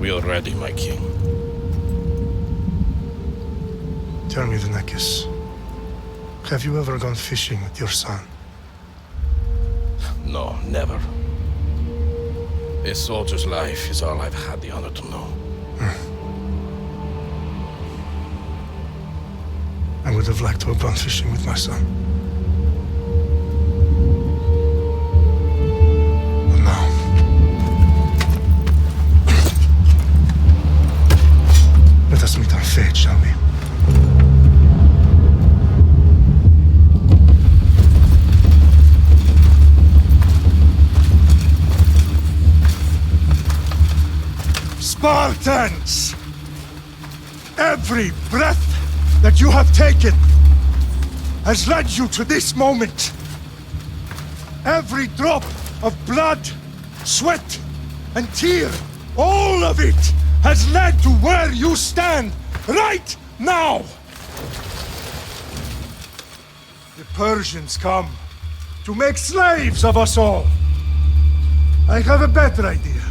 We are ready, my king. Tell me, Vinekis, have you ever gone fishing with your son? No, never. A soldier's life is all I've had the honor to know. I would have liked to have gone fishing with my son. But now... let us meet our fate, shall we? Spartans! Every breath that you have taken has led you to this moment. Every drop of blood, sweat, and tear, all of it has led to where you stand right now. The Persians come to make slaves of us all. I have a better idea.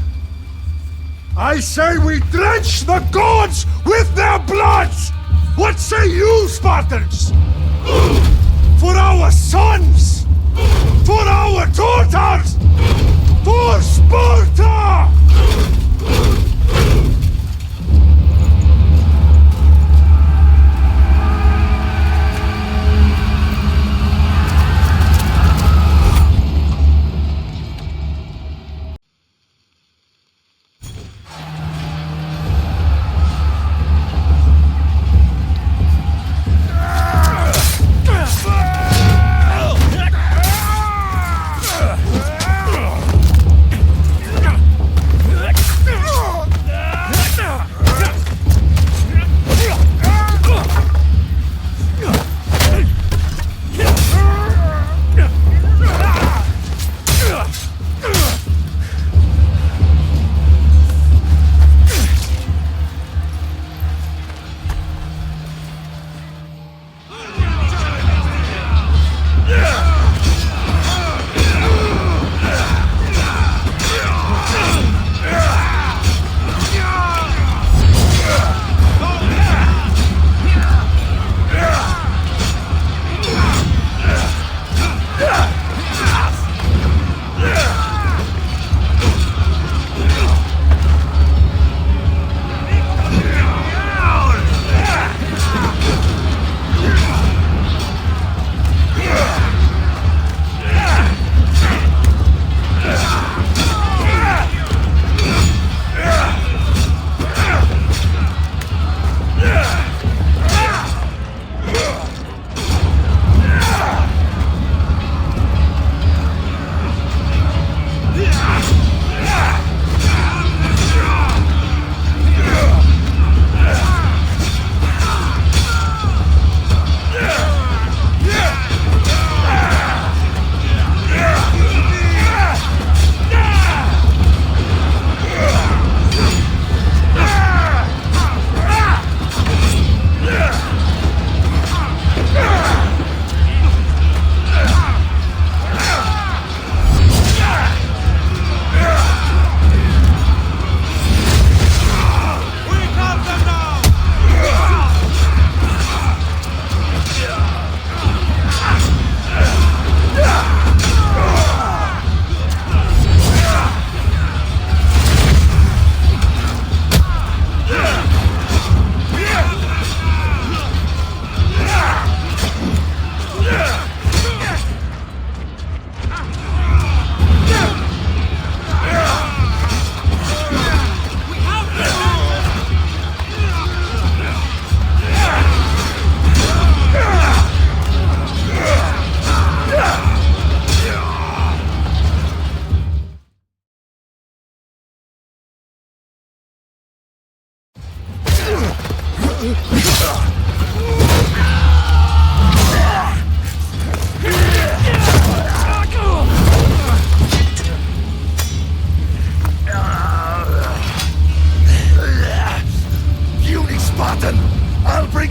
I say we drench the gods with their bloods! What say you, Spartans? For our sons! For our daughters! For Sparta!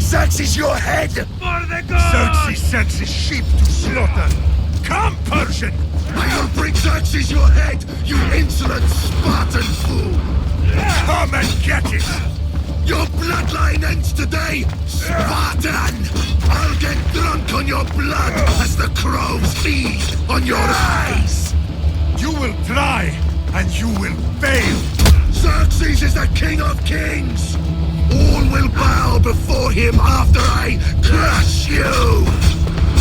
Xerxes your head! For the gods! Xerxes sends his sheep to slaughter! Come, Persian! I will bring Xerxes your head, you insolent Spartan fool! Come! Come and get it! Your bloodline ends today, Spartan! I'll get drunk on your blood as the crows feed on your eyes! You will try, and you will fail. Xerxes is the king of kings! All will bow before him after I crush you!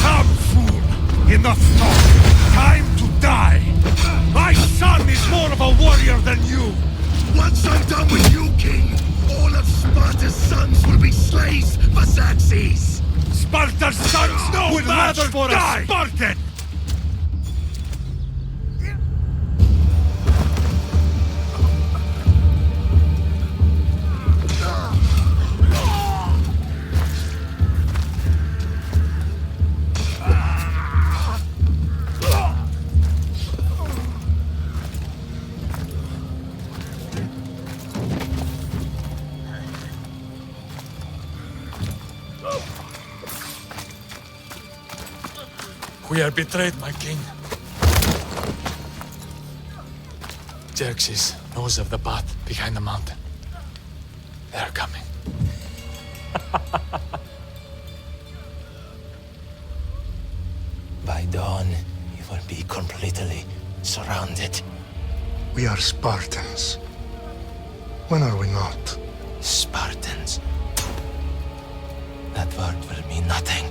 Come, fool! Enough talk! Time to die! My son is more of a warrior than you! Once I'm done with you, king, all of Sparta's sons will be slaves for Xerxes! Sparta's sons would rather for a Spartan! We are betrayed, my king. Xerxes knows of the path behind the mountain. They are coming. By dawn, you will be completely surrounded. We are Spartans. When are we not? Spartans. That word will mean nothing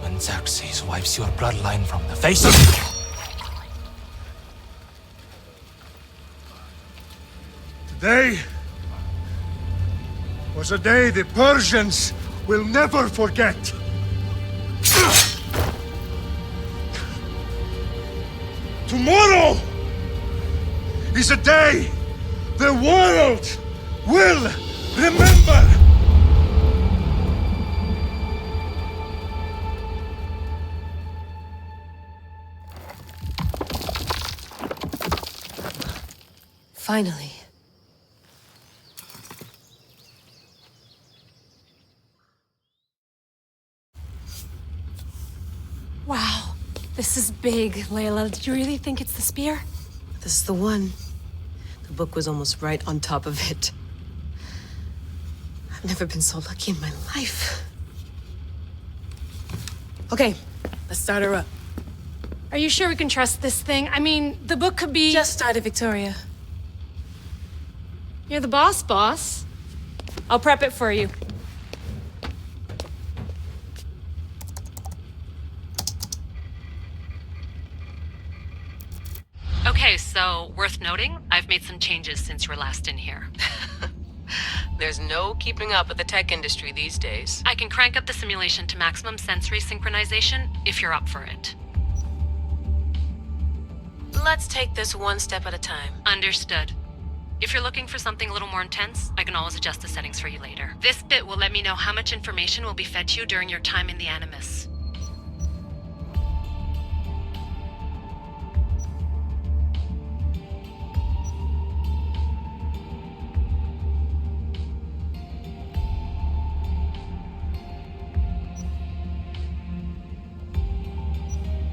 when Xerxes wipes your bloodline from the face of Today was a day the Persians will never forget. Tomorrow is a day the world will remember. Finally. Wow, this is big, Layla. Did you really think it's the spear? This is the one. The book was almost right on top of it. I've never been so lucky in my life. Okay, let's start her up. Are you sure we can trust this thing? I mean, the book could be... Just started, Victoria. You're the boss. I'll prep it for you. Okay, so worth noting, I've made some changes since you were last in here. There's no keeping up with the tech industry these days. I can crank up the simulation to maximum sensory synchronization if you're up for it. Let's take this one step at a time. Understood. If you're looking for something a little more intense, I can always adjust the settings for you later. This bit will let me know how much information will be fed to you during your time in the Animus.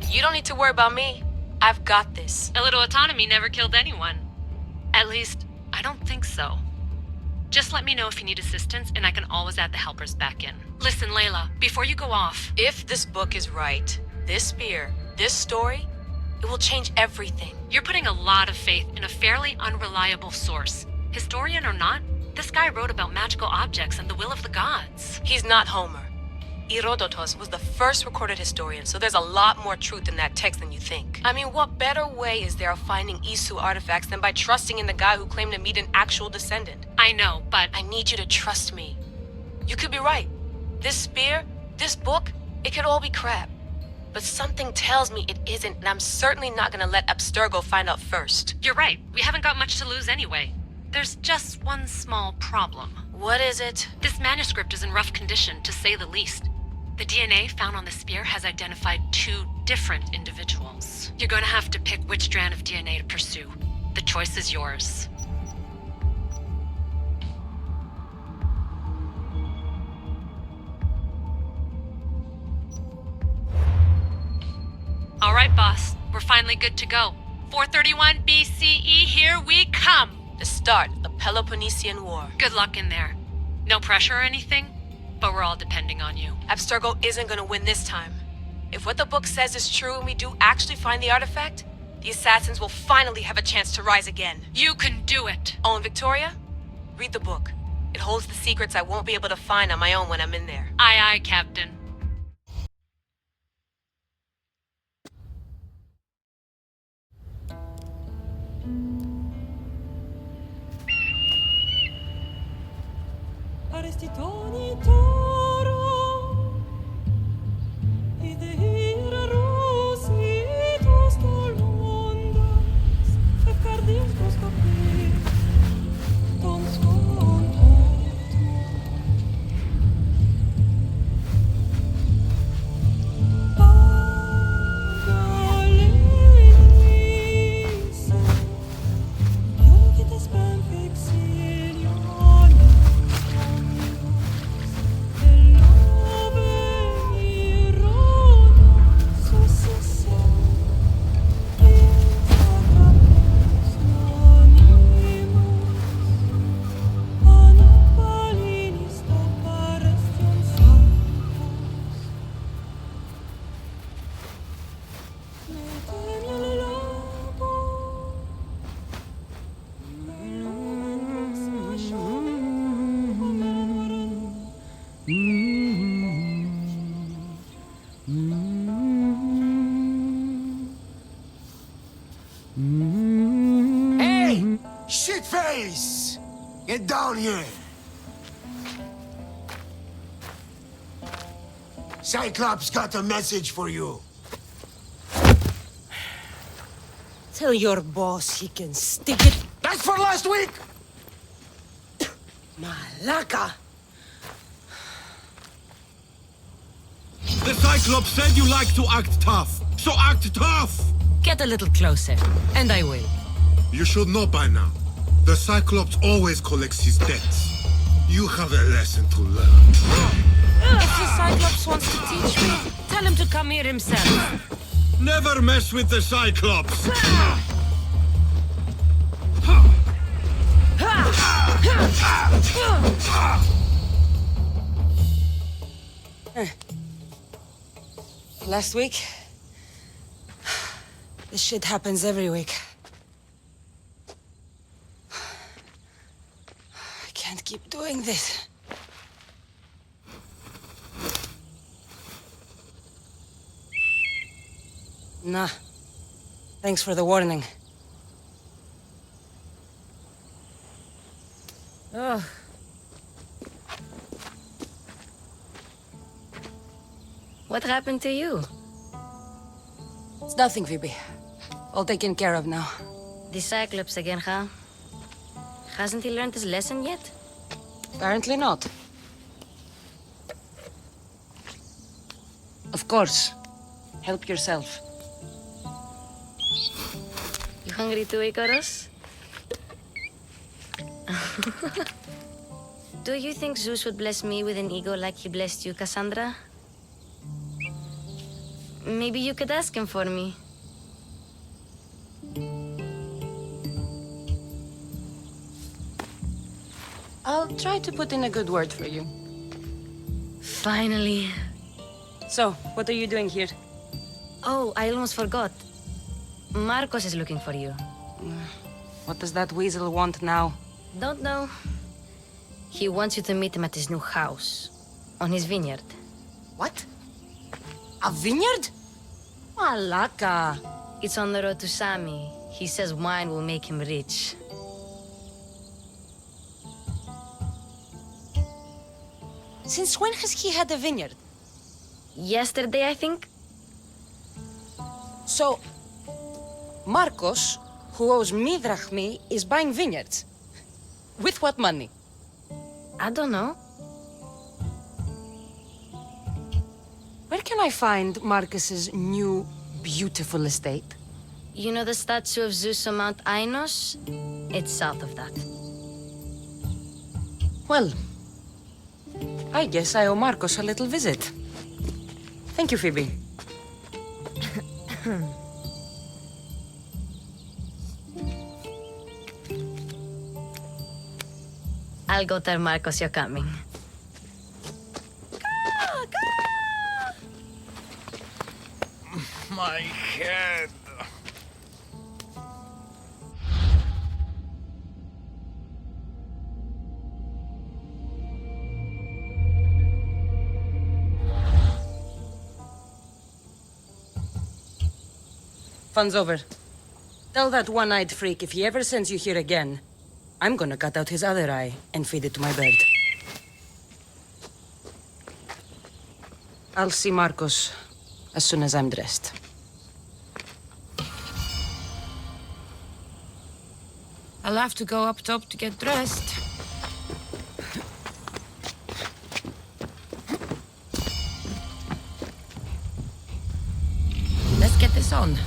You don't need to worry about me. I've got this. A little autonomy never killed anyone. At least, I don't think so. Just let me know if you need assistance, and I can always add the helpers back in. Listen, Layla, before you go off... If this book is right, this spear, this story, it will change everything. You're putting a lot of faith in a fairly unreliable source. Historian or not, this guy wrote about magical objects and the will of the gods. He's not Homer. Herodotus was the first recorded historian, so there's a lot more truth in that text than you think. I mean, what better way is there of finding Isu artifacts than by trusting in the guy who claimed to meet an actual descendant? I know, but... I need you to trust me. You could be right. This spear, this book, it could all be crap. But something tells me it isn't, and I'm certainly not gonna let Abstergo find out first. You're right. We haven't got much to lose anyway. There's just one small problem. What is it? This manuscript is in rough condition, to say the least. The DNA found on the spear has identified 2 different individuals. You're going to have to pick which strand of DNA to pursue. The choice is yours. All right, boss. We're finally good to go. 431 BCE, here we come! The start of the Peloponnesian War. Good luck in there. No pressure or anything, but we're all depending on you. Abstergo isn't gonna win this time. If what the book says is true and we do actually find the artifact, the assassins will finally have a chance to rise again. You can do it! Oh, and Victoria? Read the book. It holds the secrets I won't be able to find on my own when I'm in there. Aye, aye, Captain. Hey! Shitface! Get down here! Cyclops got a message for you. Tell your boss he can stick it. That's for last week! Malaka! The Cyclops said you like to act tough, so act tough! Get a little closer, and I will. You should know by now. The Cyclops always collects his debts. You have a lesson to learn. If the Cyclops wants to teach me, tell him to come here himself. Never mess with the Cyclops! Last week? This shit happens every week. I can't keep doing this. Nah. Thanks for the warning. Oh. What happened to you? It's nothing, Phoebe. All taken care of now. The Cyclops again, huh? Hasn't he learned his lesson yet? Apparently not. Of course. Help yourself. You hungry too, Icarus? Do you think Zeus would bless me with an ego like he blessed you, Cassandra? Maybe you could ask him for me. I'll try to put in a good word for you. Finally. So, what are you doing here? Oh, I almost forgot. Marcos is looking for you. What does that weasel want now? Don't know. He wants you to meet him at his new house. On his vineyard. What? A vineyard? Malaka. It's on the road to Sami. He says wine will make him rich. Since when has he had a vineyard? Yesterday, I think? So, Marcos, who owes me drachmi, is buying vineyards. With what money? I don't know. Where can I find Marcus's new, beautiful estate? You know the statue of Zeus on Mount Ainos? It's south of that. Well, I guess I owe Marcos a little visit. Thank you, Phoebe. I'll go tell Marcos you're coming. My head. Fun's over. Tell that one-eyed freak if he ever sends you here again, I'm gonna cut out his other eye and feed it to my bird. I'll see Marcos as soon as I'm dressed. I'll have to go up top to get dressed. Let's get this on.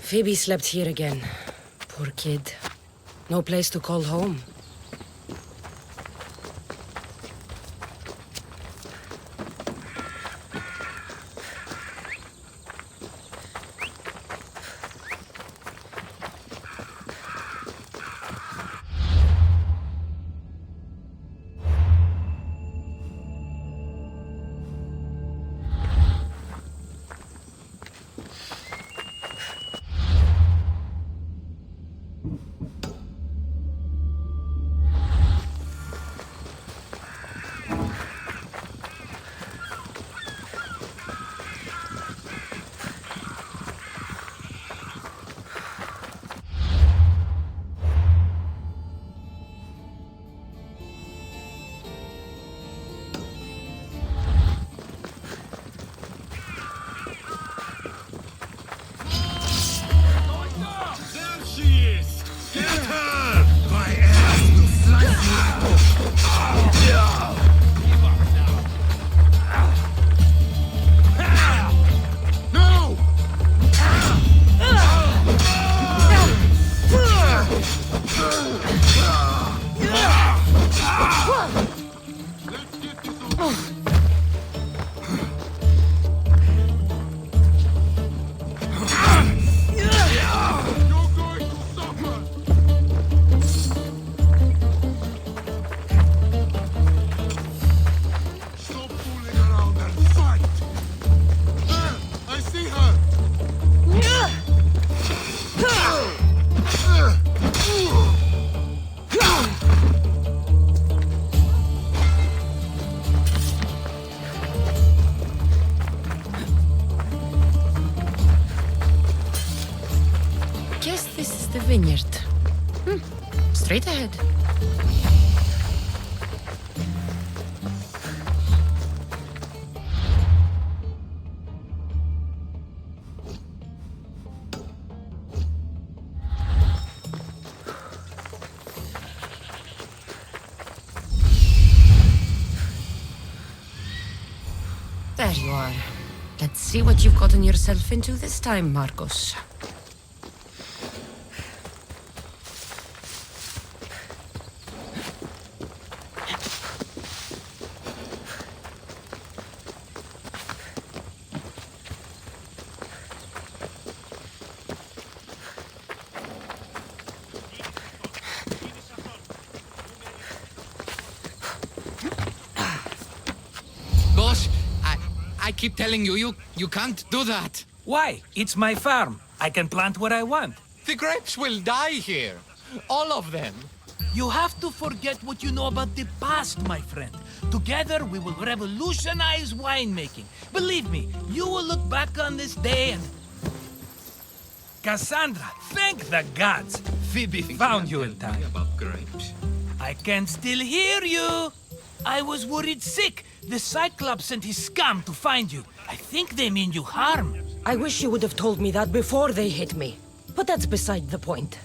Phoebe slept here again. Poor kid. No place to call home. Vineyard. Straight ahead. There you are. Let's see what you've gotten yourself into this time, Marcos. Boss, I keep telling you, you can't do that. Why? It's my farm. I can plant what I want. The grapes will die here. All of them. You have to forget what you know about the past, my friend. Together, we will revolutionize winemaking. Believe me, you will look back on this day and... Cassandra, thank the gods! Phoebe found you in time. About grapes. I can still hear you! I was worried sick. The Cyclops sent his scum to find you. I think they mean you harm. I wish you would have told me that before they hit me. But that's beside the point.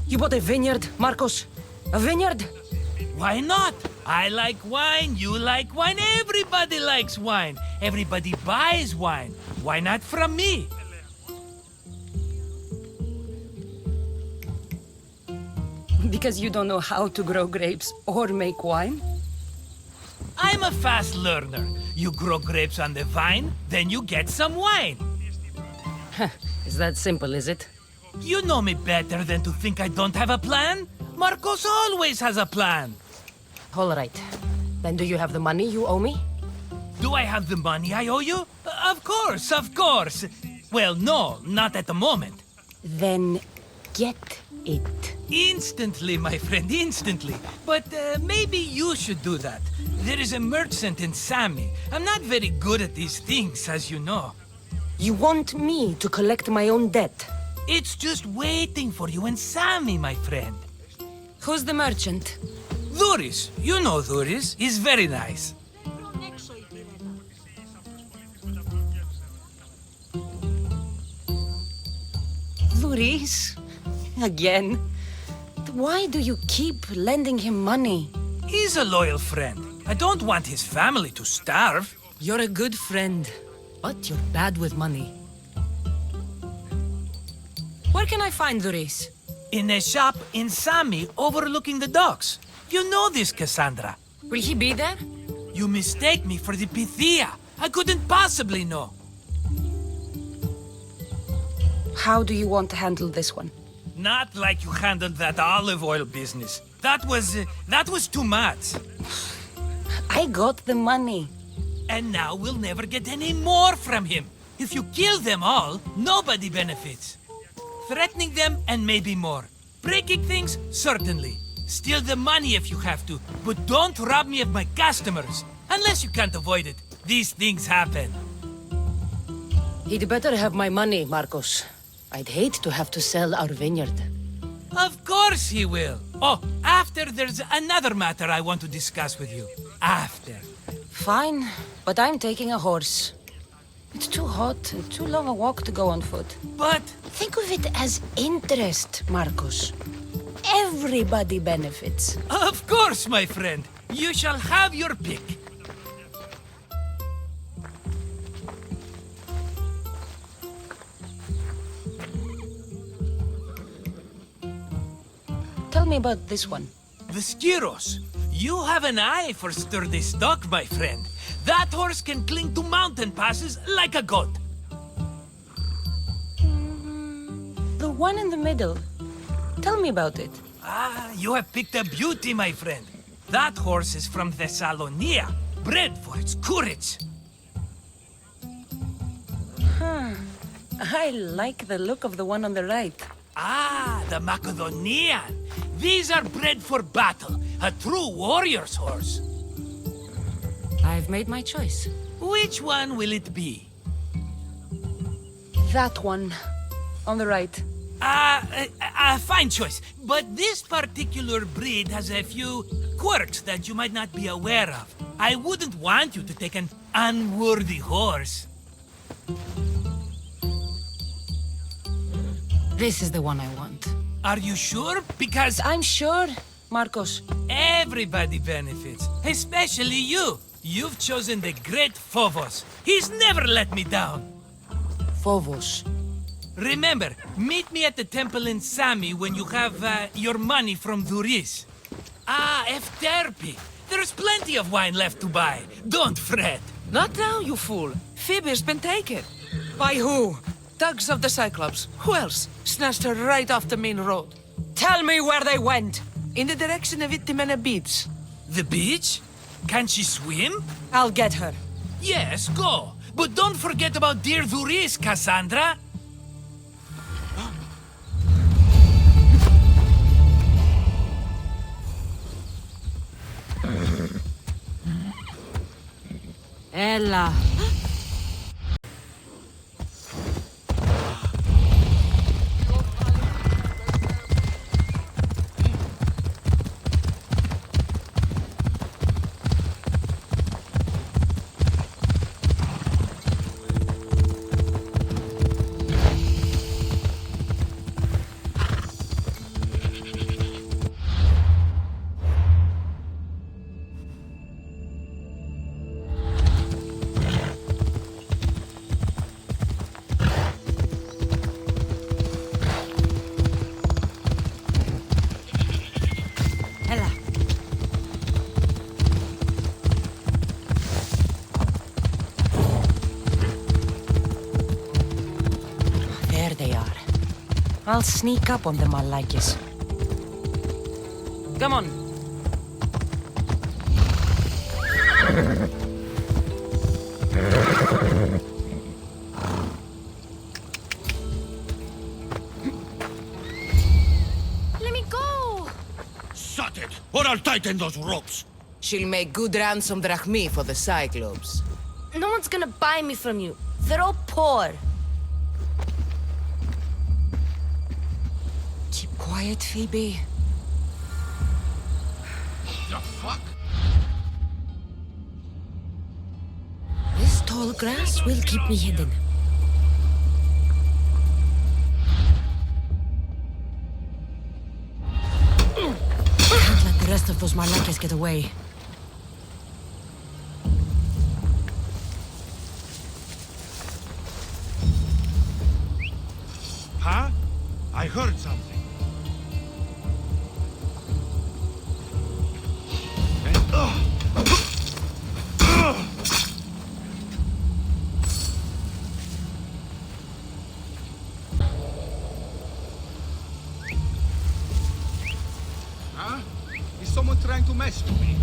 You bought a vineyard, Marcos? A vineyard? Why not? I like wine, you like wine, everybody likes wine. Everybody buys wine. Why not from me? Because you don't know how to grow grapes or make wine? I'm a fast learner. You grow grapes on the vine, then you get some wine. Is that simple, is it? You know me better than to think I don't have a plan. Marcos always has a plan. All right. Then do you have the money you owe me? Do I have the money I owe you? Of course, of course. Well, no, not at the moment. Then get it. Instantly, my friend, instantly. But maybe you should do that. There is a merchant in Sami. I'm not very good at these things, as you know. You want me to collect my own debt? It's just waiting for you in Sami, my friend. Who's the merchant? Dhuris. You know Dhuris. He's very nice. Dhuris? Again? Why do you keep lending him money? He's a loyal friend. I don't want his family to starve. You're a good friend, but you're bad with money. Where can I find Dhuris? In a shop in Sami overlooking the docks. You know this, Cassandra. Will he be there? You mistake me for the Pythia. I couldn't possibly know. How do you want to handle this one? Not like you handled that olive oil business. That was too much. I got the money. And now we'll never get any more from him. If you kill them all, nobody benefits. Threatening them and maybe more. Breaking things, certainly. Steal the money if you have to, but don't rob me of my customers. Unless you can't avoid it. These things happen. He'd better have my money, Marcos. I'd hate to have to sell our vineyard. Of course he will. Oh, after there's another matter I want to discuss with you. After. Fine, but I'm taking a horse. It's too hot and too long a walk to go on foot. But... Think of it as interest, Marcos. Everybody benefits. Of course, my friend. You shall have your pick. Tell me about this one. The Skiros. You have an eye for sturdy stock, my friend. That horse can cling to mountain passes like a goat. The one in the middle. Tell me about it. Ah, you have picked a beauty, my friend. That horse is from Thessalonia, bred for its courage. I like the look of the one on the right. Ah, the Macedonian. These are bred for battle, a true warrior's horse. I've made my choice. Which one will it be? That one. On the right. Fine choice. But this particular breed has a few quirks that you might not be aware of. I wouldn't want you to take an unworthy horse. This is the one I want. Are you sure? Because I'm sure, Marcos. everybody benefits, especially you. You've chosen the great Phobos. He's never let me down. Phobos. Remember, meet me at the temple in Sami when you have your money from Dhuris. Ah, Efterpi. There's plenty of wine left to buy. Don't fret. Not now, you fool. Phoebe's been taken. By who? Thugs of the Cyclops. Who else? Snatched her right off the main road. Tell me where they went. In the direction of Itimena Beach. The beach? Can she swim? I'll get her. Yes, go. But don't forget about dear Dhuris, Cassandra. Ella. Ella. There they are. I'll sneak up on them, Malakis. Come on. Let me go! Shut it, or I'll tighten those ropes. She'll make good ransom drachmi for the Cyclops. No one's gonna buy me from you. They're all poor. Keep quiet, Phoebe. The fuck? This tall grass will keep me hidden. Can't let the rest of those Malakis get away. Huh? I heard something. Huh? Is someone trying to mess with me?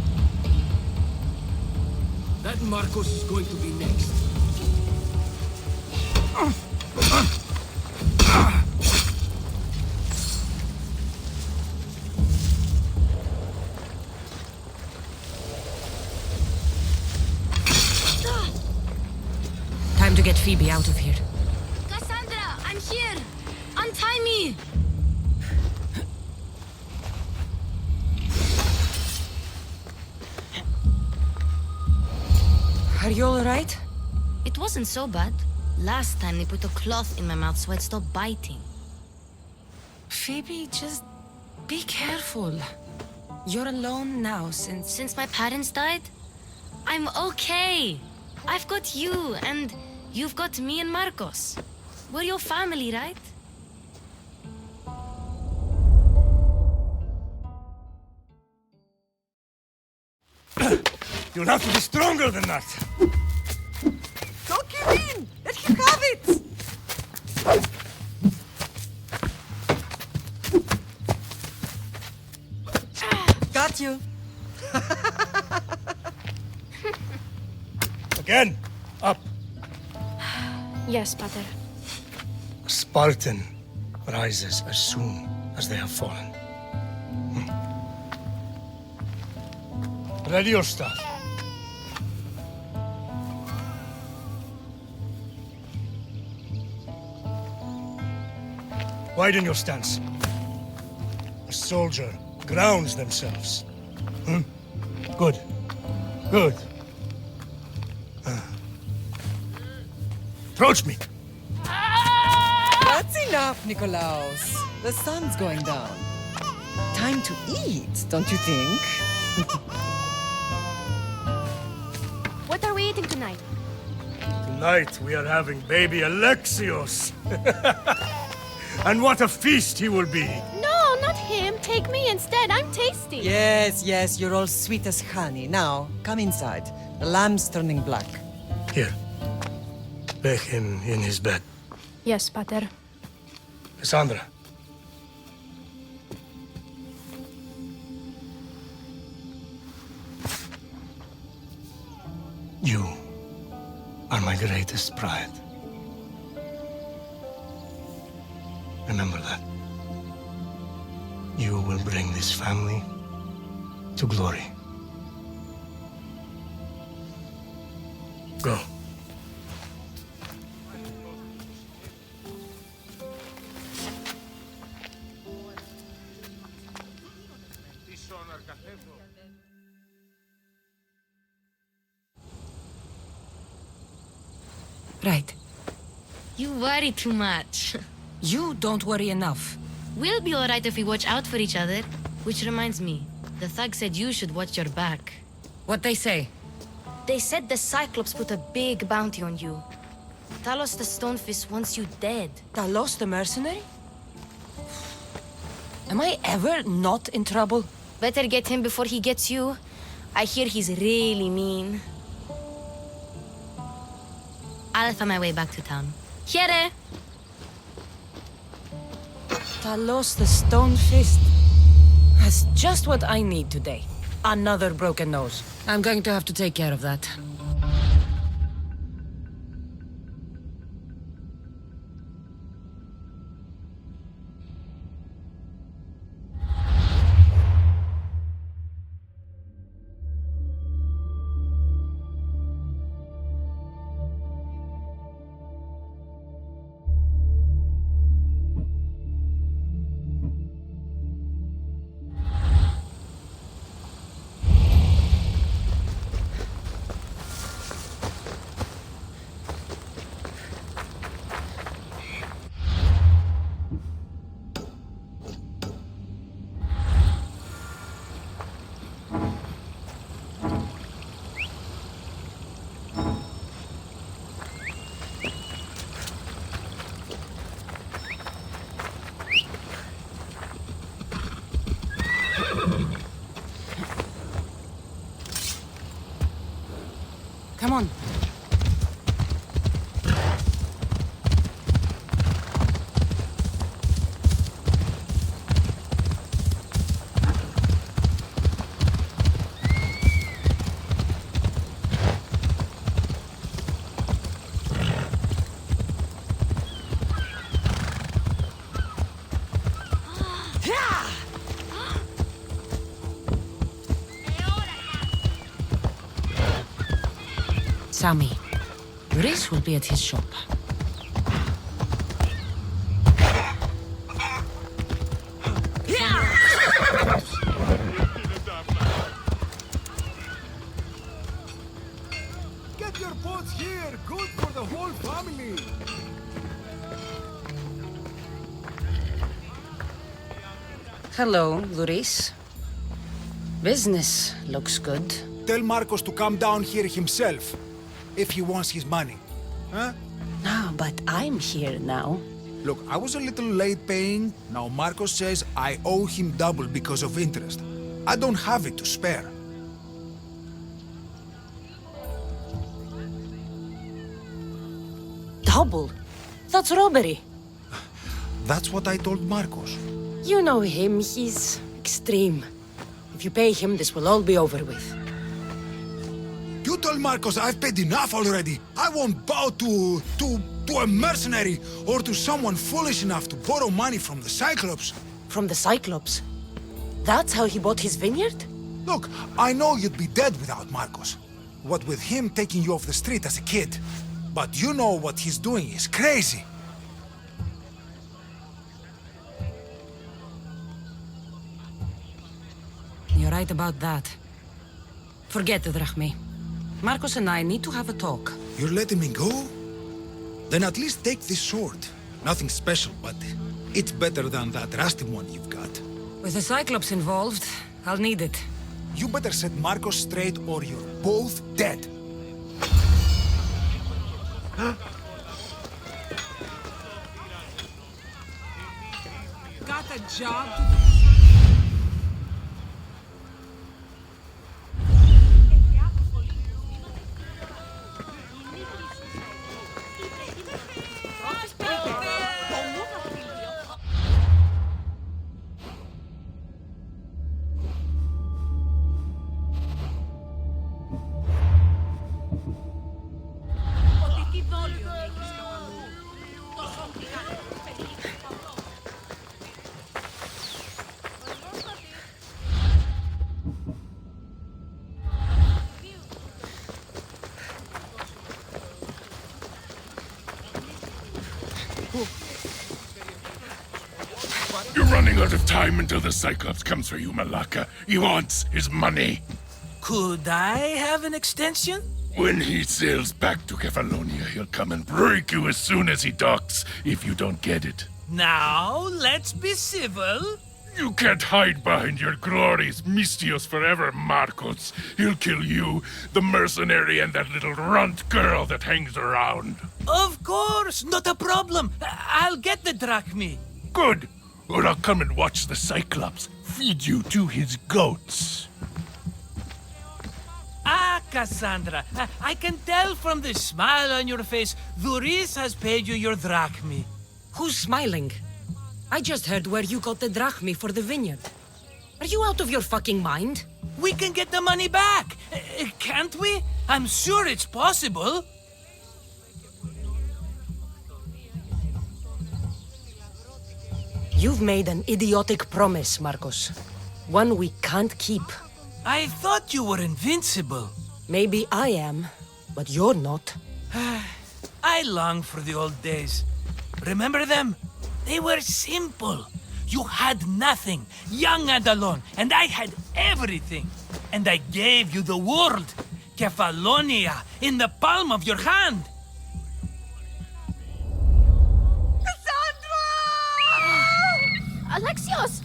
That Marcos is going to be next. Time to get Phoebe out of here. Cassandra, I'm here! Untie me! Are you alright? It wasn't so bad. Last time they put a cloth in my mouth so I'd stop biting. Phoebe, just be careful. You're alone now since... Since my parents died, I'm okay. I've got you, and you've got me and Marcos. We're your family, right? You'll have to be stronger than that. Don't give in! Let him have it! Got you. Again, up. Yes, Pater. A Spartan rises as soon as they have fallen. Ready your staff. Widen your stance. A soldier grounds themselves. Good. Good. Approach me. That's enough, Nikolaos. The sun's going down. Time to eat, don't you think? What are we eating tonight? Tonight we are having baby Alexios. And what a feast he will be. No, not him. Take me instead. I'm tasty. Yes, yes, you're all sweet as honey. Now, come inside. The lamb's turning black. Here. Lay him in his bed. Yes, Pater. Cassandra. You are my my greatest pride. Remember that. You will bring this family to glory. Go. Right. You worry too much. You don't worry enough. We'll be alright if we watch out for each other. Which reminds me, the thug said you should watch your back. What they say? They said the Cyclops put a big bounty on you. Talos the Stonefist wants you dead. Talos the mercenary? Am I ever not in trouble? Better get him before he gets you. I hear he's really mean. I'll find my way back to town. Here! Talos the Stonefist. That's just what I need today. Another broken nose. I'm going to have to take care of that. Come on. Sammy, Rhys will be at his shop. Get your pots here! Good for the whole family! Hello, Rhys. Business looks good. Tell Marcos to come down here himself, if he wants his money. Huh? No, but I'm here now. Look, I was a little late paying. Now Marcos says I owe him double because of interest. I don't have it to spare. Double? That's robbery. That's what I told Marcos. You know him, he's extreme. If you pay him, this will all be over with. You told Marcos I've paid enough already. I won't bow to a mercenary or to someone foolish enough to borrow money from the Cyclops. From the Cyclops? That's how he bought his vineyard? Look, I know you'd be dead without Marcos. What with him taking you off the street as a kid. But you know what he's doing is crazy. You're right about that. Forget it, Drachme. Marcos and I need to have a talk. You're letting me go? Then at least take this sword. Nothing special, but it's better than that rusty one you've got. With the Cyclops involved, I'll need it. You better set Marcos straight or you're both dead. Got a job? You're running out of time until the Cyclops comes for you, Malaka. He wants his money. Could I have an extension? When he sails back to Kefalonia, he'll come and break you as soon as he docks, if you don't get it. Now, let's be civil. You can't hide behind your glories, Mistios forever, Marcos. He'll kill you, the mercenary, and that little runt girl that hangs around. Of course, not a problem. I'll get the drachmi. Good. Or I'll come and watch the Cyclops feed you to his goats. Ah, Cassandra, I can tell from the smile on your face, Duris has paid you your drachmi. Who's smiling? I just heard where you got the drachmi for the vineyard. Are you out of your fucking mind? We can get the money back, can't we? I'm sure it's possible. You've made an idiotic promise, Marcos. One we can't keep. I thought you were invincible. Maybe I am, but you're not. I long for the old days. Remember them? They were simple. You had nothing, young and alone, and I had everything. And I gave you the world, Kefalonia, in the palm of your hand. Alexios!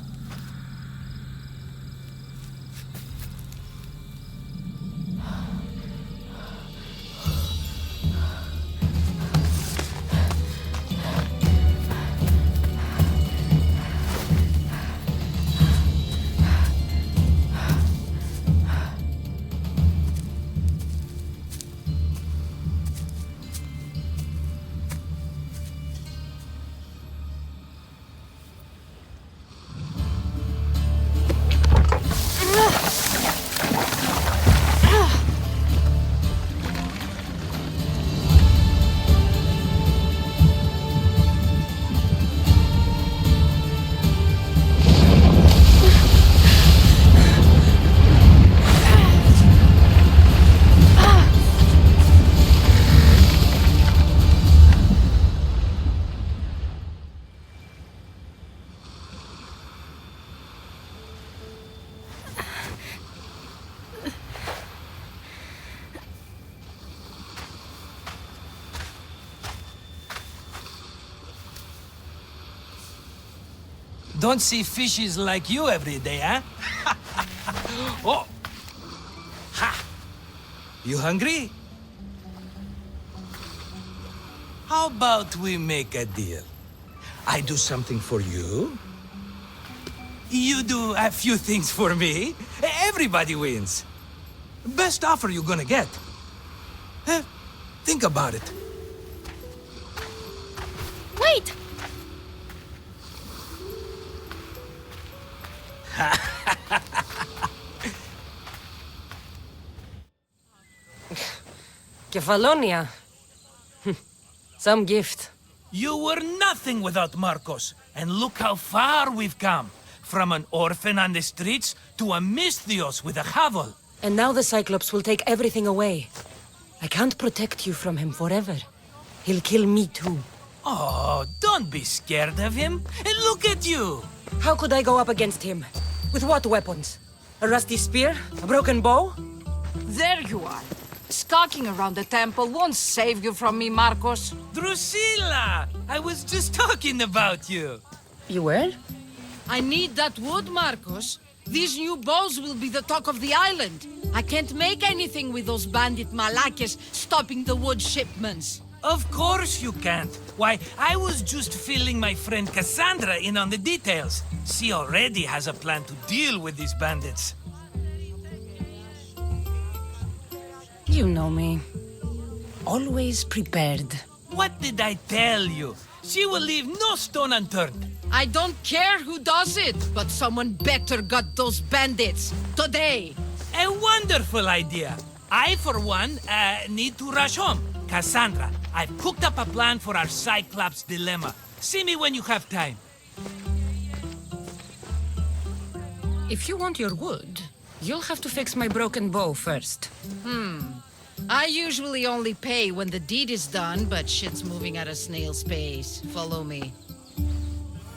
Don't see fishes like you every day, huh? Oh! Ha! You hungry? How about we make a deal? I do something for you. You do a few things for me. Everybody wins. Best offer you're gonna get. Think about it. Wait! Kefalonia. Some gift. You were nothing without Marcos, and look how far we've come. From an orphan on the streets to a Mistios with a hovel. And now the Cyclops will take everything away. I can't protect you from him forever. He'll kill me too. Oh, don't be scared of him. And look at you. How could I go up against him? With what weapons? A rusty spear? A broken bow? There you are. Skulking around the temple won't save you from me, Marcos. Drusilla! I was just talking about you. You were? I need that wood, Marcos. These new bows will be the talk of the island. I can't make anything with those bandit malakes stopping the wood shipments. Of course you can't. Why, I was just filling my friend Cassandra in on the details. She already has a plan to deal with these bandits. You know me. Always prepared. What did I tell you? She will leave no stone unturned. I don't care who does it, but someone better got those bandits. Today. A wonderful idea. I, for one, need to rush home. Cassandra, I've cooked up a plan for our Cyclops dilemma. See me when you have time. If you want your wood, you'll have to fix my broken bow first. I usually only pay when the deed is done, but shit's moving at a snail's pace. Follow me.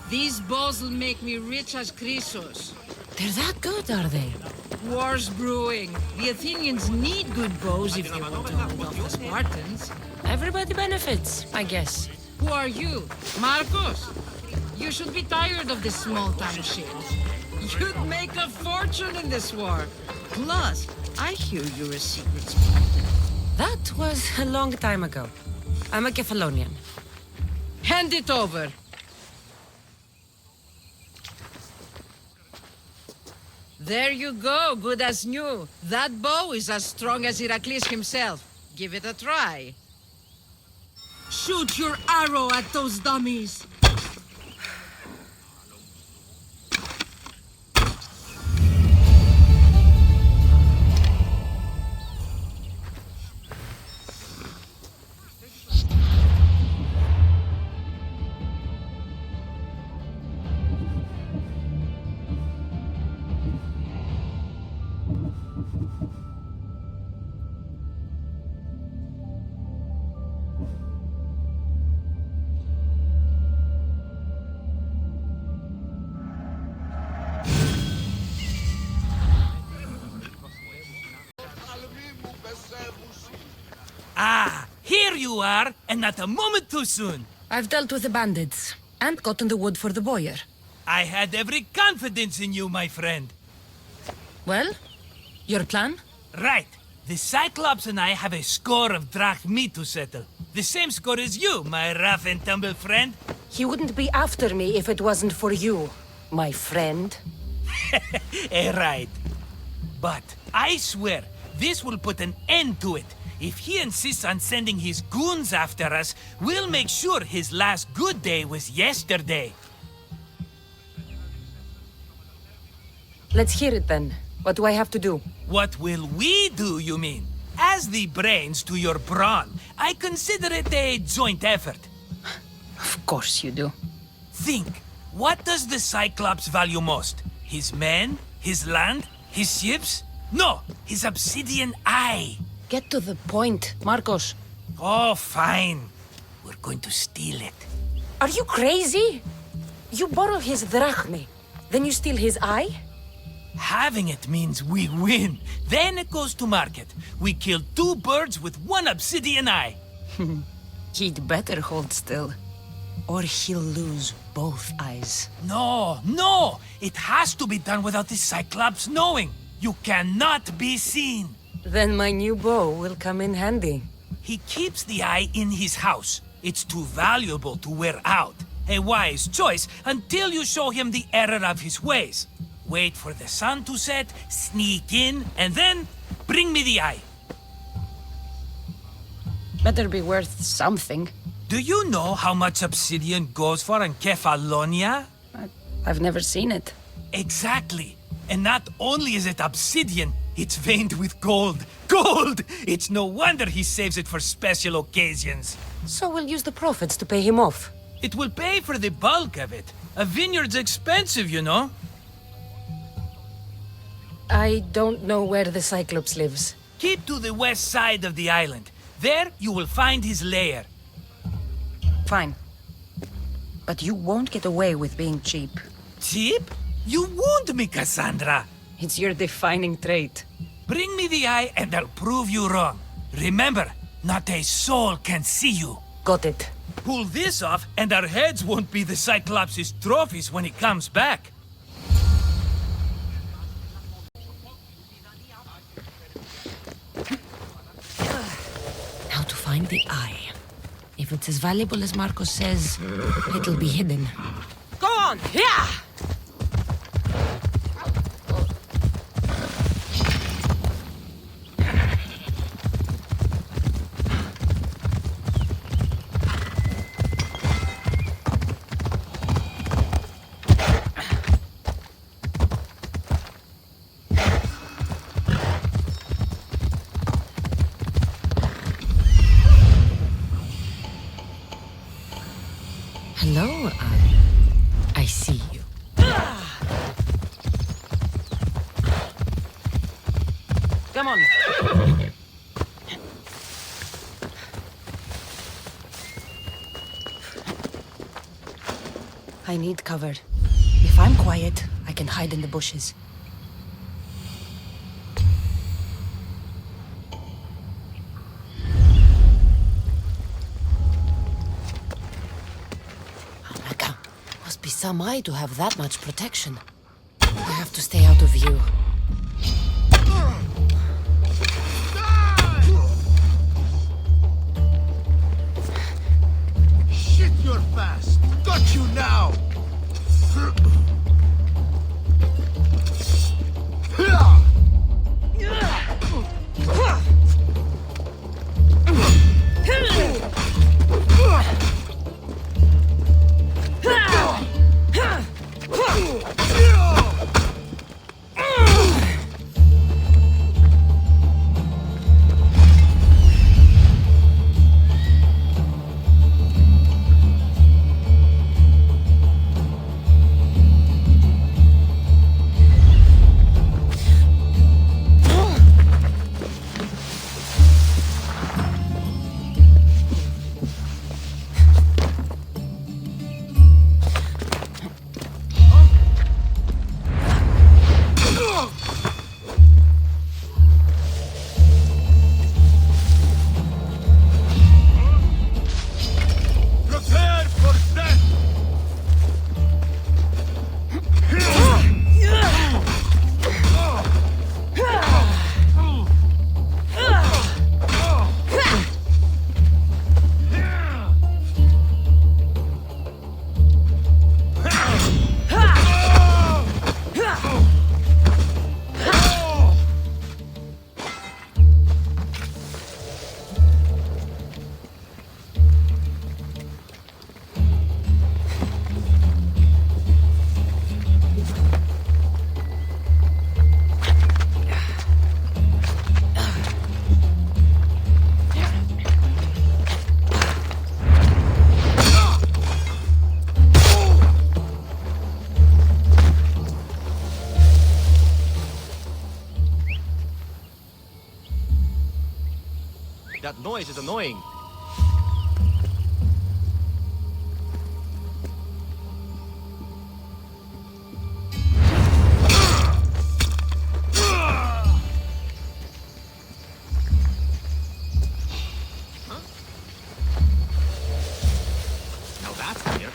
These bows will make me rich as Chrysos. They're that good, are they? War's brewing. The Athenians need good bows if they want to hold off the Spartans. Everybody benefits, I guess. Who are you? Marcos? You should be tired of this small-time shit. You'd make a fortune in this war. Plus, I hear you're a secret Spartan. That was a long time ago. I'm a Kephalonian. Hand it over. There you go, good as new. That bow is as strong as Heracles himself. Give it a try. Shoot your arrow at those dummies. Ah, here you are, and not a moment too soon. I've dealt with the bandits, and gotten the wood for the boiler. I had every confidence in you, my friend. Well, your plan? Right. The Cyclops and I have a score of drachmi to settle. The same score as you, my rough and tumble friend. He wouldn't be after me if it wasn't for you, my friend. Right. But I swear, this will put an end to it. If he insists on sending his goons after us, we'll make sure his last good day was yesterday. Let's hear it then. What do I have to do? What will we do, you mean? As the brains to your brawn, I consider it a joint effort. Of course you do. Think, what does the Cyclops value most? His men? His land? His ships? No, his obsidian eye. Get to the point, Marcos. Oh, fine. We're going to steal it. Are you crazy? You borrow his drachmi, then you steal his eye? Having it means we win. Then it goes to market. We kill 2 birds with 1 obsidian eye. He'd better hold still, or he'll lose both eyes. No! It has to be done without the Cyclops knowing. You cannot be seen. Then my new bow will come in handy. He keeps the eye in his house. It's too valuable to wear out. A wise choice until you show him the error of his ways. Wait for the sun to set, sneak in, and then bring me the eye. Better be worth something. Do you know how much obsidian goes for in Kefalonia? I've never seen it. Exactly. And not only is it obsidian, it's veined with gold. Gold! It's no wonder he saves it for special occasions. So we'll use the profits to pay him off. It will pay for the bulk of it. A vineyard's expensive, you know. I don't know where the Cyclops lives. Keep to the west side of the island. There you will find his lair. Fine. But you won't get away with being cheap. Cheap? You wound me, Cassandra. It's your defining trait. Bring me the eye and I'll prove you wrong. Remember, not a soul can see you. Got it. Pull this off and our heads won't be the Cyclops' trophies when he comes back. Now to find the eye. If it's as valuable as Marcos says, it'll be hidden. Go on! Yeah! Hello, I see you. Come on. I need cover. If I'm quiet, I can hide in the bushes. Alaka, must be some eye to have that much protection. I have to stay out of view. Shit, you're fast! Got you now! That noise is annoying. Now that's clear.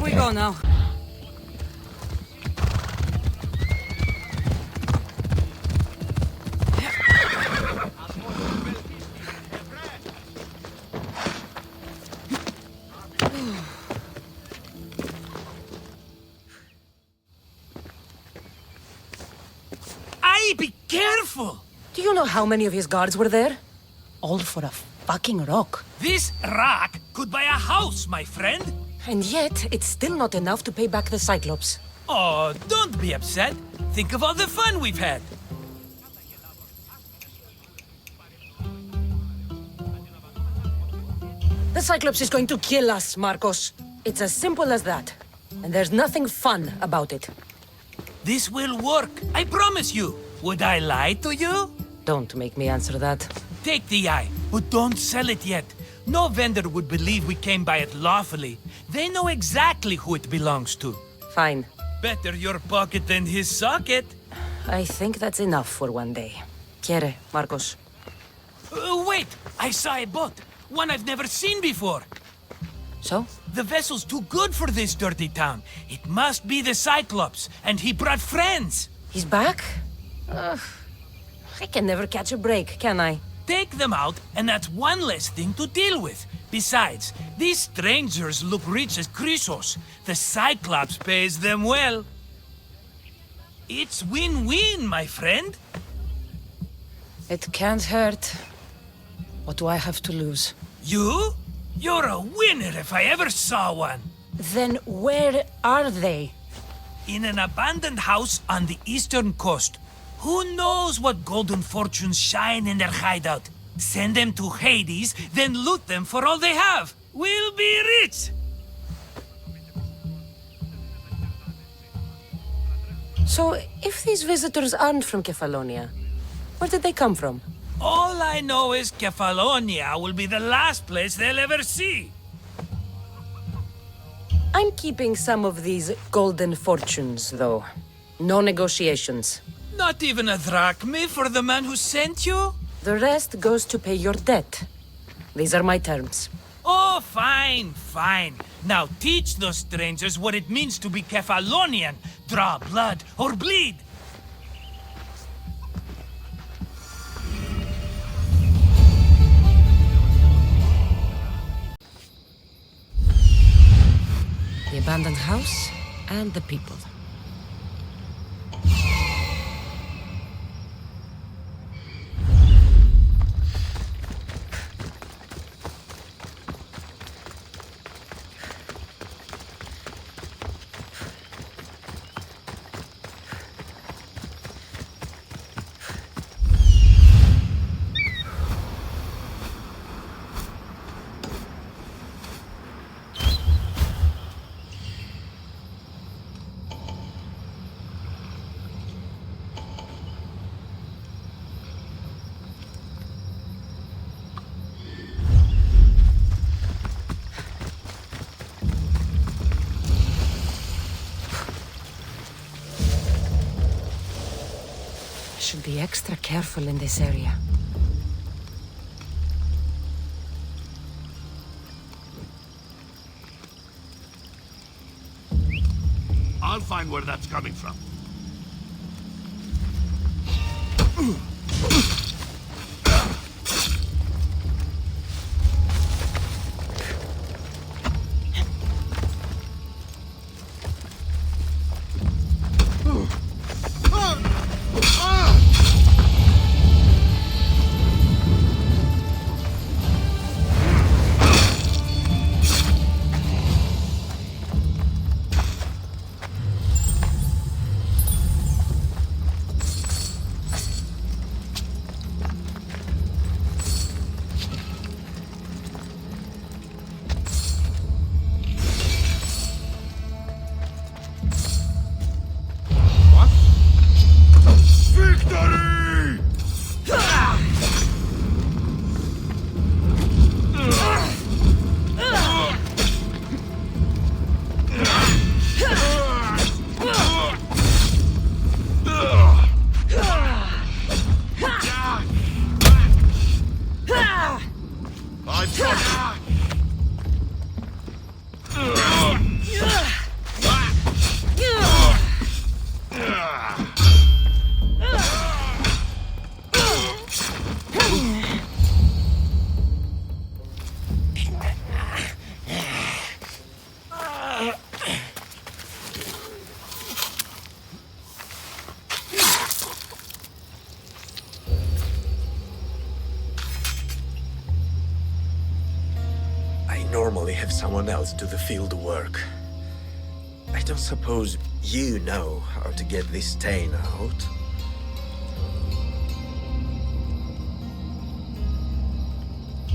Back we go now. Be careful! Do you know how many of his guards were there? All for a fucking rock. This rock could buy a house, my friend. And yet, it's still not enough to pay back the Cyclops. Oh, don't be upset. Think of all the fun we've had. The Cyclops is going to kill us, Marcos. It's as simple as that. And there's nothing fun about it. This will work, I promise you. Would I lie to you? Don't make me answer that. Take the eye, but don't sell it yet. No vendor would believe we came by it lawfully. They know exactly who it belongs to. Fine. Better your pocket than his socket. I think that's enough for one day. Quiere, Marcos? Wait! I saw a boat. One I've never seen before. So? The vessel's too good for this dirty town. It must be the Cyclops, and he brought friends. He's back? I can never catch a break, can I? Take them out, and that's one less thing to deal with. Besides, these strangers look rich as Chrysos. The Cyclops pays them well. It's win-win, my friend. It can't hurt. What do I have to lose? You? You're a winner if I ever saw one. Then where are they? In an abandoned house on the eastern coast. Who knows what golden fortunes shine in their hideout? Send them to Hades, then loot them for all they have. We'll be rich! So, if these visitors aren't from Kefalonia, where did they come from? All I know is Kefalonia will be the last place they'll ever see. I'm keeping some of these golden fortunes, though. No negotiations. Not even a drachme for the man who sent you? The rest goes to pay your debt. These are my terms. Oh, fine, fine. Now teach those strangers what it means to be Kefalonian. Draw blood or bleed. The abandoned house and the people. Should be extra careful in this area. I'll find where that's coming from. normally have someone else do the field work. I don't suppose you know how to get this stain out.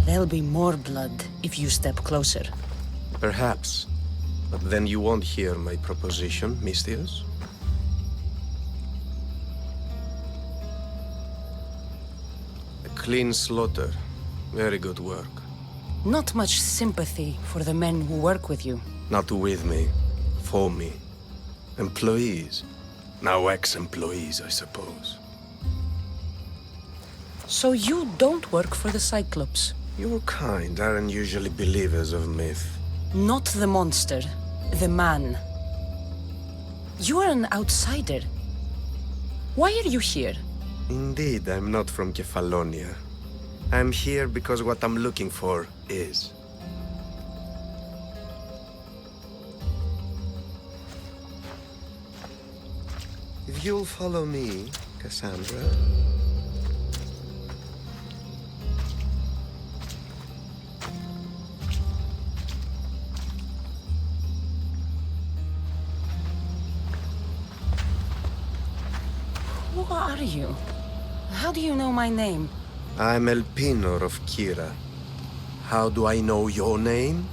There'll be more blood if you step closer. Perhaps. But then you won't hear my proposition, Mistius. A clean slaughter. Very good work. Not much sympathy for the men who work with you. Not with me. For me. Employees. Now ex-employees, I suppose. So you don't work for the Cyclops? Your kind aren't usually believers of myth. Not the monster. The man. You are an outsider. Why are you here? Indeed, I'm not from Kefalonia. I'm here because what I'm looking for is. If you'll follow me, Cassandra... Who are you? How do you know my name? I'm Elpinor of Kira. How do I know your name?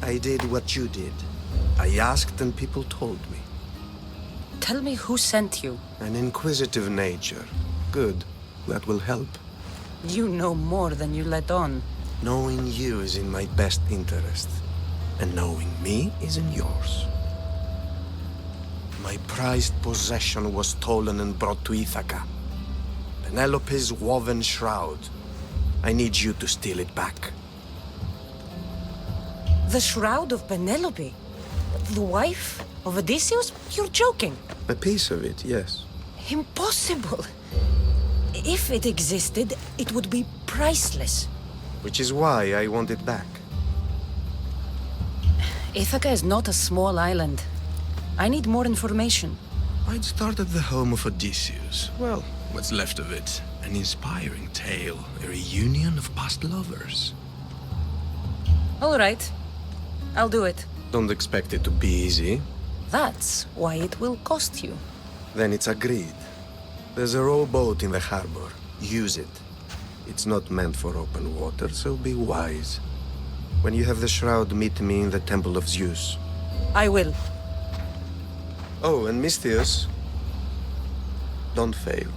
I did what you did. I asked and people told me. Tell me who sent you. An inquisitive nature. Good. That will help. You know more than you let on. Knowing you is in my best interest. And knowing me is in yours. My prized possession was stolen and brought to Ithaca. Penelope's woven shroud. I need you to steal it back. The shroud of Penelope? The wife of Odysseus? You're joking. A piece of it, yes. Impossible. If it existed, it would be priceless. Which is why I want it back. Ithaca is not a small island. I need more information. I'd start at the home of Odysseus. Well, what's left of it? An inspiring tale, a reunion of past lovers. All right. I'll do it. Don't expect it to be easy. That's why it will cost you. Then it's agreed. There's a rowboat in the harbor. Use it. It's not meant for open water, so be wise. When you have the shroud, meet me in the Temple of Zeus. I will. Oh, and Mistius, don't fail.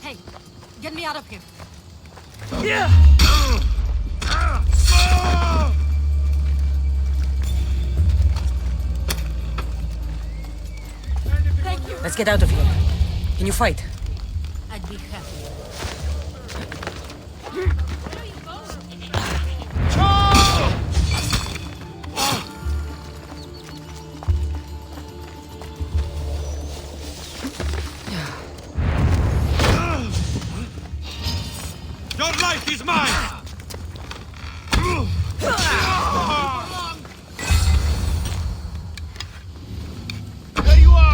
Hey, get me out of here. Let's get out of here. Can you fight? I'd be happy. Your life is mine! There you are!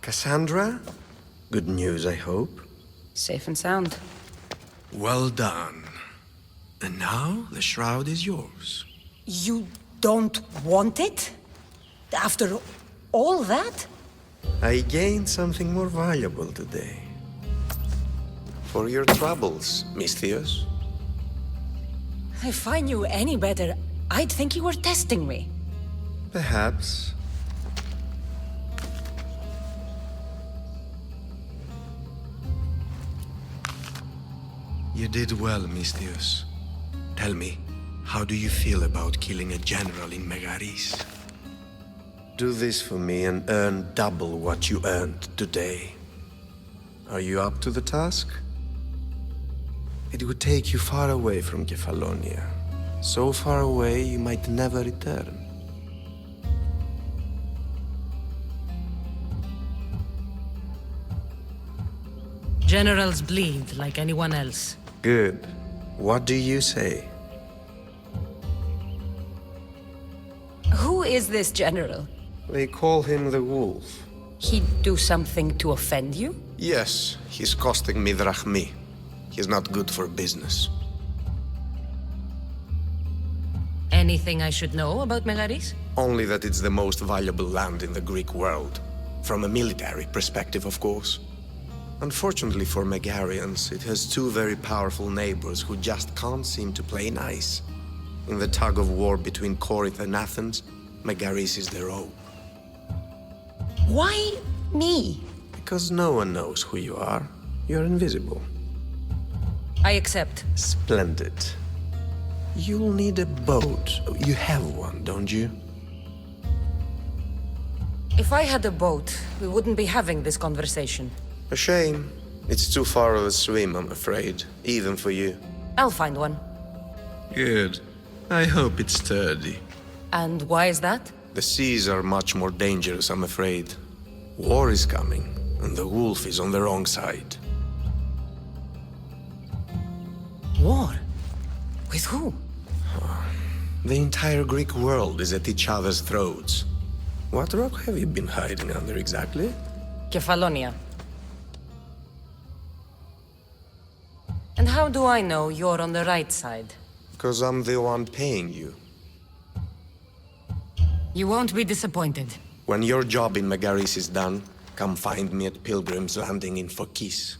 Cassandra? Good news, I hope. Safe and sound. Well done. And now the shroud is yours. You don't want it? After all that? I gained something more valuable today. For your troubles, Misthios. If I knew any better, I'd think you were testing me. Perhaps. You did well, Misthios. Tell me, how do you feel about killing a general in Megaris? Do this for me and earn double what you earned today. Are you up to the task? It would take you far away from Kefalonia. So far away you might never return. Generals bleed like anyone else. Good. What do you say? Who is this general? They call him the Wolf. He'd do something to offend you? Yes, he's costing me drachmi. He's not good for business. Anything I should know about Megaris? Only that it's the most valuable land in the Greek world. From a military perspective, of course. Unfortunately for Megarians, it has two very powerful neighbors who just can't seem to play nice. In the tug of war between Corinth and Athens, Megaris is their own. Why me? Because no one knows who you are. You're invisible. I accept. Splendid. You'll need a boat. You have one, don't you? If I had a boat, we wouldn't be having this conversation. A shame. It's too far of a swim, I'm afraid. Even for you. I'll find one. Good. I hope it's sturdy. And why is that? The seas are much more dangerous, I'm afraid. War is coming, and the wolf is on the wrong side. War? With who? The entire Greek world is at each other's throats. What rock have you been hiding under exactly? Kefalonia. And how do I know you're on the right side? Because I'm the one paying you. You won't be disappointed. When your job in Megaris is done, come find me at Pilgrim's Landing in Phokis.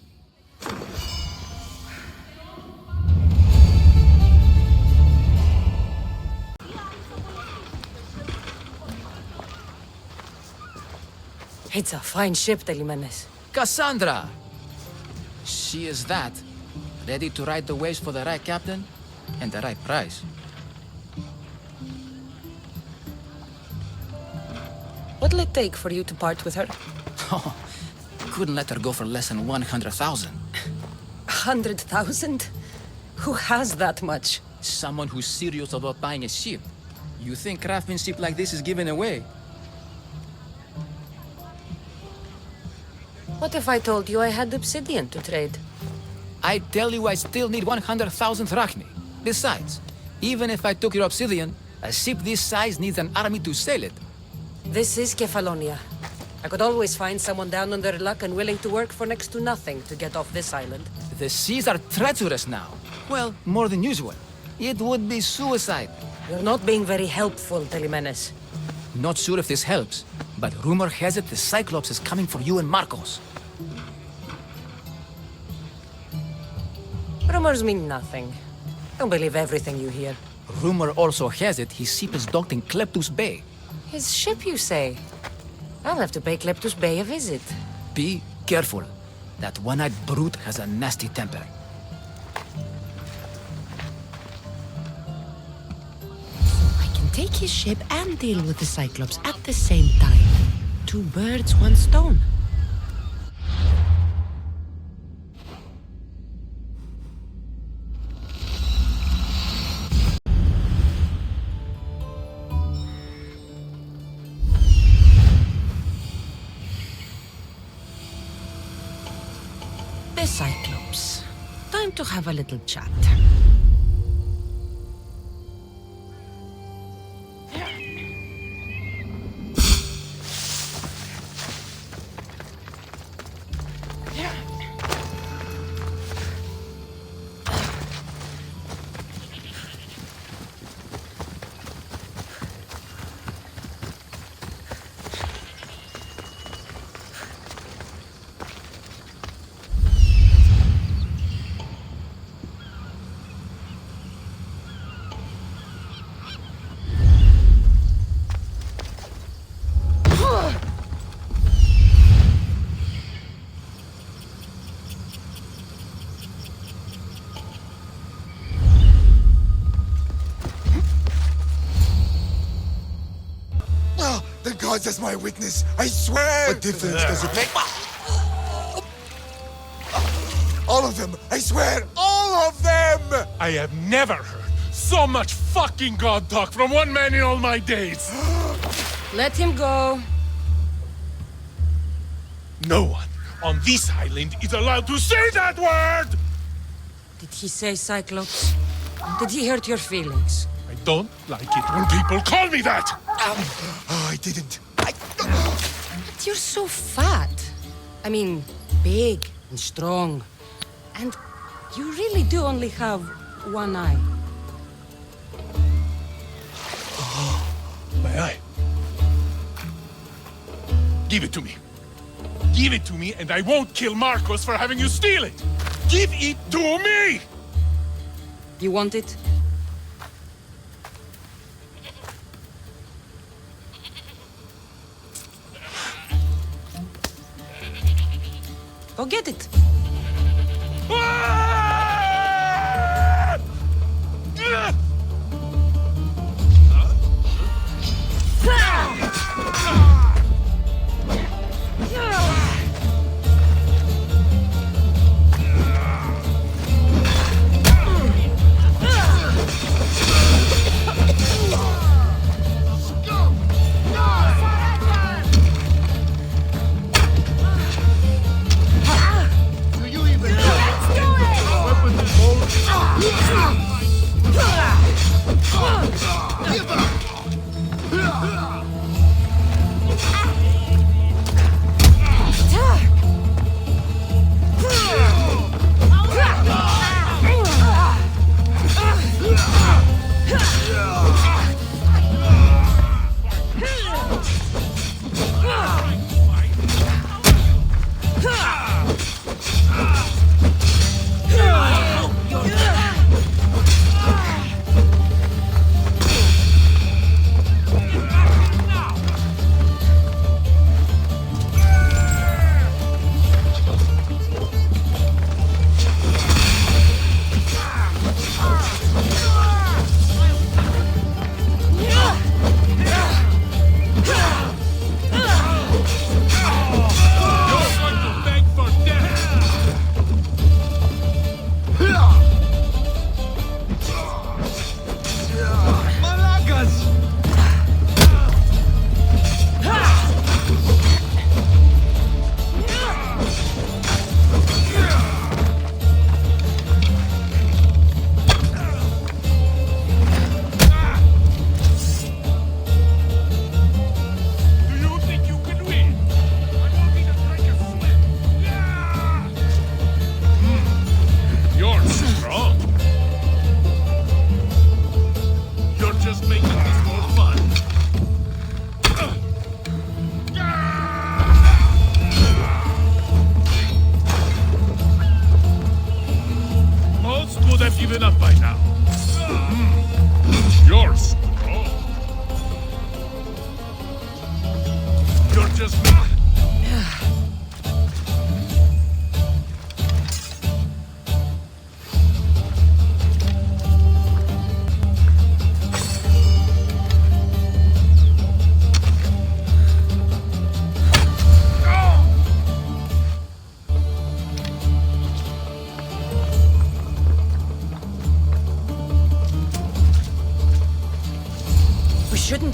It's a fine ship, Telimenes. Cassandra! She is that. Ready to ride the waves for the right captain and the right price. What'll it take for you to part with her? Oh, couldn't let her go for less than 100,000. 100,000? Who has that much? Someone who's serious about buying a ship. You think craftsmanship like this is given away? What if I told you I had obsidian to trade? I tell you I still need 100,000 drachmi. Besides, even if I took your obsidian, a ship this size needs an army to sail it. This is Kefalonia. I could always find someone down on their luck and willing to work for next to nothing to get off this island. The seas are treacherous now. Well, more than usual. It would be suicide. You're not being very helpful, Telimenes. Not sure if this helps, but rumor has it the Cyclops is coming for you and Marcos. Rumors mean nothing. Don't believe everything you hear. Rumor also has it his ship is docked in Kleptus Bay. His ship, you say? I'll have to pay Kleptus Bay a visit. Be careful. That one-eyed brute has a nasty temper. take his ship and deal with the Cyclops at the same time. 2 birds, 1 stone. The Cyclops. Time to have a little chat. The gods as my witness, I swear! What difference does it make? All of them, I swear, all of them! I have never heard so much fucking god talk from one man in all my days. Let him go. No one on this island is allowed to say that word! Did he say Cyclops? Did he hurt your feelings? I don't like it when people call me that! Oh, I didn't. But you're so fat. I mean, big and strong. And you really do only have 1 eye. My eye. Give it to me. Give it to me and I won't kill Marcos for having you steal it! Give it to me! You want it? Go get it.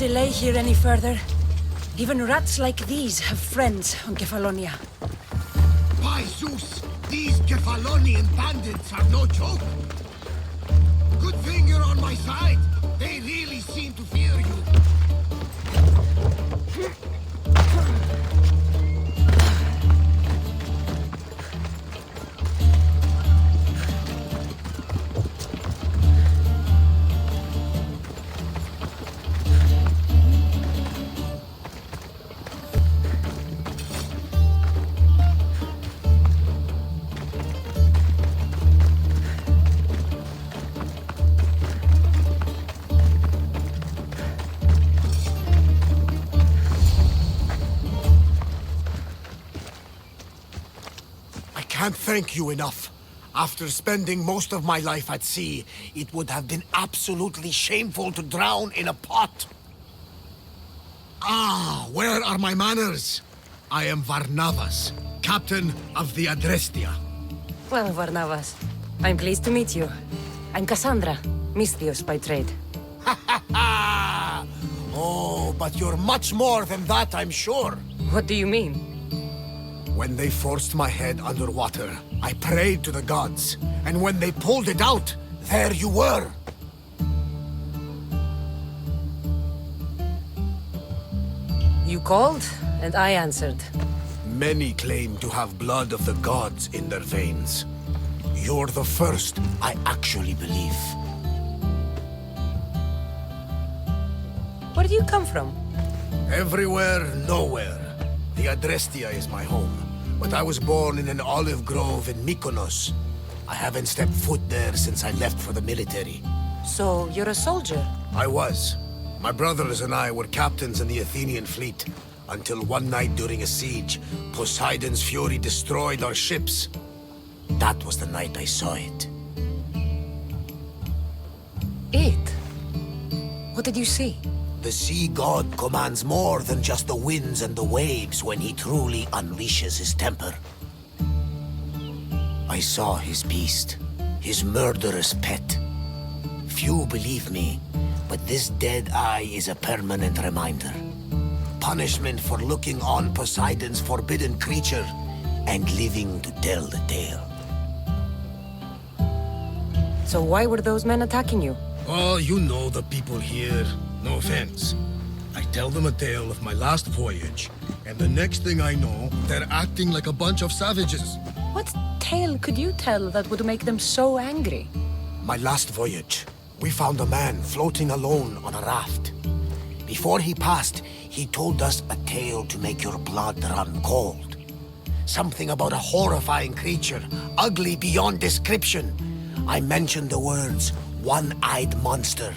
delay here any further. Even rats like these have friends on Kefalonia. By Zeus, these Kefalonian bandits are no joke. Good thing you're on my side. They really seem to fear you. I can't thank you enough. After spending most of my life at sea, it would have been absolutely shameful to drown in a pot. Ah, where are my manners? I am Varnavas, captain of the Adrestia. Well, Varnavas, I'm pleased to meet you. I'm Cassandra, Misthios by trade. Oh, but you're much more than that, I'm sure. What do you mean? When they forced my head underwater, I prayed to the gods. And when they pulled it out, there you were. You called, and I answered. Many claim to have blood of the gods in their veins. You're the first I actually believe. Where do you come from? Everywhere, nowhere. The Adrestia is my home, but I was born in an olive grove in Mykonos. I haven't stepped foot there since I left for the military. So, you're a soldier? I was. My brothers and I were captains in the Athenian fleet, until one night during a siege, Poseidon's fury destroyed our ships. That was the night I saw it. It? What did you see? The sea god commands more than just the winds and the waves when he truly unleashes his temper. I saw his beast, his murderous pet. Few believe me, but this dead eye is a permanent reminder. Punishment for looking on Poseidon's forbidden creature and living to tell the tale. So why were those men attacking you? Oh, you know the people here. No offense. I tell them a tale of my last voyage, and the next thing I know, they're acting like a bunch of savages. What tale could you tell that would make them so angry? My last voyage, we found a man floating alone on a raft. Before he passed, he told us a tale to make your blood run cold. Something about a horrifying creature, ugly beyond description. I mentioned the words, one-eyed monster.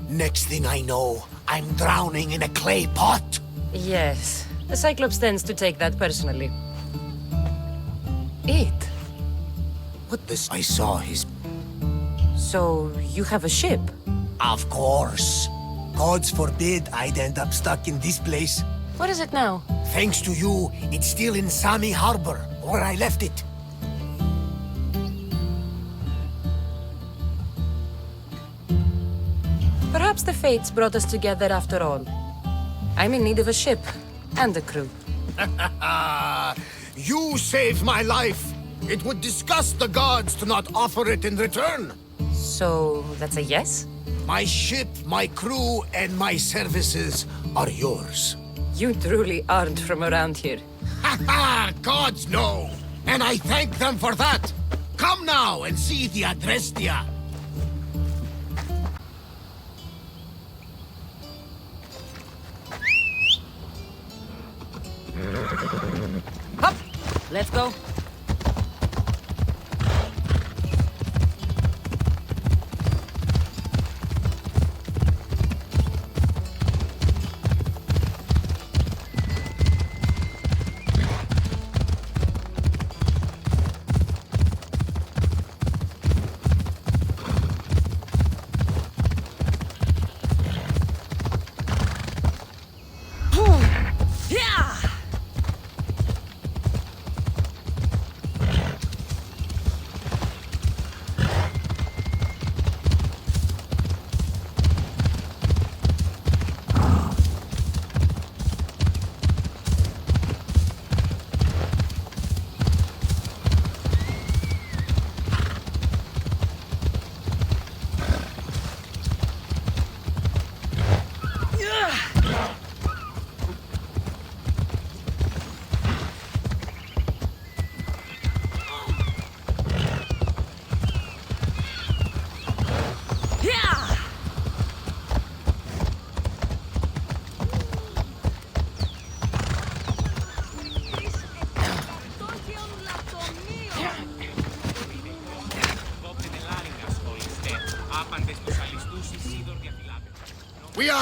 Next thing I know, I'm drowning in a clay pot. Yes, the Cyclops tends to take that personally. It? What this? I saw his... So, you have a ship? Of course. Gods forbid I'd end up stuck in this place. What is it now? Thanks to you, it's still in Sami Harbor, where I left it. Perhaps the fates brought us together after all. I'm in need of a ship and a crew. You saved my life. It would disgust the gods to not offer it in return. So, that's a yes? My ship, my crew, and my services are yours. You truly aren't from around here. Ha ha! Gods know! And I thank them for that! Come now and see the Adrestia! Hop! Let's go.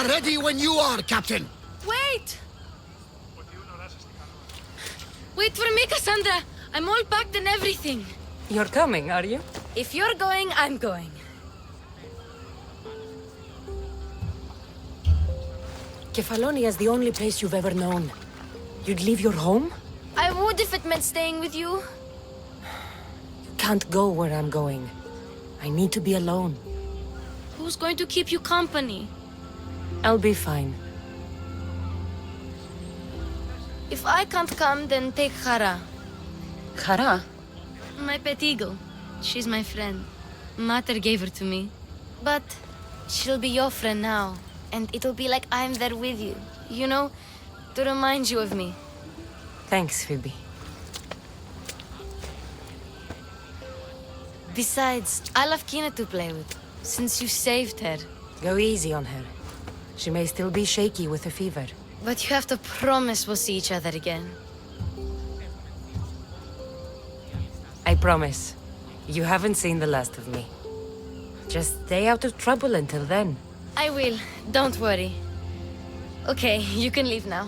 are ready when you are, Captain. Wait! Wait for me, Cassandra. I'm all packed and everything. You're coming, are you? If you're going, I'm going. Kefalonia is the only place you've ever known. You'd leave your home? I would if it meant staying with you. You can't go where I'm going. I need to be alone. Who's going to keep you company? I'll be fine. If I can't come, then take Hara. Hara? My pet eagle. She's my friend. Mater gave her to me. But she'll be your friend now. And it'll be like I'm there with you. You know, to remind you of me. Thanks, Phoebe. Besides, I love Kina to play with, since you saved her. Go easy on her. She may still be shaky with a fever. But you have to promise we'll see each other again. I promise. You haven't seen the last of me. Just stay out of trouble until then. I will. Don't worry. Okay, you can leave now.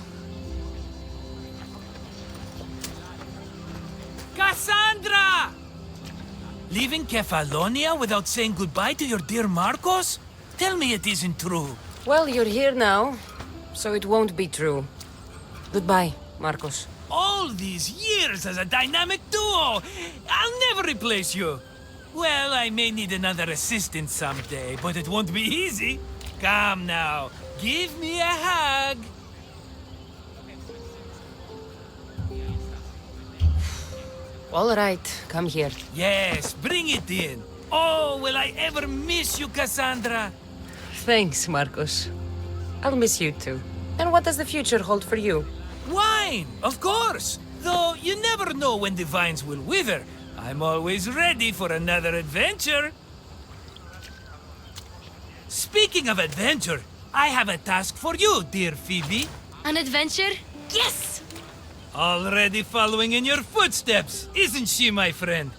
Cassandra! Leaving Kefalonia without saying goodbye to your dear Marcos? Tell me it isn't true. Well, you're here now, so it won't be true. Goodbye, Marcos. All these years as a dynamic duo! I'll never replace you! Well, I may need another assistant someday, but it won't be easy. Come now, give me a hug! All right, come here. Yes, bring it in. Oh, will I ever miss you, Cassandra? Thanks, Marcos. I'll miss you too. And what does the future hold for you? Wine, of course. Though you never know when the vines will wither. I'm always ready for another adventure. Speaking of adventure, I have a task for you, dear Phoebe. An adventure? Yes! Already following in your footsteps, isn't she, my friend?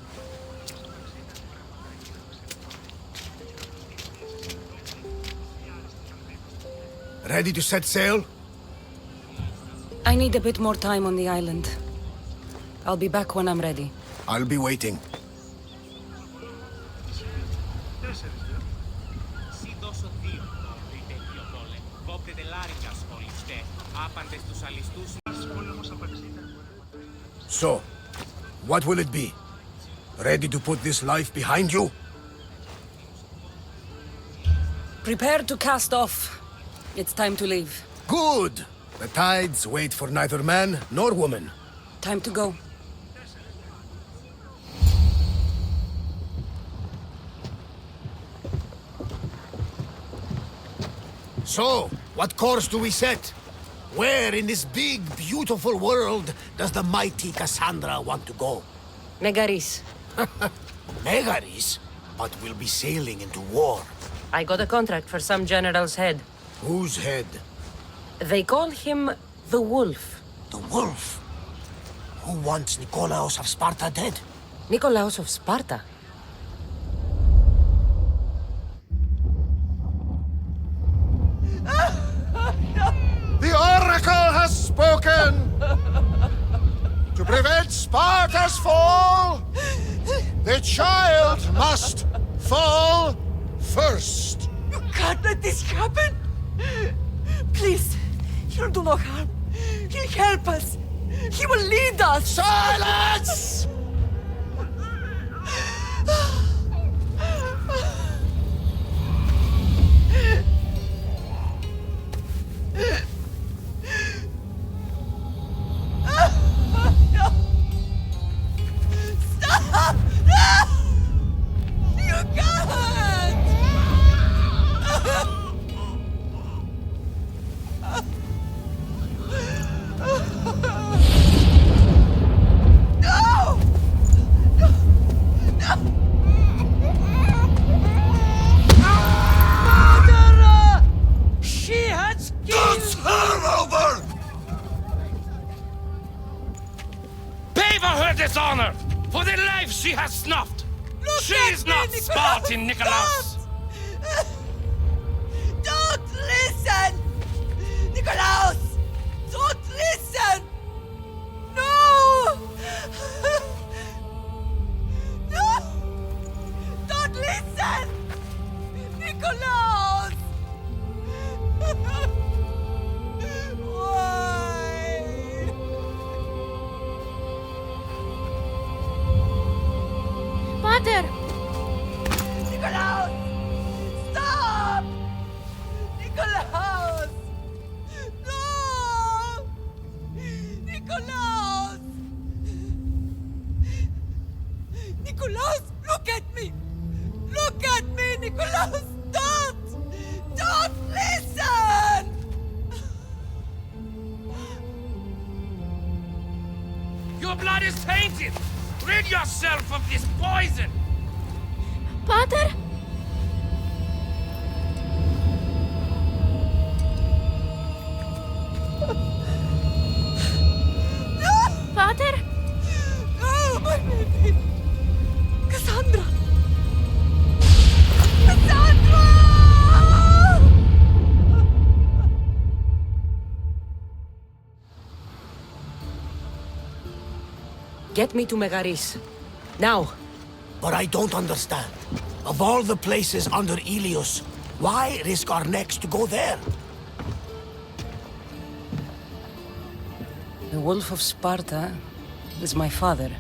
Ready to set sail? I need a bit more time on the island. I'll be back when I'm ready. I'll be waiting. So, what will it be? Ready to put this life behind you? Prepare to cast off. It's time to leave. Good! The tides wait for neither man nor woman. Time to go. So, what course do we set? Where in this big, beautiful world does the mighty Cassandra want to go? Megaris. Megaris? But we'll be sailing into war. I got a contract for some general's head. Whose head? They call him the Wolf. The Wolf? Who wants Nikolaos of Sparta dead? Nikolaos of Sparta? The Oracle has spoken! To prevent Sparta's fall, the child must fall first. You can't let this happen! Please, he'll do no harm. He'll help us. He will lead us. Silence! Stop! No! You can't! No! No! No! Murderer! She has killed... It's her over! Pay for her dishonor! For the life she has snuffed! She is not Spartan, Nicholas! Don't listen! Nikolaus! Don't listen! No! No! Don't listen! Nikolaus! Why? Pater! Nikolaus! Stop! Nikolaus! No! Nikolaus! Nikolaus, look at me! Look at me, Nikolaus! Don't listen! Your blood is tainted! Rid yourself of this poison! Pater? Pater? Oh, my baby! Cassandra! Cassandra! Get me to Megaris. Now. But I don't understand. Of all the places under Ilios, why risk our necks to go there? The Wolf of Sparta is my father.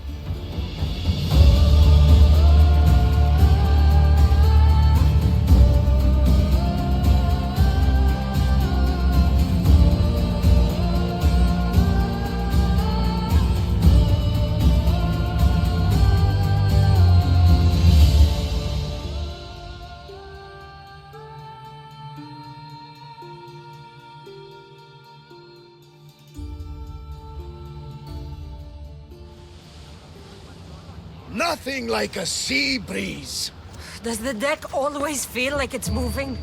Nothing like a sea breeze. Does the deck always feel like it's moving?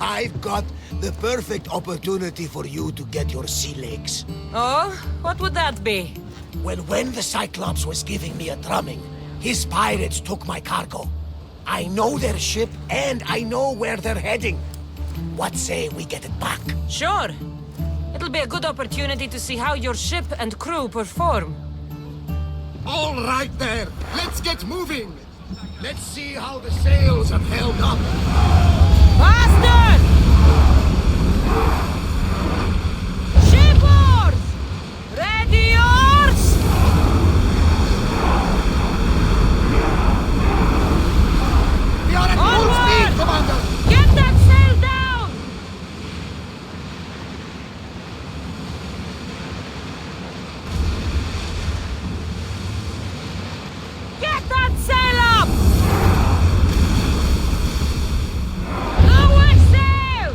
I've got the perfect opportunity for you to get your sea legs. Oh? What would that be? Well, when the Cyclops was giving me a drumming, his pirates took my cargo. I know their ship, and I know where they're heading. What say we get it back? Sure. It'll be a good opportunity to see how your ship and crew perform. All right there. Let's get moving. Let's see how the sails have held up. Faster! Shipboard! Ready yours! We are at full speed, Commander! Get that sail down! Get that sail up! Lower sail!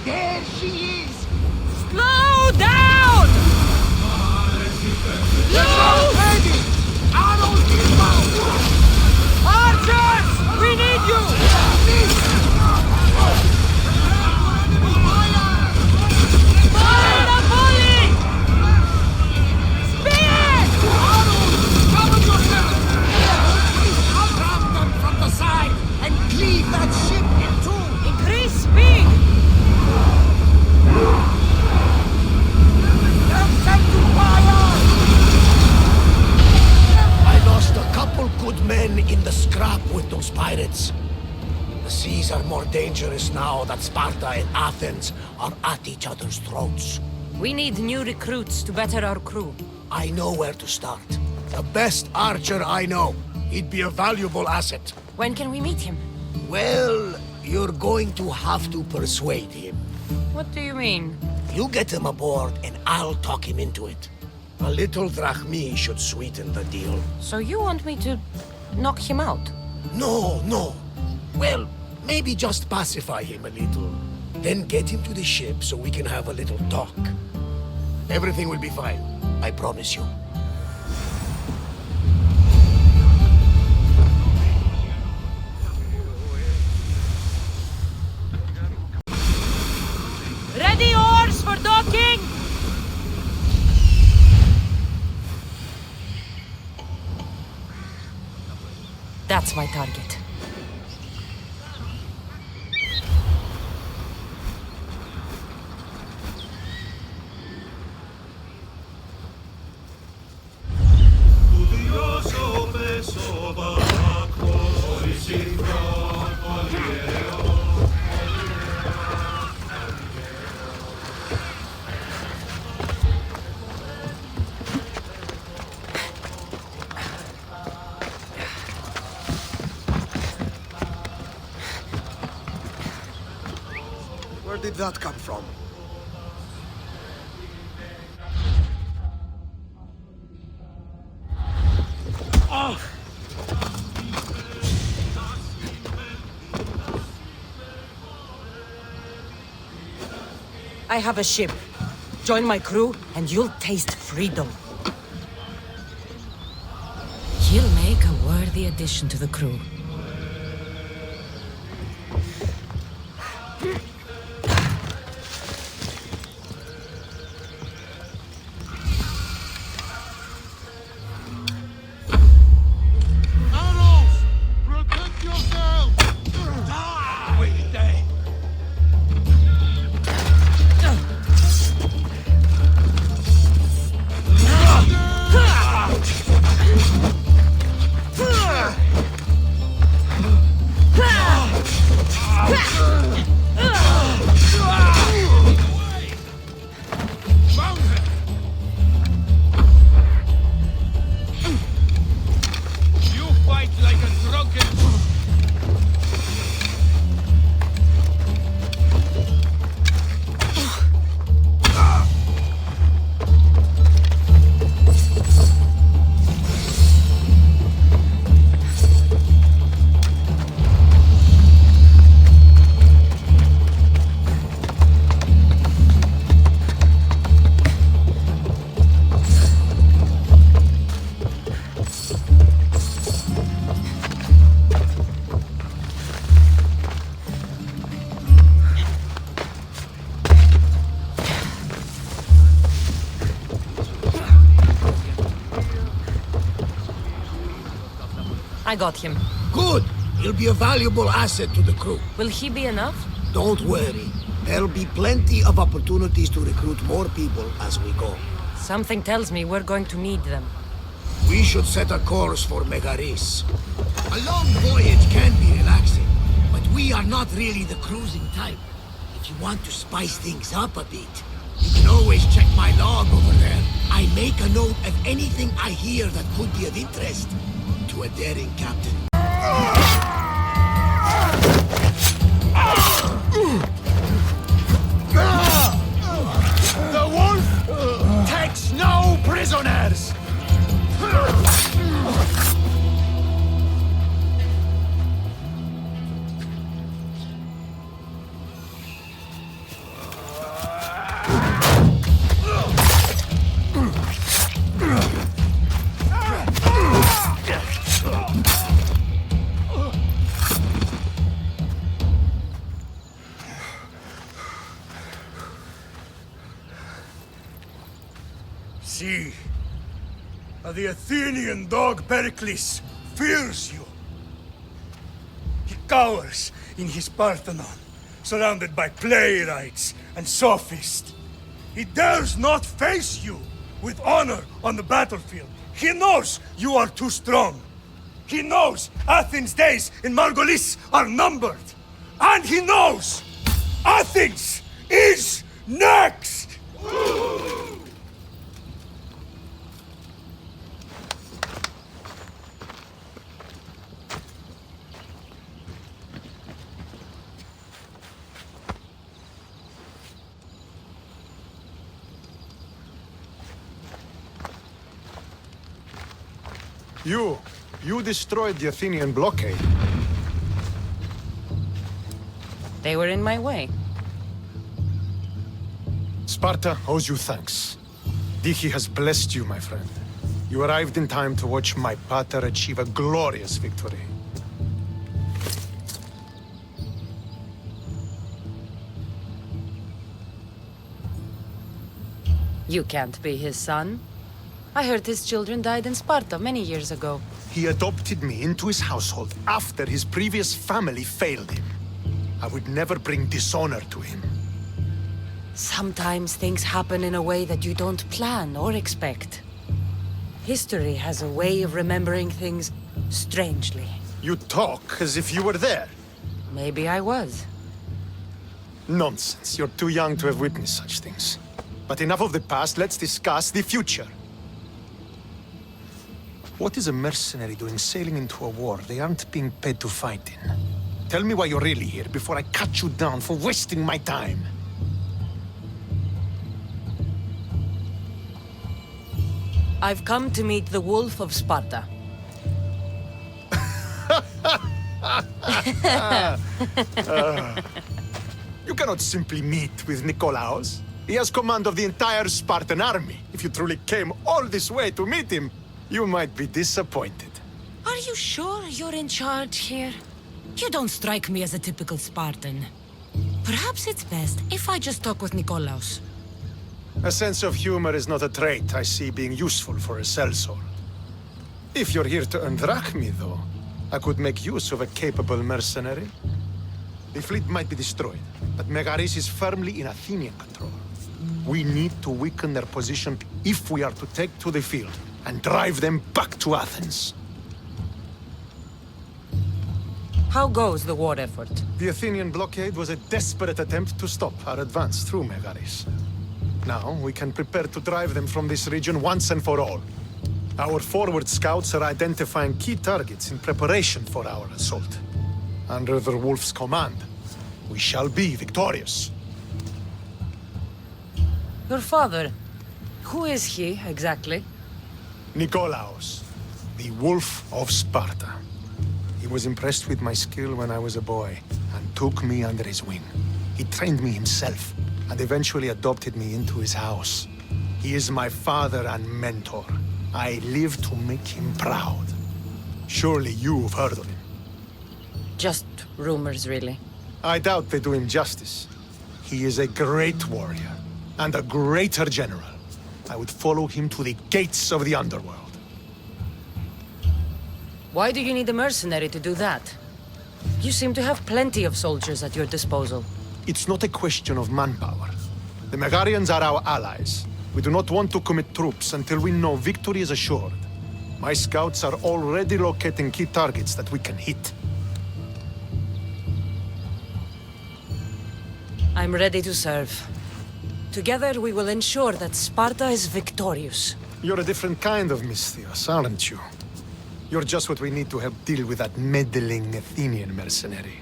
There she is! Slow down! Ready! Arrows inbound! Archers! We need you! Fire the volley! Spear! Cover yourself! Ram them from the side and cleave that ship in two! Increase speed! Set to fire! I lost a couple good men in the scrap with those pirates. The seas are more dangerous now that Sparta and Athens are at each other's throats. We need new recruits to better our crew. I know where to start. The best archer I know. He'd be a valuable asset. When can we meet him? Well, you're going to have to persuade him. What do you mean? You get him aboard and I'll talk him into it. A little drachmi should sweeten the deal. So you want me to knock him out? No. Well, maybe just pacify him a little. Then get him to the ship so we can have a little talk. Everything will be fine. I promise you. Ready oars for docking! That's my target. Where did that come from? I have a ship. Join my crew, and you'll taste freedom. He'll make a worthy addition to the crew. I got him. Good! He'll be a valuable asset to the crew. Will he be enough? Don't worry. There'll be plenty of opportunities to recruit more people as we go. Something tells me we're going to need them. We should set a course for Megaris. A long voyage can be relaxing, but we are not really the cruising type. If you want to spice things up a bit, you can always check my log over there. I make a note of anything I hear that could be of interest to a daring captain. The wolf takes no prisoners! See, the Athenian dog Pericles fears you. He cowers in his Parthenon, surrounded by playwrights and sophists. He dares not face you with honor on the battlefield. He knows you are too strong. He knows Athens' days in Margolis are numbered. And he knows Athens is next! You destroyed the Athenian blockade. They were in my way. Sparta owes you thanks. Diki has blessed you, my friend. You arrived in time to watch my pater achieve a glorious victory. You can't be his son. I heard his children died in Sparta many years ago. He adopted me into his household after his previous family failed him. I would never bring dishonor to him. Sometimes things happen in a way that you don't plan or expect. History has a way of remembering things strangely. You talk as if you were there. Maybe I was. Nonsense. You're too young to have witnessed such things. But enough of the past, let's discuss the future. What is a mercenary doing sailing into a war they aren't being paid to fight in? Tell me why you're really here before I cut you down for wasting my time. I've come to meet the Wolf of Sparta. You cannot simply meet with Nikolaos. He has command of the entire Spartan army. If you truly came all this way to meet him, you might be disappointed. Are you sure you're in charge here? You don't strike me as a typical Spartan. Perhaps it's best if I just talk with Nikolaos. A sense of humor is not a trait I see being useful for a sellsword. If you're here to earn drachmi, though, I could make use of a capable mercenary. The fleet might be destroyed, but Megaris is firmly in Athenian control. We need to weaken their position if we are to take to the field and drive them back to Athens. How goes the war effort? The Athenian blockade was a desperate attempt to stop our advance through Megaris. Now, we can prepare to drive them from this region once and for all. Our forward scouts are identifying key targets in preparation for our assault. Under the Wolf's command, we shall be victorious. Your father, who is he exactly? Nikolaos, the Wolf of Sparta. He was impressed with my skill when I was a boy, and took me under his wing. He trained me himself, and eventually adopted me into his house. He is my father and mentor. I live to make him proud. Surely you've heard of him. Just rumors, really. I doubt they do him justice. He is a great warrior, and a greater general. I would follow him to the gates of the underworld. Why do you need a mercenary to do that? You seem to have plenty of soldiers at your disposal. It's not a question of manpower. The Megarians are our allies. We do not want to commit troops until we know victory is assured. My scouts are already locating key targets that we can hit. I'm ready to serve. Together we will ensure that Sparta is victorious. You're a different kind of Misthios, aren't you? You're just what we need to help deal with that meddling Athenian mercenary.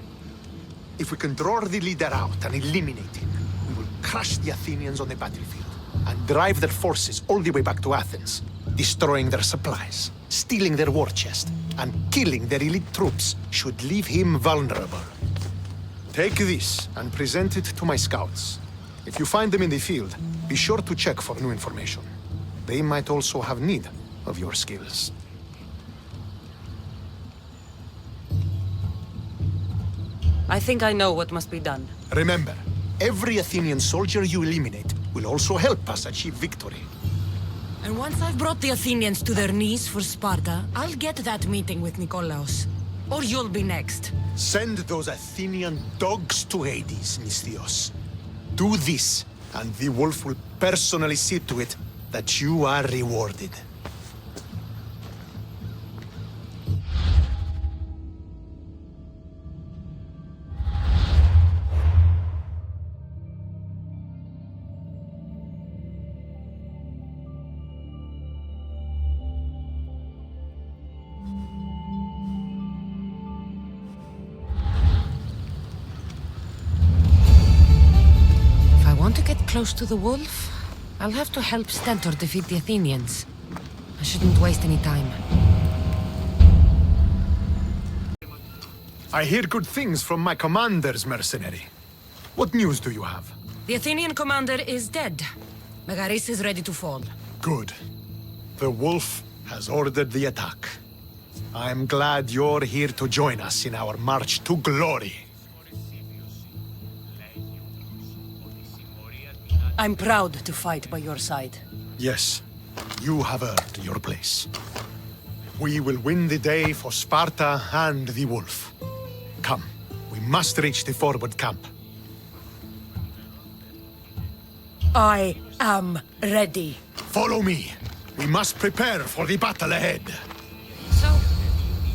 If we can draw the leader out and eliminate him, we will crush the Athenians on the battlefield and drive their forces all the way back to Athens, destroying their supplies, stealing their war chest, and killing their elite troops should leave him vulnerable. Take this and present it to my scouts. If you find them in the field, be sure to check for new information. They might also have need of your skills. I think I know what must be done. Remember, every Athenian soldier you eliminate will also help us achieve victory. And once I've brought the Athenians to their knees for Sparta, I'll get that meeting with Nikolaos. Or you'll be next. Send those Athenian dogs to Hades, Misthios. Do this, and the Wolf will personally see to it that you are rewarded. Close to the wolf, I'll have to help Stentor defeat the Athenians. I shouldn't waste any time. I hear good things from my commander's mercenary. What news do you have? The Athenian commander is dead. Megaris is ready to fall. Good. The wolf has ordered the attack. I'm glad you're here to join us in our march to glory. I'm proud to fight by your side. Yes, you have earned your place. We will win the day for Sparta and the wolf. Come, we must reach the forward camp. I am ready. Follow me. We must prepare for the battle ahead. So,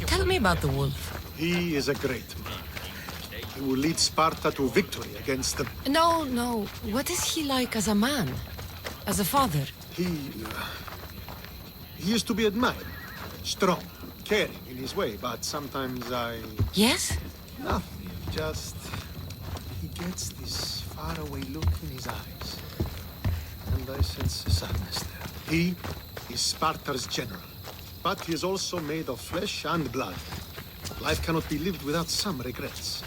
tell me about the wolf. He is a great man. He will lead Sparta to victory against the... No. What is he like as a man? As a father? He is to be admired. Strong, caring in his way, but sometimes I... Yes? Nothing, just... He gets this faraway look in his eyes. And I sense a sadness there. He is Sparta's general, but he is also made of flesh and blood. Life cannot be lived without some regrets.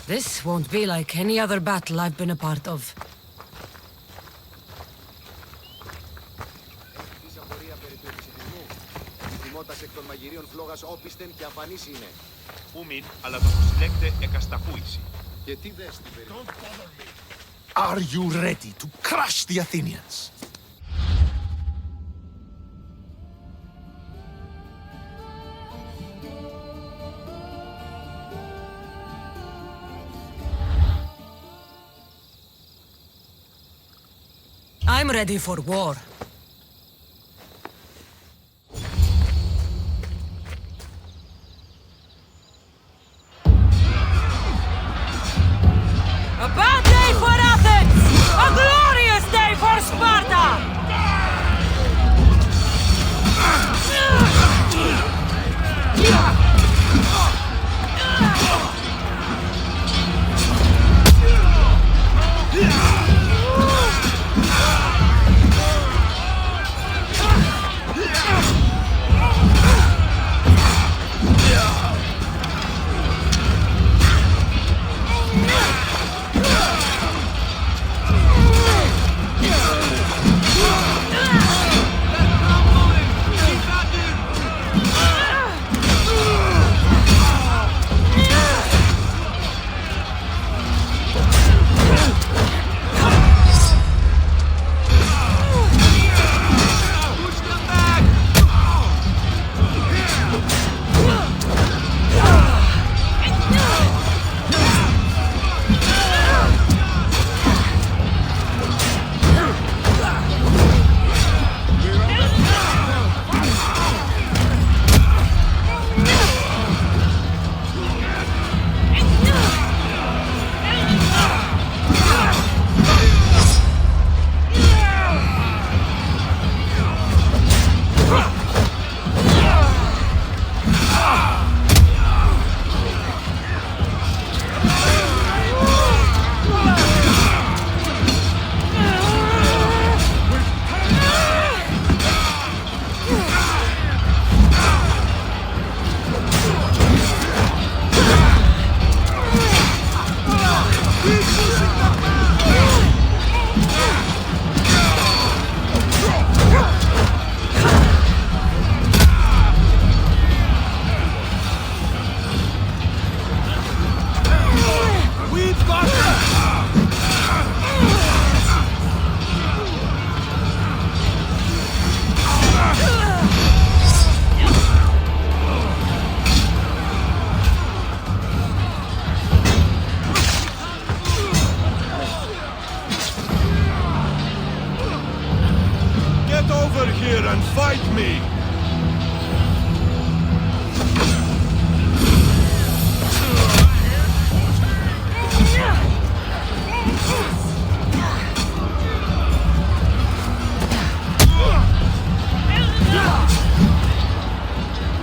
This won't be like any other battle I've been a part of. Are you ready to crush the Athenians? I'm ready for war. A bad day for Athens! A glorious day for Sparta!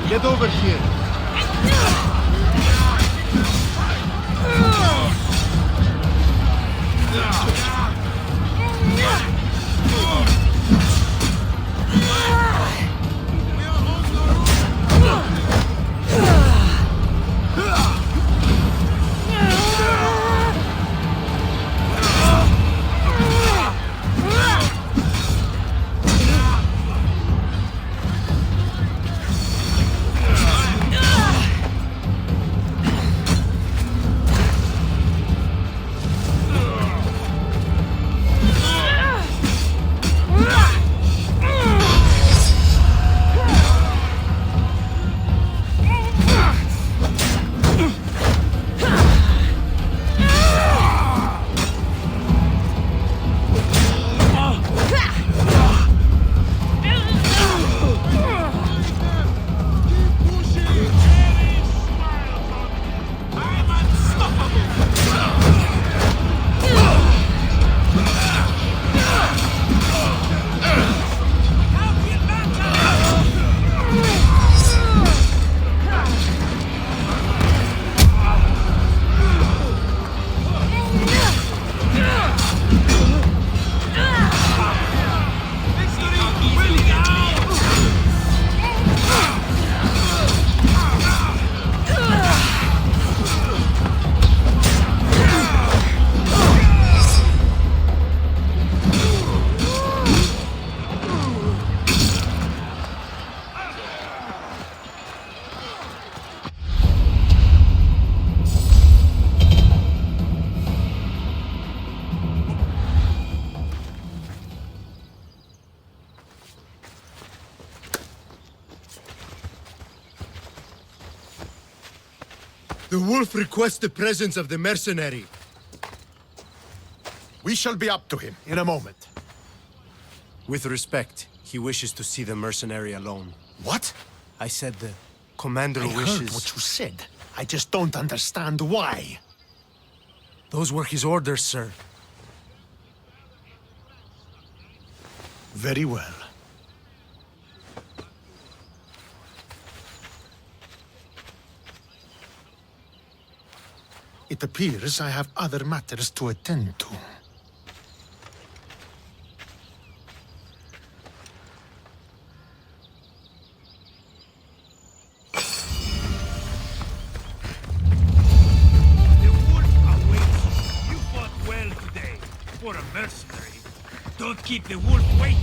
Get over here. The wolf requests the presence of the mercenary. We shall be up to him in a moment. With respect, he wishes to see the mercenary alone. What? I said the commander I wishes... heard what you said. I just don't understand why. Those were his orders, sir. Very well. It appears I have other matters to attend to. You fought well today. For a mercenary. Don't keep the wolf waiting.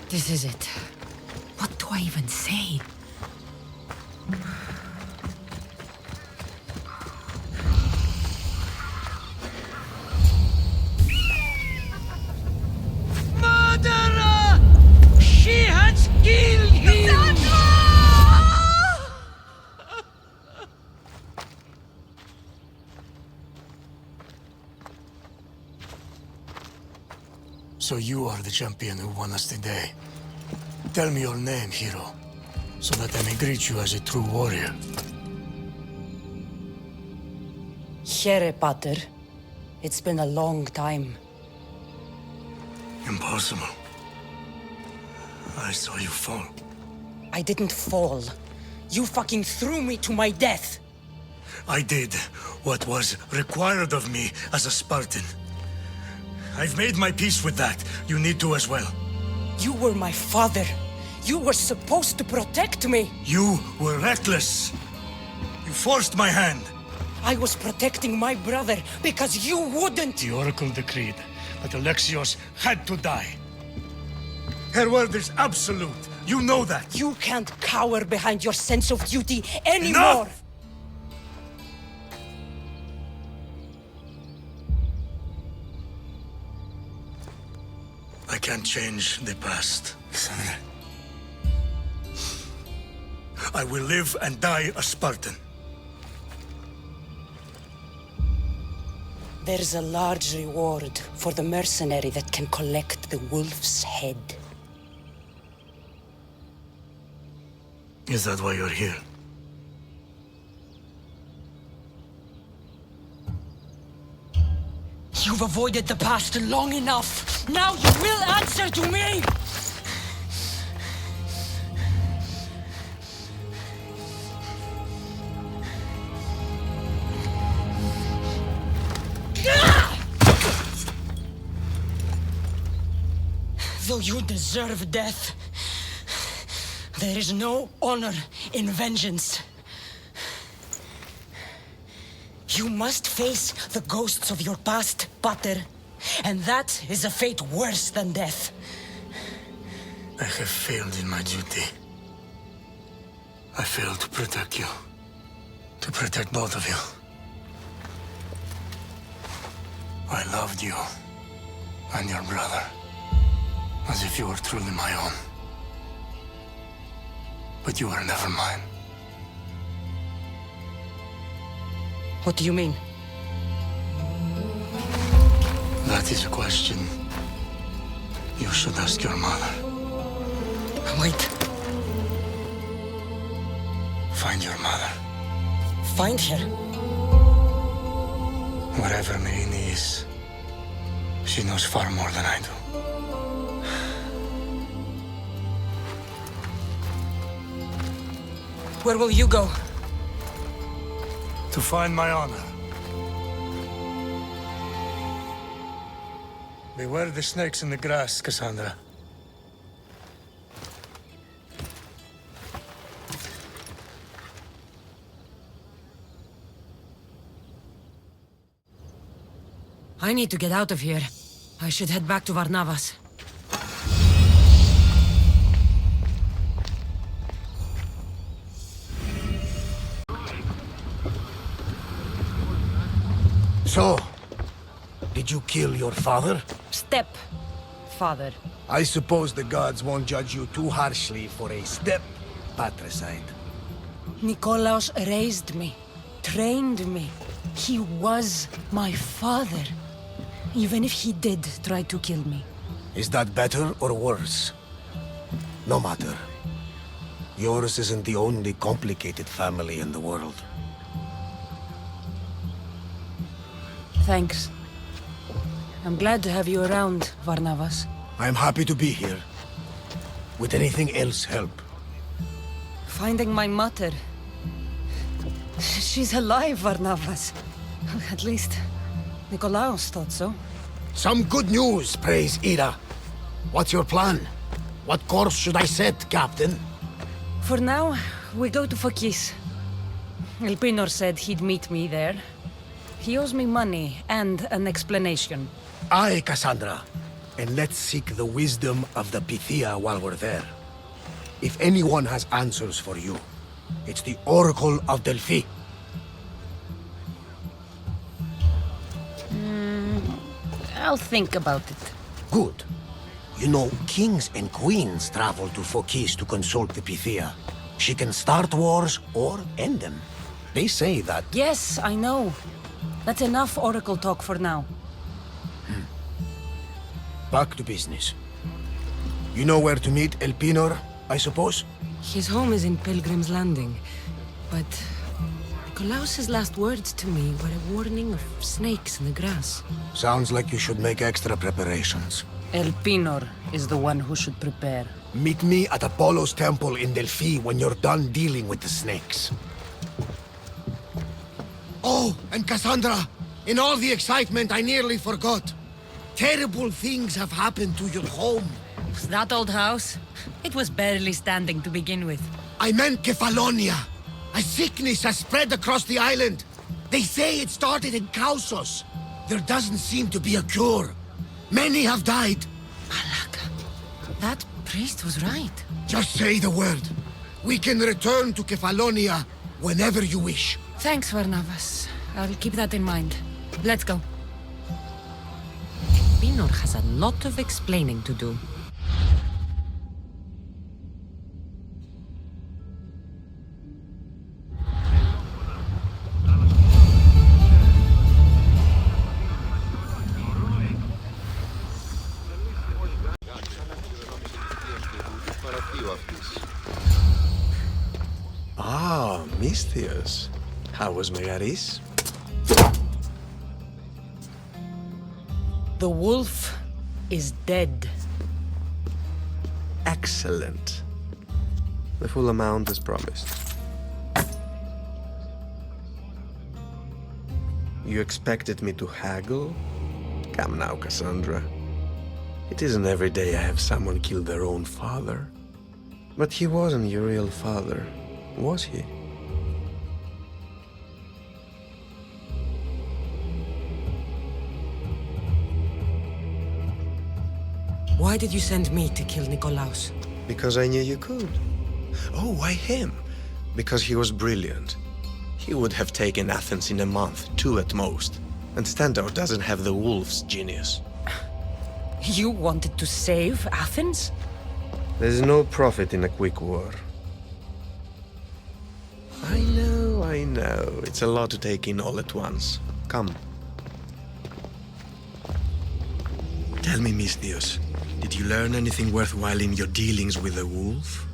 This is it. What do I even say? Murderer! She has killed him! So you are the champion who won us today. Tell me your name, hero, so that I may greet you as a true warrior. Here, Pater. It's been a long time. Impossible. I saw you fall. I didn't fall. You fucking threw me to my death. I did what was required of me as a Spartan. I've made my peace with that. You need to as well. You were my father. You were supposed to protect me. You were reckless. You forced my hand. I was protecting my brother because you wouldn't. The Oracle decreed that Alexios had to die. Her word is absolute. You know that. You can't cower behind your sense of duty anymore. Enough! I can't change the past, Cassandra. I will live and die a Spartan. There's a large reward for the mercenary that can collect the wolf's head. Is that why you're here? You've avoided the past long enough. Now you will answer to me! Though you deserve death, there is no honor in vengeance. You must face the ghosts of your past, Pater, and that is a fate worse than death. I have failed in my duty. I failed to protect you. To protect both of you. I loved you and your brother as if you were truly my own. But you were never mine. What do you mean? That is a question you should ask your mother. Wait. Find your mother. Find her? Wherever Merini is, she knows far more than I do. Where will you go? To find my honor. Beware the snakes in the grass, Cassandra. I need to get out of here. I should head back to Varnavas. So, did you kill your father? Step, father. I suppose the gods won't judge you too harshly for a step patricide. Nikolaos raised me, trained me. He was my father. Even if he did try to kill me. Is that better or worse? No matter. Yours isn't the only complicated family in the world. Thanks. I'm glad to have you around, Varnavas. I'm happy to be here. Would anything else help? Finding my mother. She's alive, Varnavas. At least, Nikolaos thought so. Some good news, praise Ira. What's your plan? What course should I set, Captain? For now, we go to Phokis. Elpinor said he'd meet me there. He owes me money and an explanation. Aye, Cassandra. And let's seek the wisdom of the Pythia while we're there. If anyone has answers for you, it's the Oracle of Delphi. I'll think about it. Good. You know, kings and queens travel to Phokis to consult the Pythia. She can start wars or end them. They say that... Yes, I know. That's enough oracle talk for now. Back to business. You know where to meet Elpinor, I suppose? His home is in Pilgrim's Landing, but Nikolaos's last words to me were a warning of snakes in the grass. Sounds like you should make extra preparations. Elpinor is the one who should prepare. Meet me at Apollo's temple in Delphi when you're done dealing with the snakes. Oh, and Cassandra, in all the excitement I nearly forgot. Terrible things have happened to your home. That old house? It was barely standing to begin with. I meant Kefalonia. A sickness has spread across the island. They say it started in Kausos. There doesn't seem to be a cure. Many have died. Malaka, that priest was right. Just say the word. We can return to Kefalonia whenever you wish. Thanks, Varnavas. I'll keep that in mind. Let's go. Elpinor has a lot of explaining to do. Ah, Misthios. How was Megaris? The wolf is dead. Excellent. The full amount as promised. You expected me to haggle? Come now, Cassandra. It isn't every day I have someone kill their own father. But he wasn't your real father, was he? Why did you send me to kill Nikolaos? Because I knew you could. Oh, why him? Because he was brilliant. He would have taken Athens in a month, 2 at most. And Stentor doesn't have the wolf's genius. You wanted to save Athens? There's no profit in a quick war. I know. It's a lot to take in all at once. Come. Tell me, Misthios, did you learn anything worthwhile in your dealings with the wolf?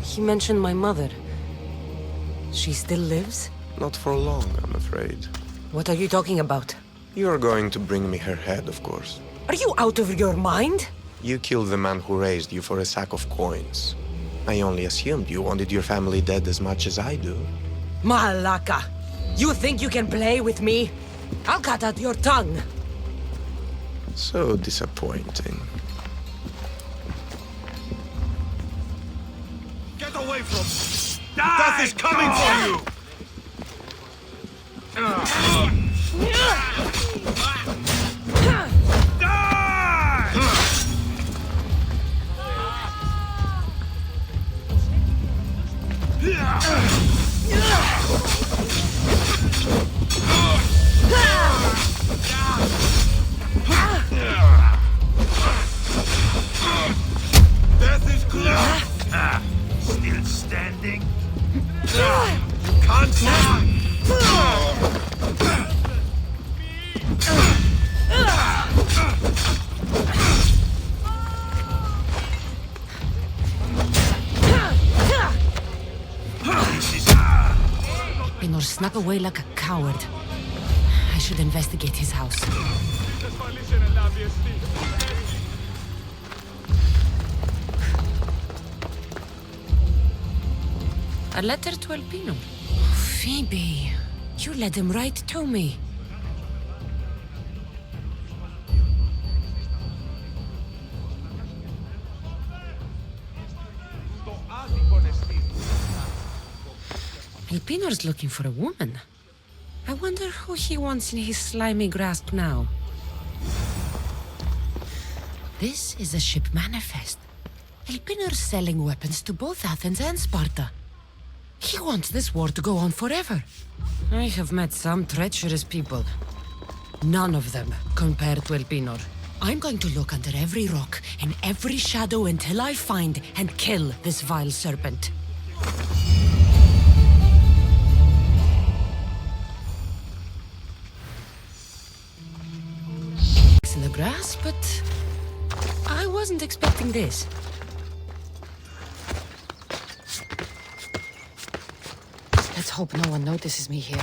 He mentioned my mother. She still lives? Not for long, I'm afraid. What are you talking about? You're going to bring me her head, of course. Are you out of your mind? You killed the man who raised you for a sack of coins. I only assumed you wanted your family dead as much as I do. Malaka! You think you can play with me? I'll cut out your tongue! So disappointing. Get away from me! Death is coming for you! snuck away like a coward. I should investigate his house. A letter to Elpino. Phoebe, you led him right to me. Elpinor's looking for a woman. I wonder who he wants in his slimy grasp now. This is a ship manifest. Elpinor's selling weapons to both Athens and Sparta. He wants this war to go on forever. I have met some treacherous people. None of them compared to Elpinor. I'm going to look under every rock and every shadow until I find and kill this vile serpent. In the grass, but I wasn't expecting this. Let's hope no one notices me here.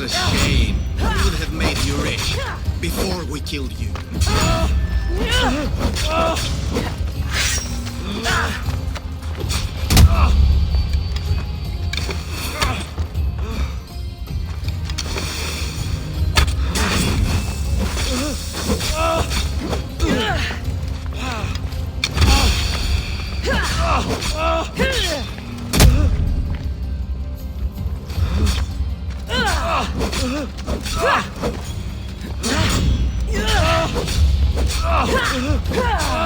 What a shame. We would have made you rich before we killed you.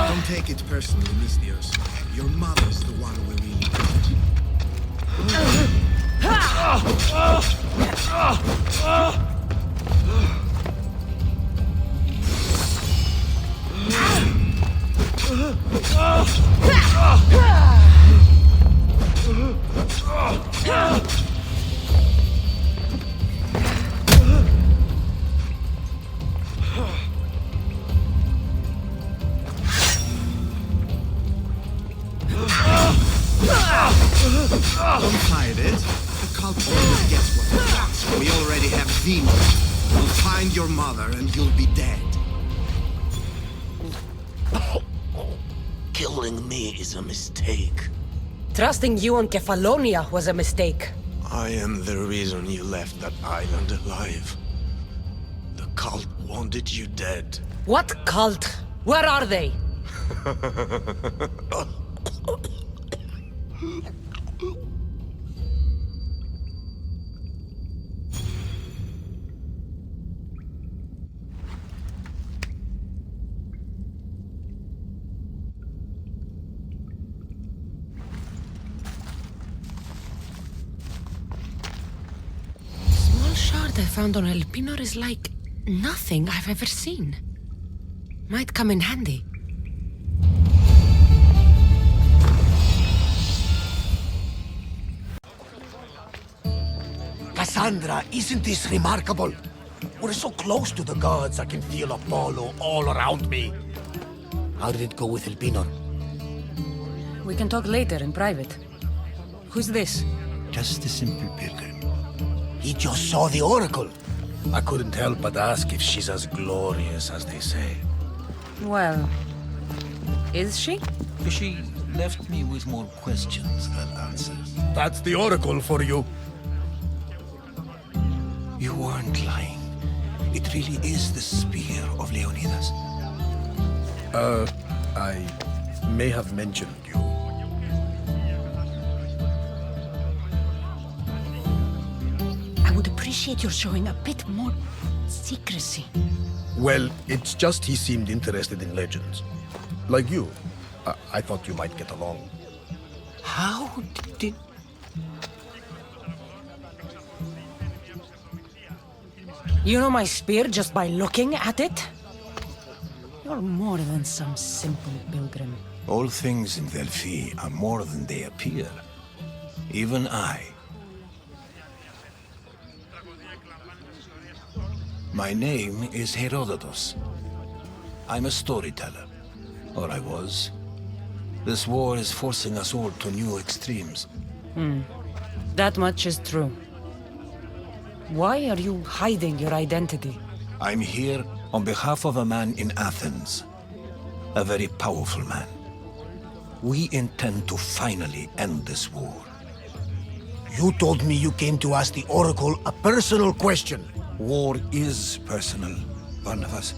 Don't take it personally, Mistios. Your mother's the one we really need. Don't fight it. The cult always gets what it wants. We already have Zeno. We'll find your mother and you'll be dead. Killing me is a mistake. Trusting you on Kefalonia was a mistake. I am the reason you left that island alive. The cult wanted you dead. What cult? Where are they? Shard I found on Elpinor is like nothing I've ever seen. Might come in handy. Cassandra, isn't this remarkable? We're so close to the gods, I can feel Apollo all around me. How did it go with Elpinor? We can talk later in private. Who's this? Just a simple pilgrim. He just saw the Oracle. I couldn't help but ask if she's as glorious as they say. Well, is she? She left me with more questions than answers. That's the Oracle for you. You weren't lying. It really is the spear of Leonidas. I may have mentioned you. I would appreciate your showing a bit more secrecy. Well, it's just he seemed interested in legends. Like you. I thought you might get along. How did... You know my spear just by looking at it? You're more than some simple pilgrim. All things in Delphi are more than they appear. Even I. My name is Herodotus. I'm a storyteller. Or I was. This war is forcing us all to new extremes. That much is true. Why are you hiding your identity? I'm here on behalf of a man in Athens. A very powerful man. We intend to finally end this war. You told me you came to ask the Oracle a personal question. War is personal, Barnabas.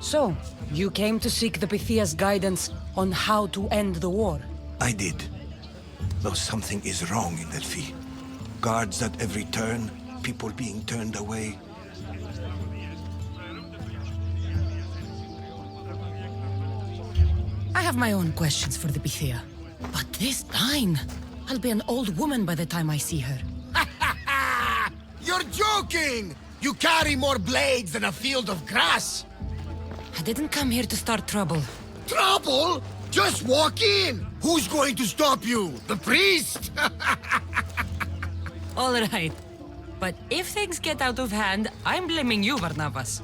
So, you came to seek the Pythia's guidance on how to end the war? I did. Though something is wrong in Delphi. Guards at every turn, people being turned away. I have my own questions for the Pythia. But this line, I'll be an old woman by the time I see her. You're joking! You carry more blades than a field of grass! I didn't come here to start trouble. Trouble? Just walk in! Who's going to stop you? The priest? All right. But if things get out of hand, I'm blaming you, Barnabas.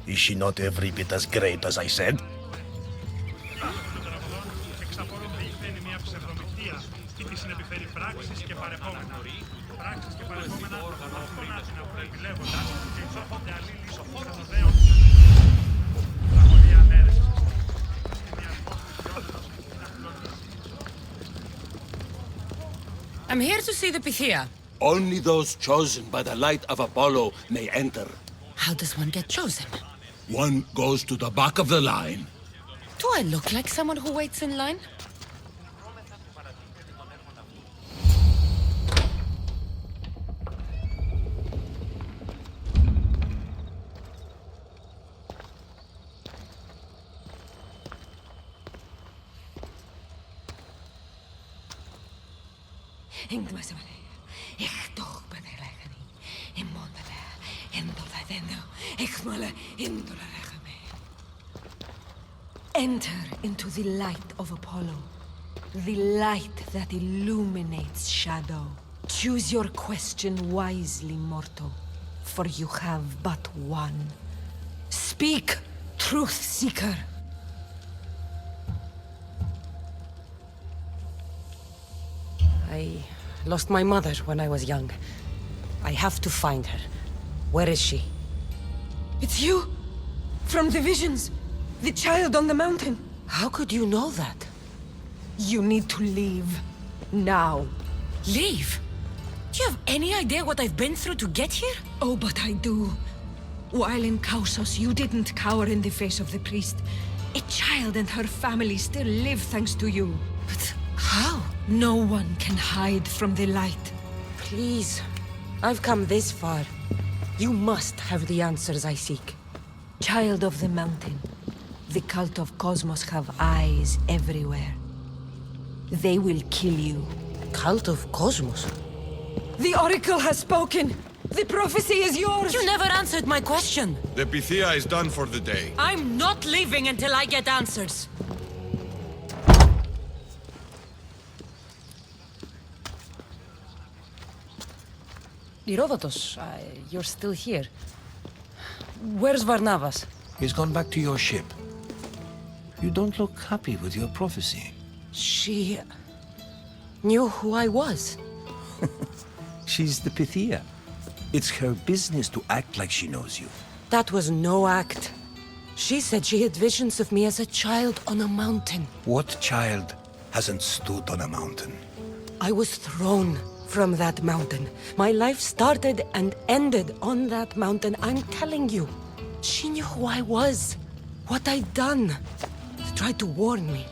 Is she not every bit as great as I said? I'm here to see the Pythia. Only those chosen by the light of Apollo may enter. How does one get chosen? One goes to the back of the line. Do I look like someone who waits in line? Enter into the light of Apollo, the light that illuminates shadow. Choose your question wisely, mortal, for you have but one. Speak, truth seeker. I lost my mother when I was young. I have to find her. Where is she? It's you! From the visions! The child on the mountain! How could you know that? You need to leave. Now. Leave? Do you have any idea what I've been through to get here? Oh, but I do. While in Kausos, you didn't cower in the face of the priest. A child and her family still live thanks to you. But how? No one can hide from the light. Please. I've come this far. You must have the answers I seek. Child of the mountain. The cult of Cosmos have eyes everywhere. They will kill you. Cult of Cosmos? The Oracle has spoken! The prophecy is yours! You never answered my question! The Pythia is done for the day. I'm not leaving until I get answers! Herodotus, you're still here. Where's Varnavas? He's gone back to your ship. You don't look happy with your prophecy. She knew who I was. She's the Pythia. It's her business to act like she knows you. That was no act. She said she had visions of me as a child on a mountain. What child hasn't stood on a mountain? I was thrown from that mountain. My life started and ended on that mountain. I'm telling you. She knew who I was, what I'd done. She tried to warn me.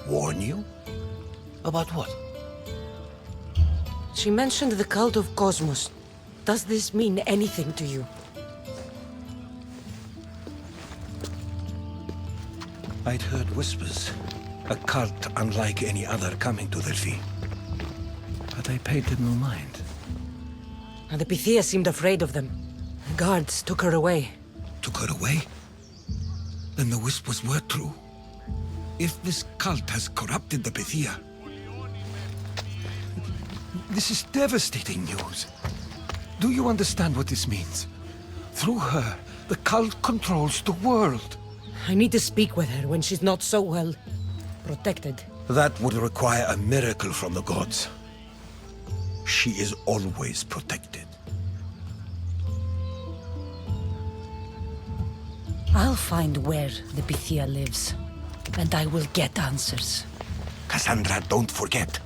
Warn you? About what? She mentioned the cult of Cosmos. Does this mean anything to you? I'd heard whispers. A cult unlike any other coming to Delphi. But I paid them no mind. And the Pythia seemed afraid of them. Guards took her away. Took her away? Then the whispers were true. If this cult has corrupted the Pythia... This is devastating news. Do you understand what this means? Through her, the cult controls the world. I need to speak with her when she's not so well protected. That would require a miracle from the gods. She is always protected. I'll find where the Pythia lives, and I will get answers. Cassandra, don't forget.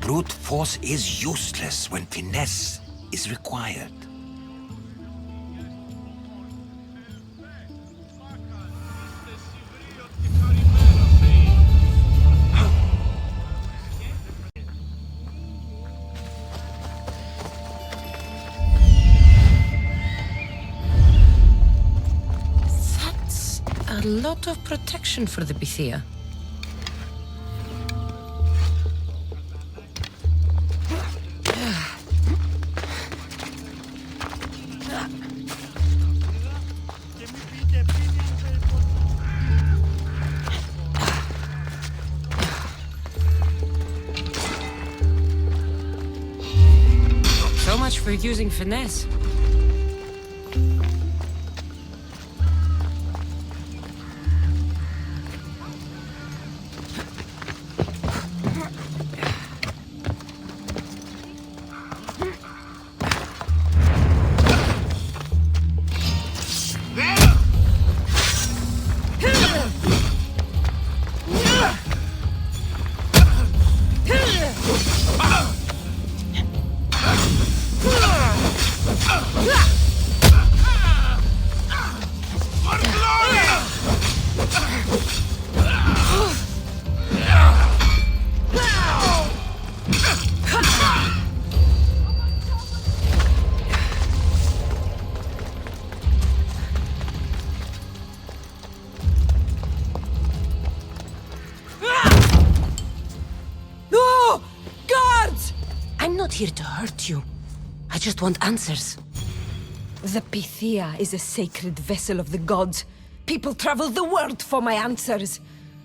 Brute force is useless when finesse is required. That's a lot of protection for the Pythia. So much for using finesse. here to hurt you. I just want answers. The Pythia is a sacred vessel of the gods. People travel the world for my answers.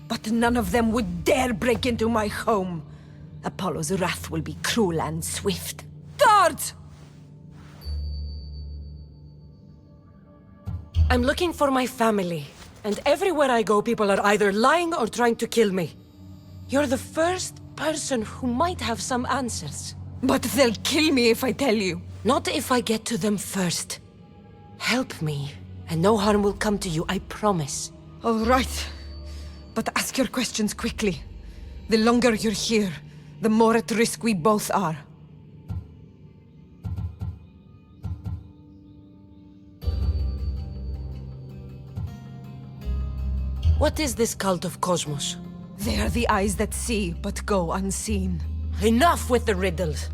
But none of them would dare break into my home. Apollo's wrath will be cruel and swift. Guards! I'm looking for my family. And everywhere I go, people are either lying or trying to kill me. You're the first person who might have some answers. But they'll kill me if I tell you. Not if I get to them first. Help me, and no harm will come to you, I promise. All right. But ask your questions quickly. The longer you're here, the more at risk we both are. What is this cult of Cosmos? They are the eyes that see, but go unseen. Enough with the riddles.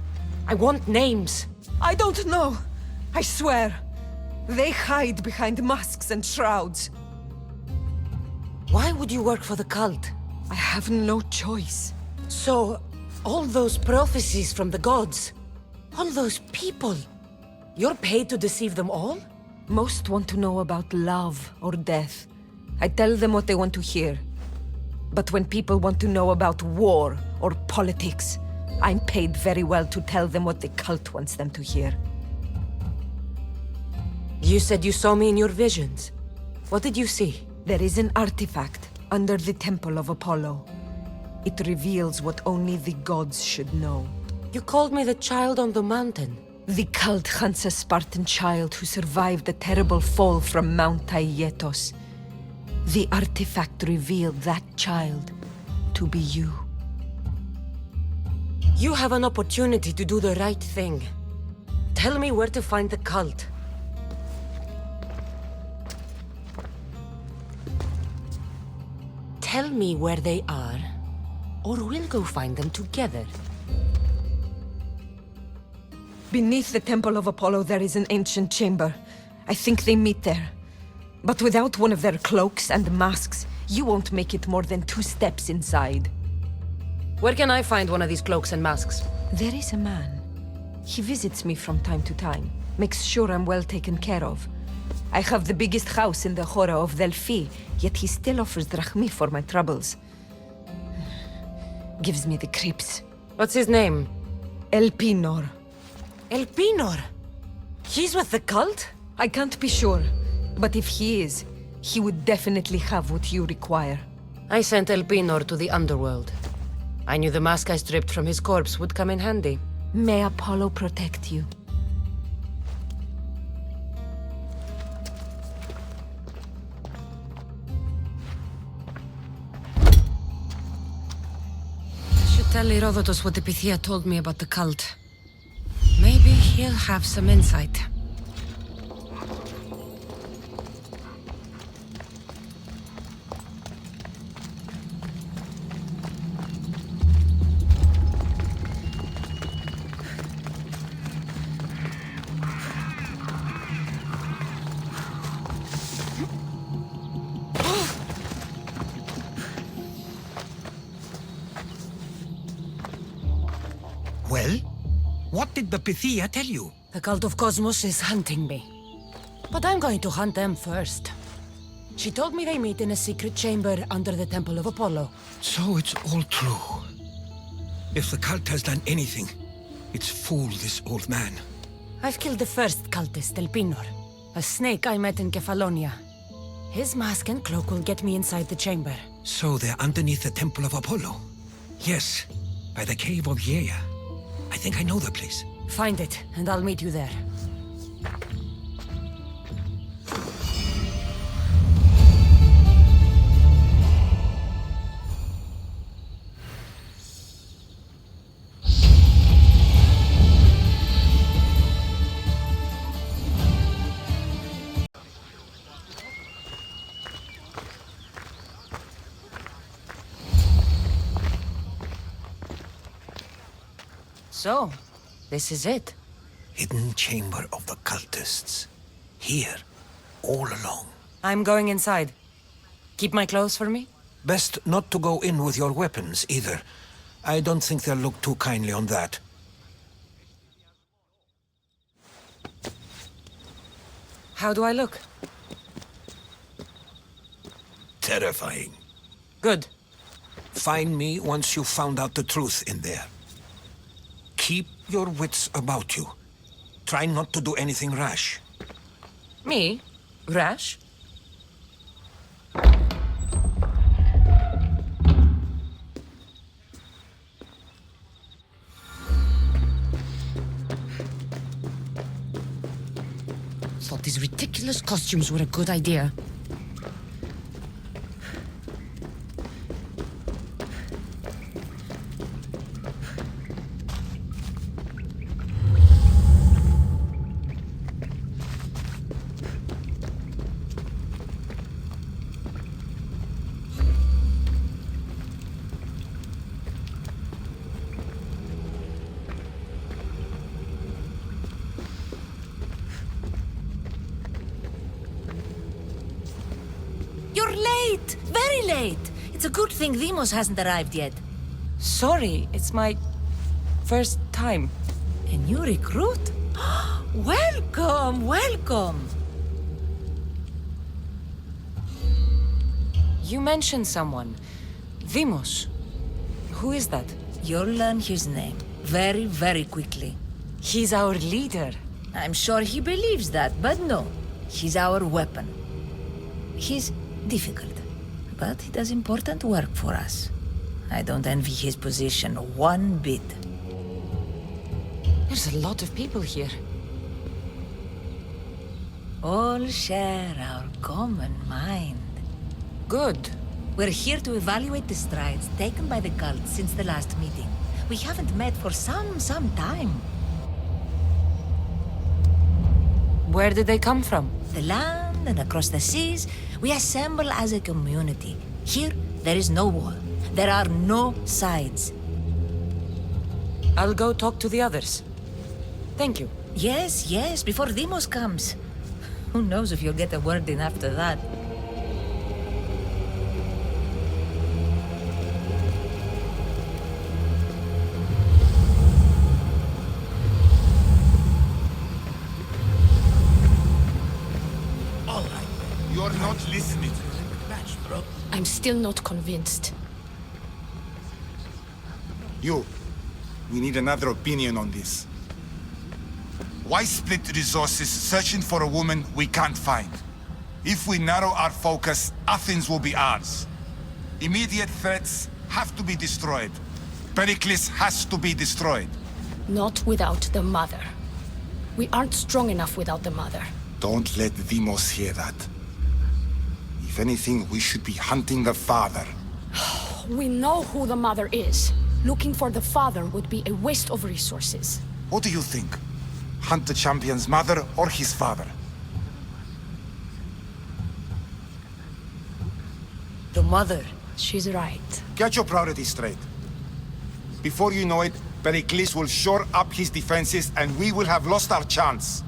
I want names. I don't know. I swear. They hide behind masks and shrouds. Why would you work for the cult? I have no choice. So, all those prophecies from the gods, all those people, you're paid to deceive them all? Most want to know about love or death. I tell them what they want to hear. But when people want to know about war or politics, I'm paid very well to tell them what the cult wants them to hear. You said you saw me in your visions. What did you see? There is an artifact under the Temple of Apollo. It reveals what only the gods should know. You called me the child on the mountain. The cult hunts a Spartan child who survived a terrible fall from Mount Aietos. The artifact revealed that child to be you. You have an opportunity to do the right thing. Tell me where to find the cult. Tell me where they are, or we'll go find them together. Beneath the Temple of Apollo there is an ancient chamber. I think they meet there. But without one of their cloaks and masks, you won't make it more than 2 steps inside. Where can I find one of these cloaks and masks? There is a man. He visits me from time to time, makes sure I'm well taken care of. I have the biggest house in the Hora of Delphi, yet he still offers drachmi for my troubles. Gives me the creeps. What's his name? Elpinor. Elpinor? He's with the cult? I can't be sure, but if he is, he would definitely have what you require. I sent Elpinor to the underworld. I knew the mask I stripped from his corpse would come in handy. May Apollo protect you. Should tell Herodotus what the Pythia told me about the cult. Maybe he'll have some insight. Well? What did the Pythia tell you? The cult of Cosmos is hunting me. But I'm going to hunt them first. She told me they meet in a secret chamber under the Temple of Apollo. So it's all true. If the cult has done anything, it's fooled this old man. I've killed the first cultist, Elpinor, a snake I met in Kefalonia. His mask and cloak will get me inside the chamber. So they're underneath the Temple of Apollo? Yes, by the cave of Yea. I think I know the place. Find it, and I'll meet you there. So, this is it. Hidden chamber of the cultists. Here, all along. I'm going inside. Keep my clothes for me? Best not to go in with your weapons, either. I don't think they'll look too kindly on that. How do I look? Terrifying. Good. Find me once you've found out the truth in there. Keep your wits about you. Try not to do anything rash. Me? Rash? Thought these ridiculous costumes were a good idea. You're late! Very late! It's a good thing Demos hasn't arrived yet. Sorry, it's my first time. A new recruit? Welcome, welcome! You mentioned someone. Demos. Who is that? You'll learn his name very, very quickly. He's our leader. I'm sure he believes that, but no. He's our weapon. He's difficult, but he does important work for us. I don't envy his position one bit. There's a lot of people here. All share our common mind. Good. We're here to evaluate the strides taken by the cult since the last meeting. We haven't met for some time. Where did they come from? The land and across the seas, we assemble as a community. Here, there is no war. There are no sides. I'll go talk to the others. Thank you. Yes, yes, before Demos comes. Who knows if you'll get a word in after that. You're not listening. I'm still not convinced. You, we need another opinion on this. Why split resources searching for a woman we can't find? If we narrow our focus, Athens will be ours. Immediate threats have to be destroyed. Pericles has to be destroyed. Not without the mother. We aren't strong enough without the mother. Don't let Demos hear that. If anything, we should be hunting the father. We know who the mother is. Looking for the father would be a waste of resources. What do you think? Hunt the champion's mother or his father? The mother. She's right. Get your priorities straight. Before you know it, Pericles will shore up his defenses and we will have lost our chance.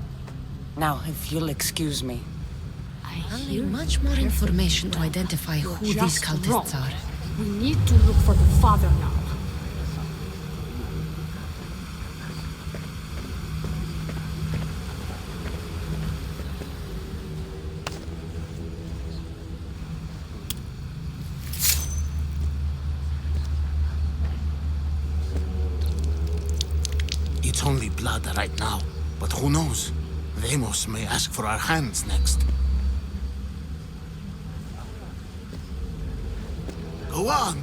Now, if you'll excuse me. I'll need much more information to identify who these cultists are. We need to look for the father now. It's only blood right now, but who knows? Demos may ask for our hands next.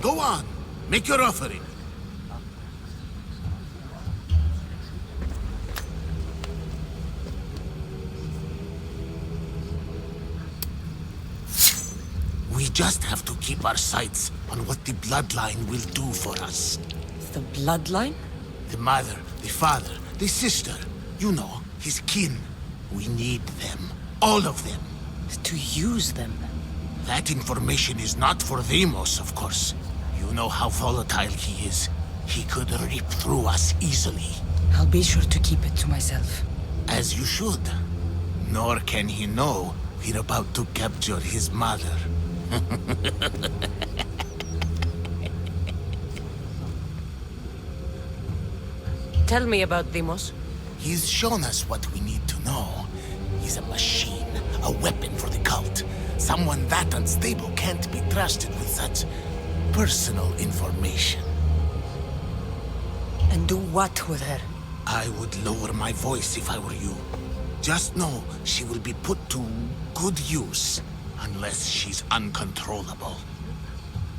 Go on. Make your offering. We just have to keep our sights on what the bloodline will do for us. The bloodline? The mother, the father, the sister. You know, his kin. We need them. All of them. To use them. That information is not for Demos, of course. You know how volatile he is. He could rip through us easily. I'll be sure to keep it to myself. As you should. Nor can he know we're about to capture his mother. Tell me about Demos. He's shown us what we need to know. He's a machine. a weapon for the cult. Someone that unstable can't be trusted with such personal information. And do what with her? I would lower my voice if I were you. Just know she will be put to good use, unless she's uncontrollable.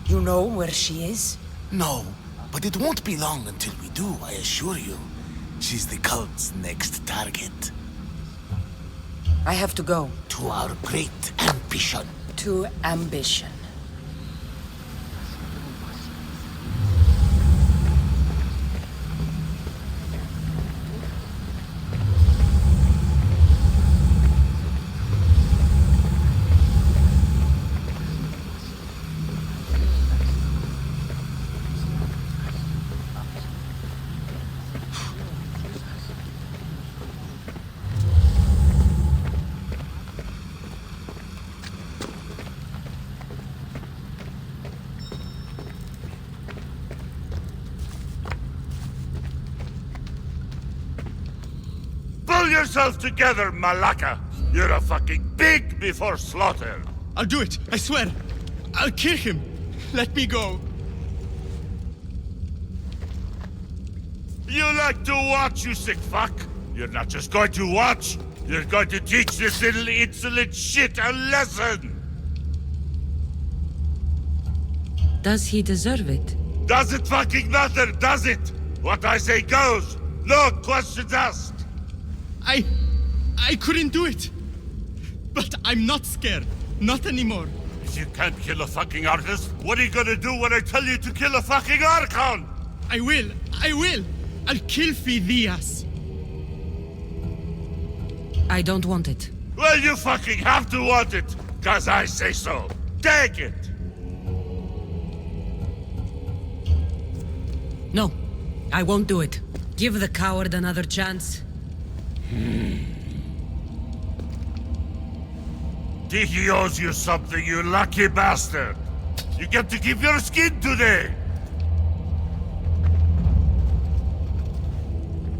You know where she is? No, but it won't be long until we do, I assure you. She's the cult's next target. I have to go. To our great ambition. To ambition. Pull yourself together, Malaka! You're a fucking pig before slaughter! I'll do it, I swear! I'll kill him! Let me go! You like to watch, you sick fuck! You're not just going to watch, you're going to teach this little insolent shit a lesson! Does he deserve it? Does it fucking matter, does it? What I say goes! No questions asked! I couldn't do it! But I'm not scared. Not anymore. If you can't kill a fucking artist, what are you gonna do when I tell you to kill a fucking Archon? I will! I'll kill Phidias! I don't want it. Well, you fucking have to want it, cause I say so. Take it! No, I won't do it. Give the coward another chance. He owes you something, you lucky bastard! You get to keep your skin today!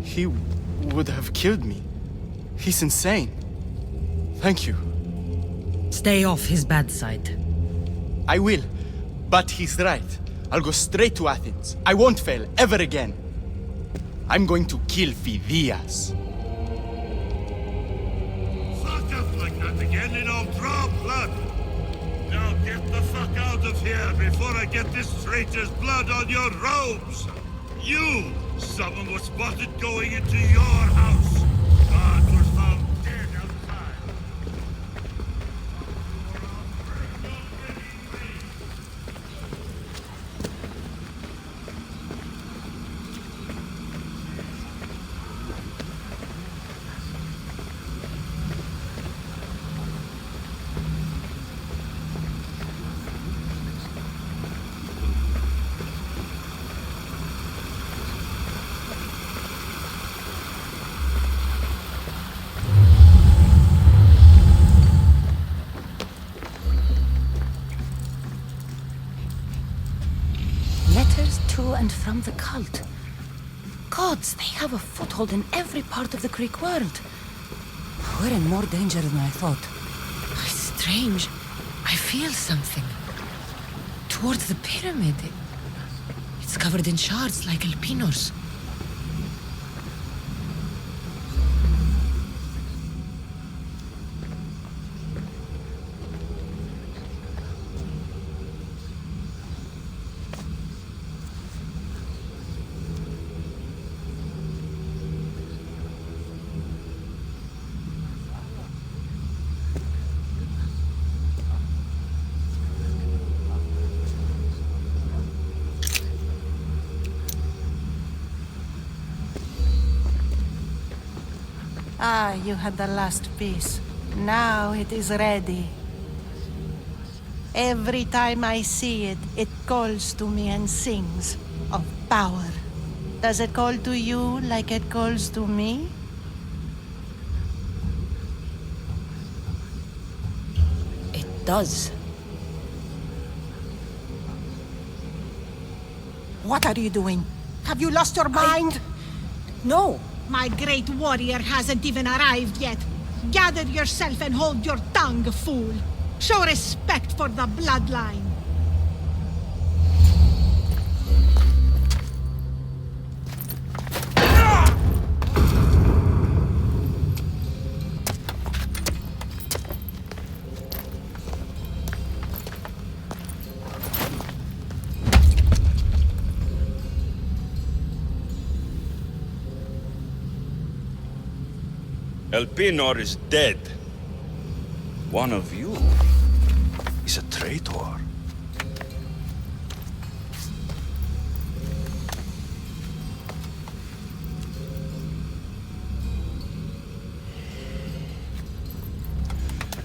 He would have killed me. He's insane. Thank you. Stay off his bad side. I will. But he's right. I'll go straight to Athens. I won't fail ever again. I'm going to kill Phidias. Fuck up like that again and I'll draw blood! Now get the fuck out of here before I get this traitor's blood on your robes! You! Someone was spotted going into your house! God was found dead outside! Letters to and from the cult. Gods, they have a foothold in every part of the Greek world. We're in more danger than I thought. Strange. I feel something. Towards the pyramid. It's covered in shards like Elpinos. Ah, you had the last piece. Now it is ready. Every time I see it, it calls to me and sings of power. Does it call to you like it calls to me? It does. What are you doing? Have you lost your mind? No. My great warrior hasn't even arrived yet. Gather yourself and hold your tongue, fool. Show respect for the bloodline. Elpinor is dead. One of you is a traitor.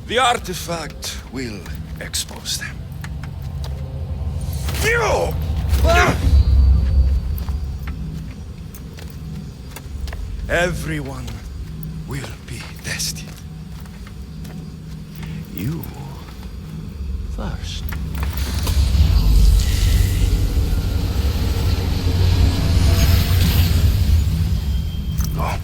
The artifact will expose them. You! Everyone will be tested. You first. Go.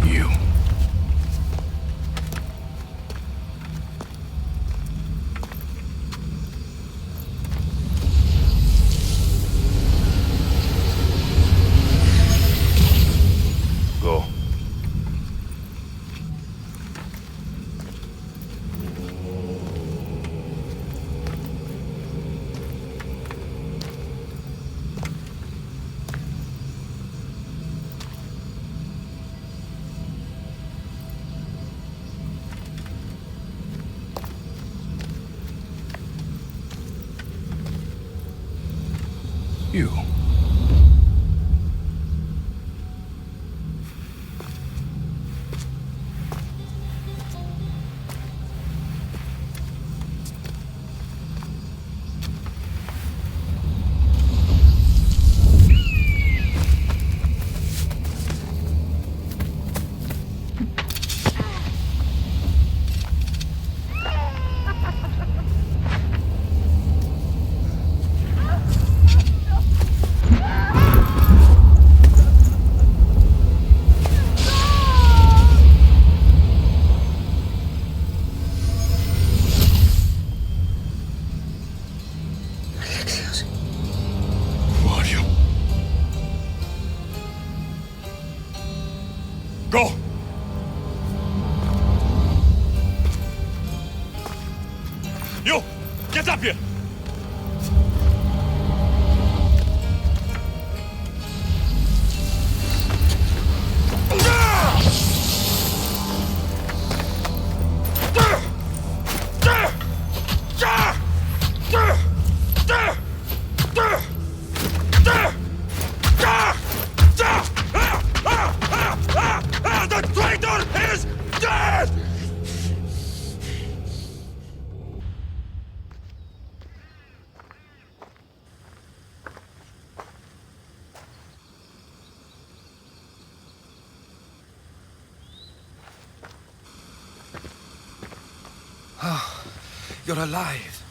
You. Go. You. Who are you? Go! You! Get up here! The traitor is dead! You're alive.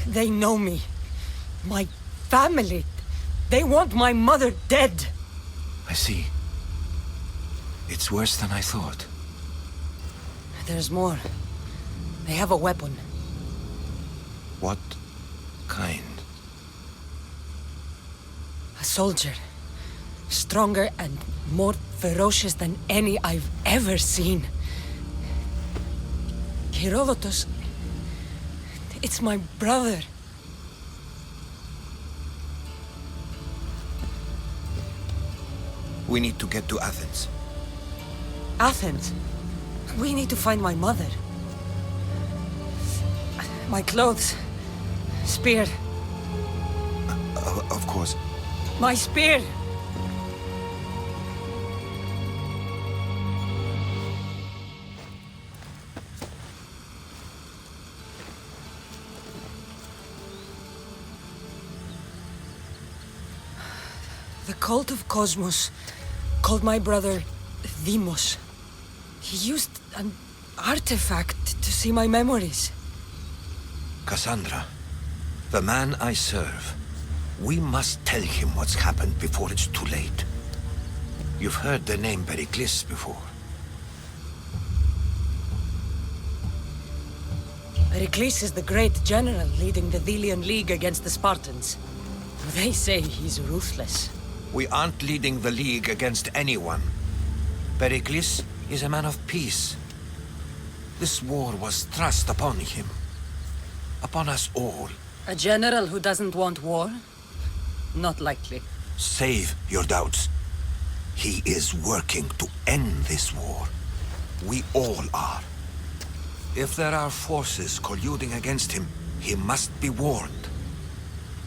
They know me. My family. They want my mother dead. I see. It's worse than I thought. There's more. They have a weapon. What kind? A soldier. Stronger and more ferocious than any I've ever seen. Herodotus. It's my brother. We need to get to Athens. Athens? We need to find my mother. My clothes. Spear. Of course. My spear! The cult of Cosmos called my brother Deimos. He used an artifact to see my memories. Cassandra, the man I serve, we must tell him what's happened before it's too late. You've heard the name Pericles before. Pericles is the great general leading the Delian League against the Spartans. They say he's ruthless. We aren't leading the League against anyone. Pericles is a man of peace. This war was thrust upon him. Upon us all. A general who doesn't want war? Not likely. Save your doubts. He is working to end this war. We all are. If there are forces colluding against him, he must be warned.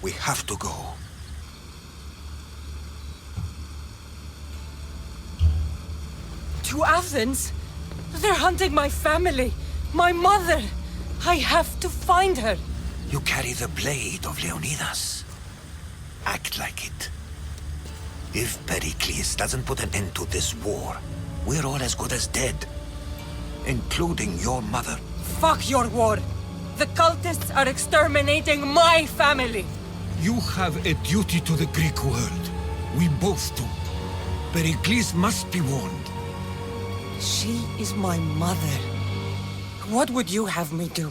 We have to go. To Athens? They're hunting my family, my mother. I have to find her. You carry the blade of Leonidas. Act like it. If Pericles doesn't put an end to this war, we're all as good as dead. Including your mother. Fuck your war. The cultists are exterminating my family. You have a duty to the Greek world. We both do. Pericles must be warned. She is my mother. What would you have me do?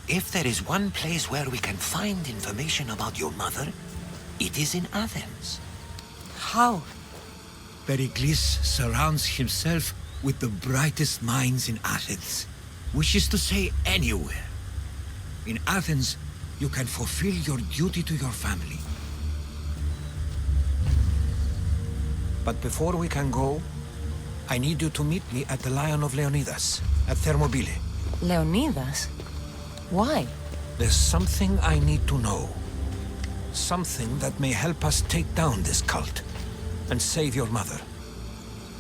If there is one place where we can find information about your mother, it is in Athens. How? Pericles surrounds himself with the brightest minds in Athens. Which is to say, anywhere. In Athens, you can fulfill your duty to your family. But before we can go, I need you to meet me at the Lion of Leonidas, at Thermopylae. Leonidas? Why? There's something I need to know. Something that may help us take down this cult and save your mother.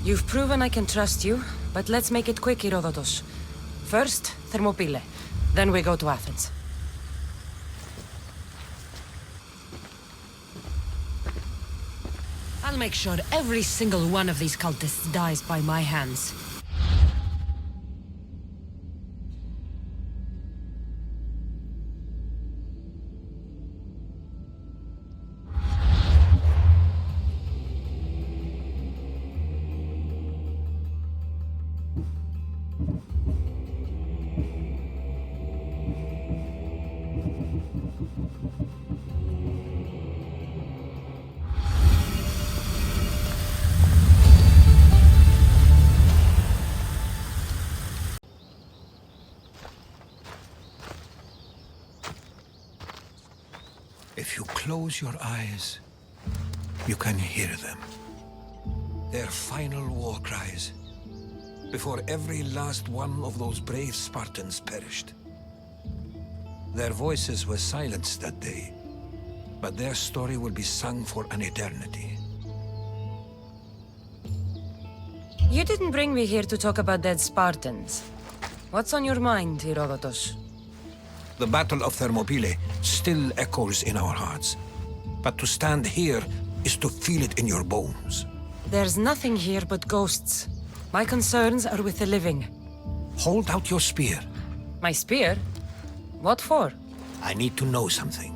You've proven I can trust you, but let's make it quick, Herodotus. First, Thermopylae. Then we go to Athens. I'll make sure every single one of these cultists dies by my hands. If you close your eyes, you can hear them. Their final war cries, before every last one of those brave Spartans perished. Their voices were silenced that day, but their story will be sung for an eternity. You didn't bring me here to talk about dead Spartans. What's on your mind, Herodotus? The Battle of Thermopylae still echoes in our hearts. But to stand here is to feel it in your bones. There's nothing here but ghosts. My concerns are with the living. Hold out your spear. My spear? What for? I need to know something.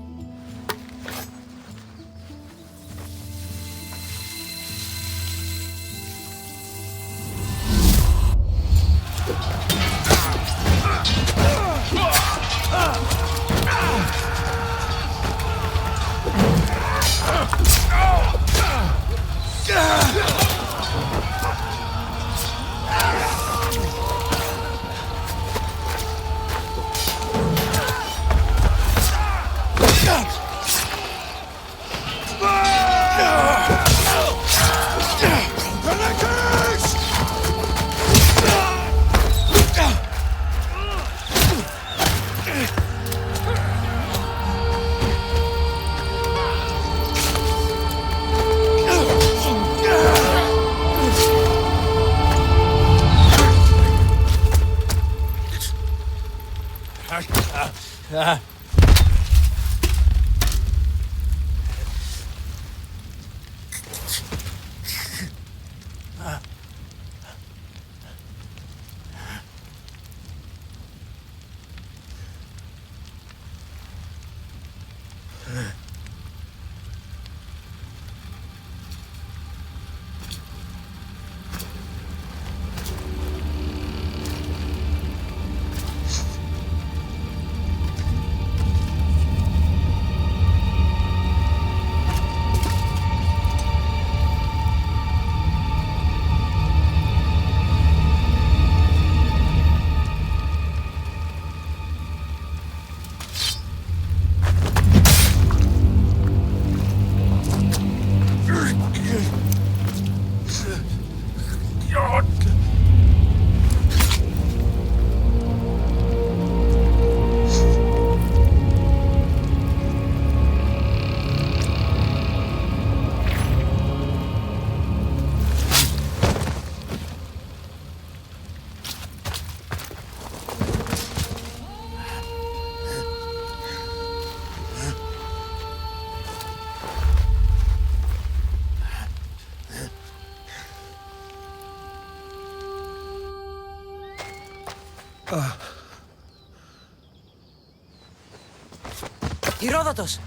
Herodotus!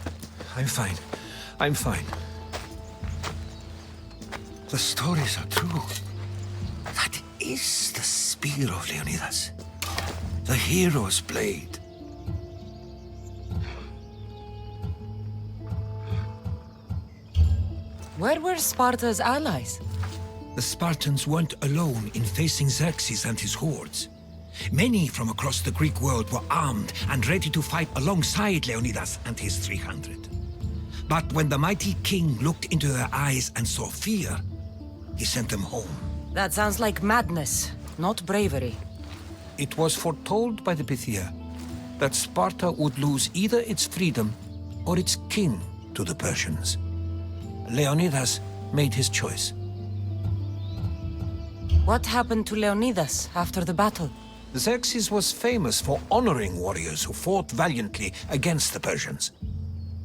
I'm fine. I'm fine. The stories are true. That is the spear of Leonidas. The hero's blade. Where were Sparta's allies? The Spartans weren't alone in facing Xerxes and his hordes. Many from across the Greek world were armed and ready to fight alongside Leonidas and his 300. But when the mighty king looked into their eyes and saw fear, he sent them home. That sounds like madness, not bravery. It was foretold by the Pythia that Sparta would lose either its freedom or its king to the Persians. Leonidas made his choice. What happened to Leonidas after the battle? Xerxes was famous for honoring warriors who fought valiantly against the Persians.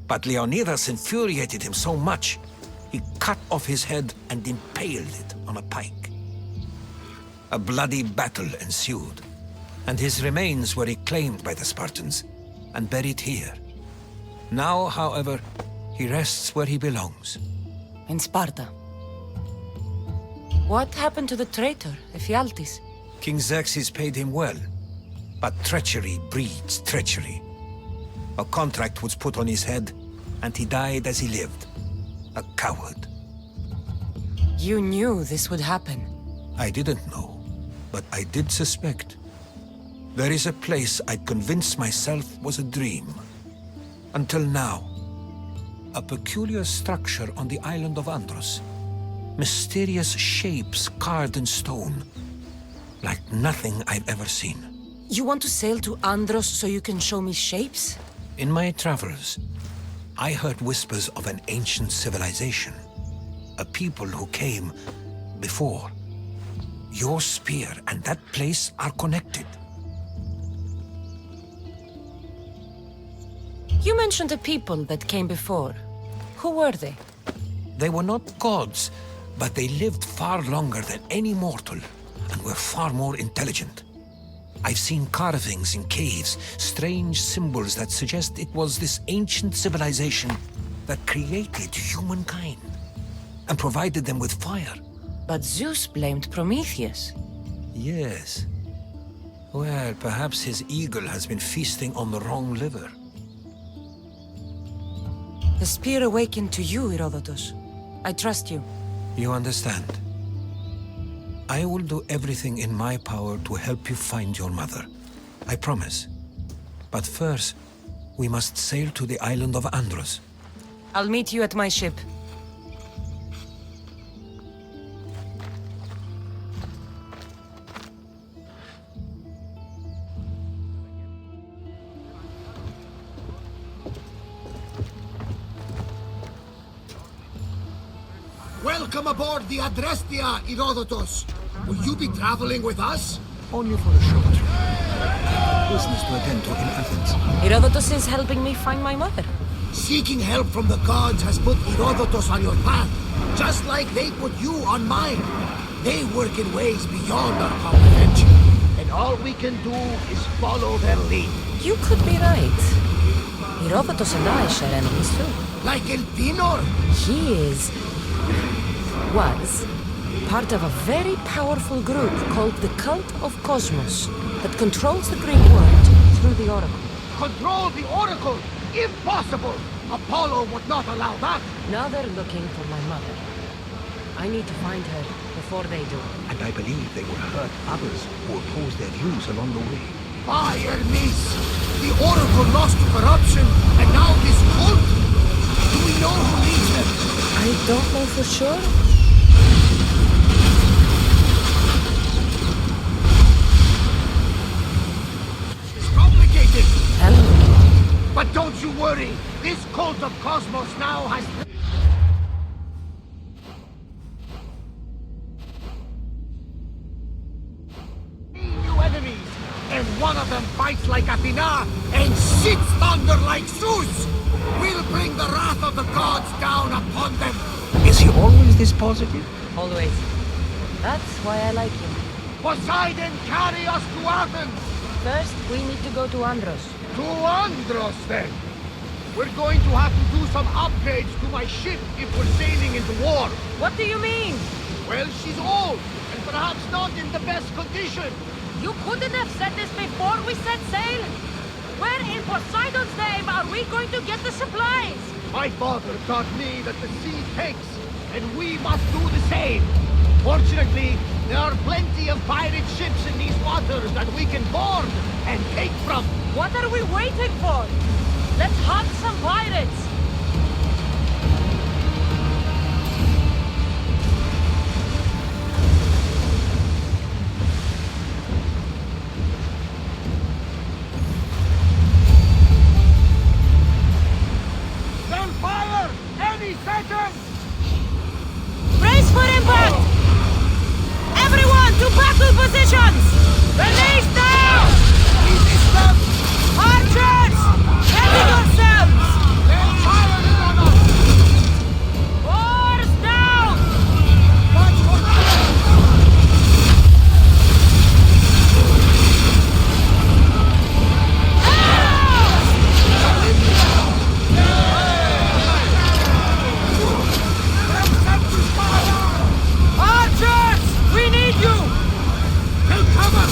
But Leonidas infuriated him so much, he cut off his head and impaled it on a pike. A bloody battle ensued, and his remains were reclaimed by the Spartans and buried here. Now, however, he rests where he belongs. In Sparta. What happened to the traitor, Ephialtes? King Xerxes paid him well, but treachery breeds treachery. A contract was put on his head, and he died as he lived. A coward. You knew this would happen. I didn't know, but I did suspect. There is a place I'd convinced myself was a dream. Until now. A peculiar structure on the island of Andros. Mysterious shapes carved in stone. Like nothing I've ever seen. You want to sail to Andros so you can show me shapes? In my travels, I heard whispers of an ancient civilization. A people who came before. Your spear and that place are connected. You mentioned a people that came before. Who were they? They were not gods, but they lived far longer than any mortal, and were far more intelligent. I've seen carvings in caves, strange symbols that suggest it was this ancient civilization that created humankind, and provided them with fire. But Zeus blamed Prometheus. Yes. Well, perhaps his eagle has been feasting on the wrong liver. The spear awakened to you, Herodotus. I trust you. You understand. I will do everything in my power to help you find your mother. I promise. But first, we must sail to the island of Andros. I'll meet you at my ship. Welcome aboard the Adrestia, Herodotus. Will you be traveling with us? Only for a short business to attend to in Athens. Herodotus is helping me find my mother. Seeking help from the gods has put Herodotus on your path, just like they put you on mine. They work in ways beyond our comprehension, and all we can do is follow their lead. You could be right. Herodotus and I share enemies too. Like Elpinor? He was part of a very powerful group called the Cult of Cosmos that controls the Greek world through the Oracle. Control the Oracle? Impossible! Apollo would not allow that! Now they're looking for my mother. I need to find her before they do. And I believe they will hurt others who oppose their views along the way. By Hermes! The Oracle lost to corruption, and now this cult? Do we know who leads them? I don't know for sure. It's complicated. Hello. But don't you worry. This cult of Cosmos now has... new enemies, and one of them fights like Athena and shits thunder like Zeus! We'll bring the wrath of the gods down upon them! Is he always this positive? Always. That's why I like him. Poseidon, carry us to Athens! First, we need to go to Andros. To Andros, then! We're going to have to do some upgrades to my ship if we're sailing into war. What do you mean? Well, she's old, and perhaps not in the best condition. You couldn't have said this before we set sail? Where in Poseidon's name are we going to get the supplies? My father taught me that the sea takes, and we must do the same. Fortunately, there are plenty of pirate ships in these waters that we can board and take from. What are we waiting for? Let's hunt some pirates! Gunfire! Any second! Brace for impact! Everyone to battle positions! Release now! Archers! Ready yourselves! Oars down! Archers! We need you! Take cover!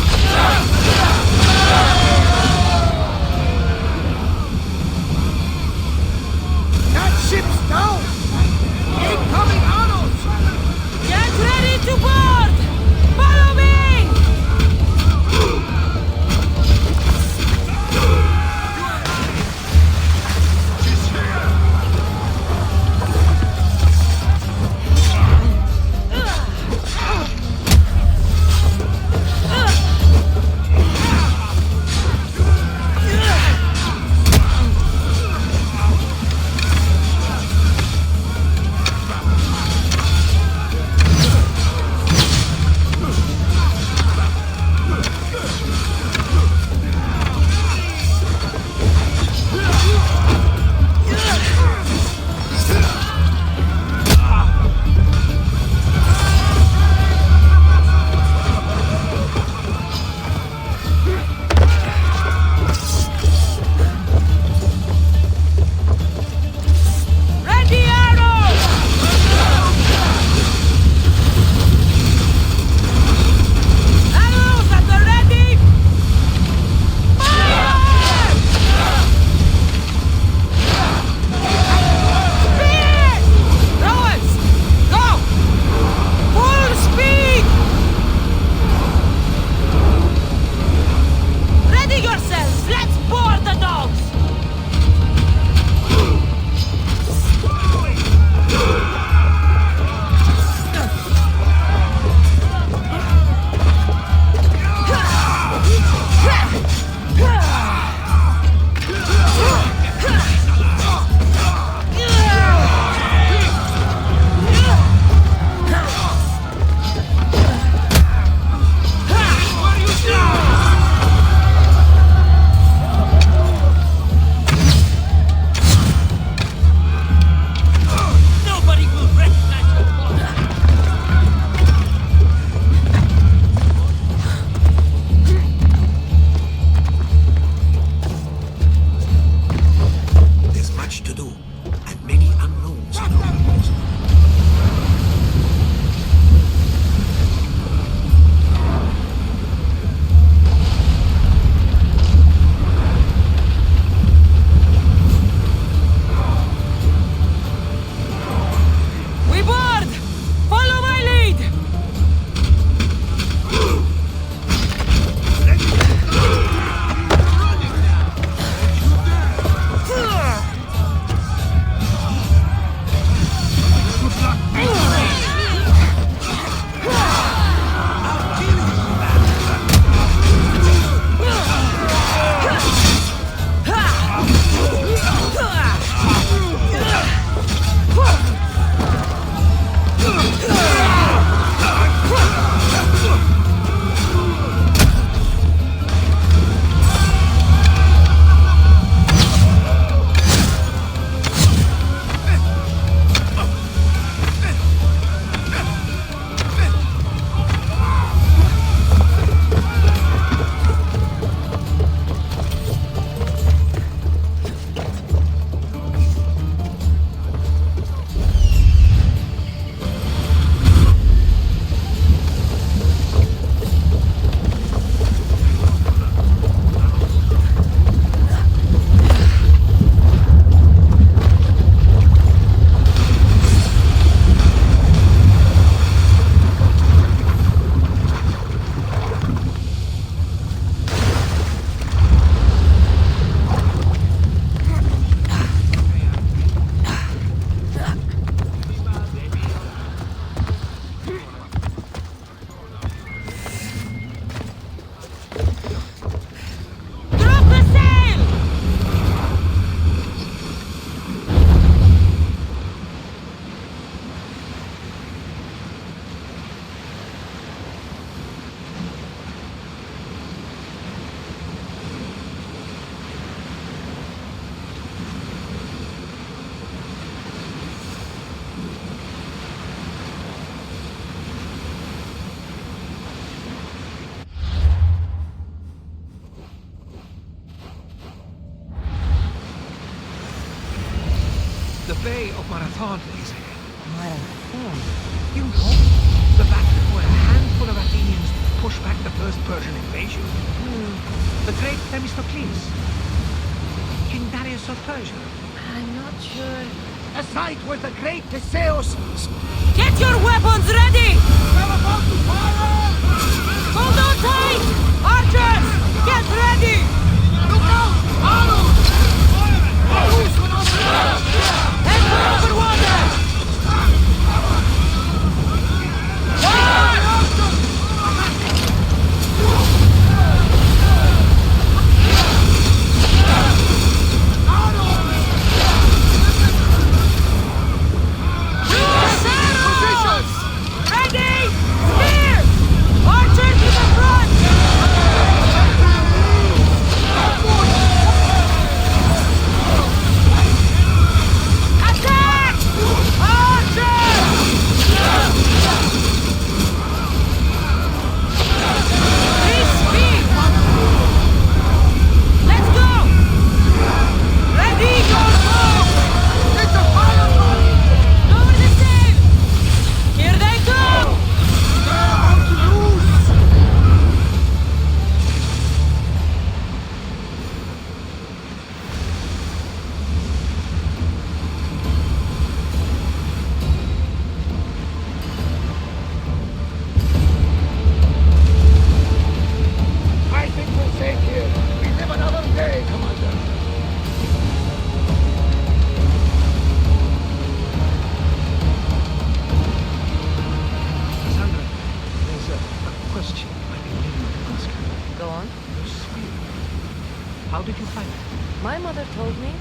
That ship's down! Incoming arrows! Get ready to board! Follow me! Ready, arrows! Arrows at the ready! Fire! Speed! Rowers, go! Full speed! Ready yourselves! Let's board the dogs! Nobody will recognize your There's much to do, and many unknowns in our waters. We board! Follow my lead! The Bay of Marathon is ahead. Marathon? You know, the battle where a handful of Athenians pushed back the first Persian invasion. The great Themistocles. King Darius of Persia. I'm not sure. A sight where the great Theseus... Get your weapons ready! We're about to fire! Hold on tight! Archers! Get ready! Look out! Arrows! Head for open water! Ready! Spear! Archers to the front! Attack! Archers! Increase speed! Let's go! Ready, your bow! It's a fire body! Lower the sail! Here they come! They're about to lose! I think we're safe here. We live another day, Commander. Sandra, there's a question I've been meaning to ask you. Go on. Your spear. How did you find it? My mother told me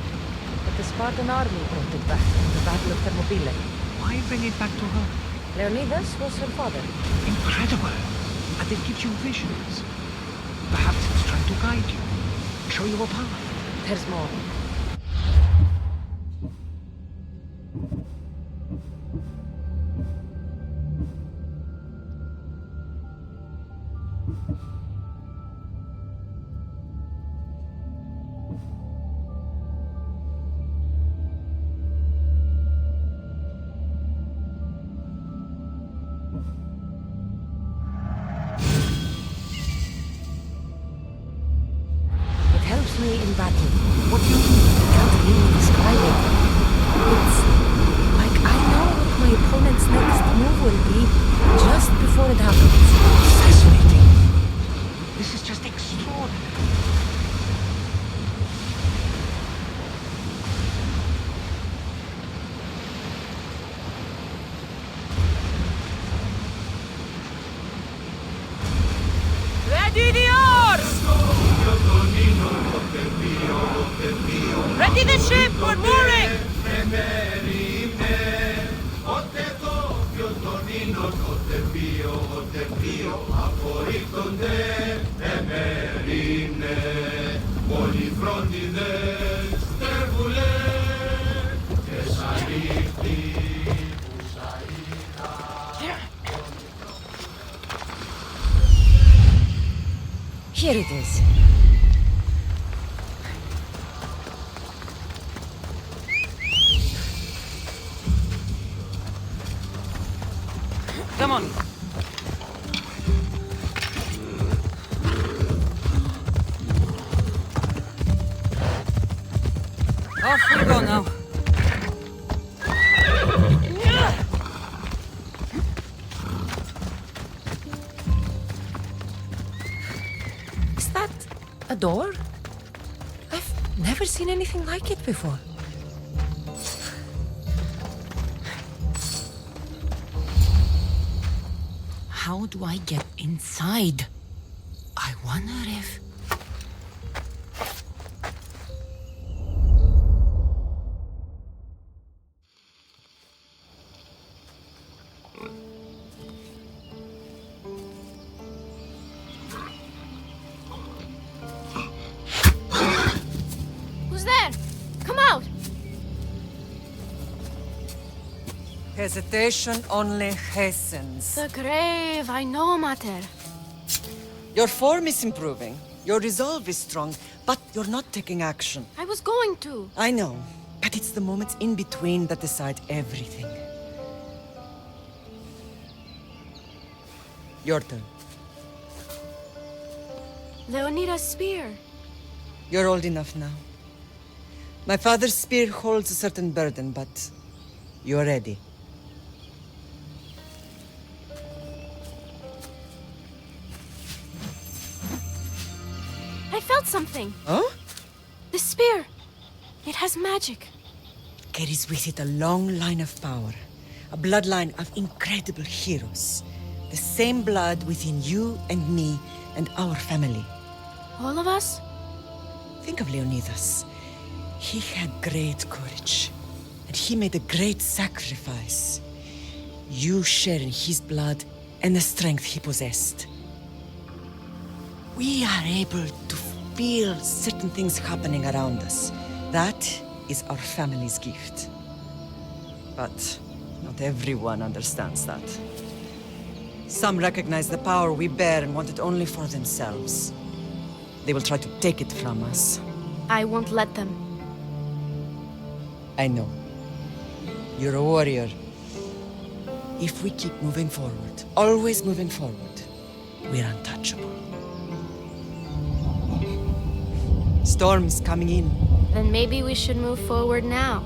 that the Spartan army brought it back from the Battle of Thermopylae. Why bring it back to her? Leonidas was her father. Incredible! And it gives you visions. Perhaps it's trying to guide you, show you a path. There's more. It helps me in battle. What do you mean? I can't really describe it. It's like I know what my opponent's next move will be just before it happens. Fascinating. This is just extraordinary. Ready the oars! Ready the ship! We're mooring! Here it is. Come on. Off we go now. Is that a door? I've never seen anything like it before. How do I get inside? I wonder if... Who's there? Come out! Hesitation only hastens. The grave, I know, Mater. Your form is improving. Your resolve is strong, but you're not taking action. I was going to. I know. But it's the moments in between that decide everything. Your turn. Leonida's spear. You're old enough now. My father's spear holds a certain burden, but you're ready. I felt something. Huh? The spear. It has magic. Carries with it a long line of power. A bloodline of incredible heroes. The same blood within you and me and our family. All of us? Think of Leonidas. He had great courage. And he made a great sacrifice. You share in his blood and the strength he possessed. We are able to feel certain things happening around us. That is our family's gift. But not everyone understands that. Some recognize the power we bear and want it only for themselves. They will try to take it from us. I won't let them. I know. You're a warrior. If we keep moving forward, always moving forward, we're untouchable. Storm's coming in. Then maybe we should move forward now.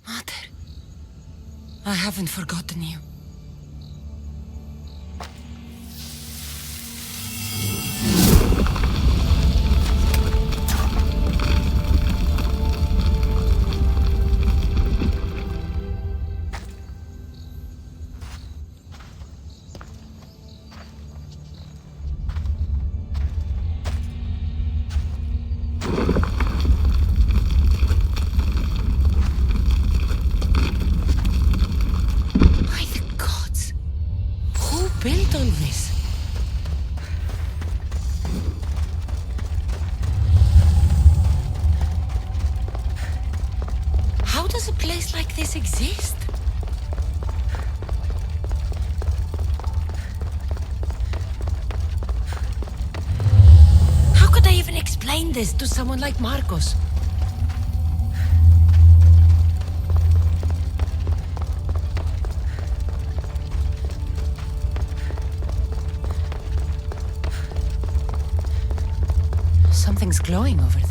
Mother, I haven't forgotten you. Built on this. How does a place like this exist? How could I even explain this to someone like Marcos? Something's glowing over there.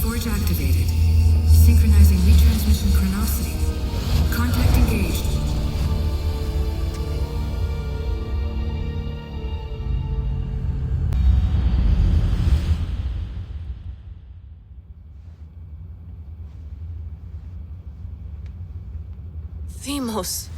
Forge activated. Synchronizing retransmission chronicity. Contact engaged. Themos.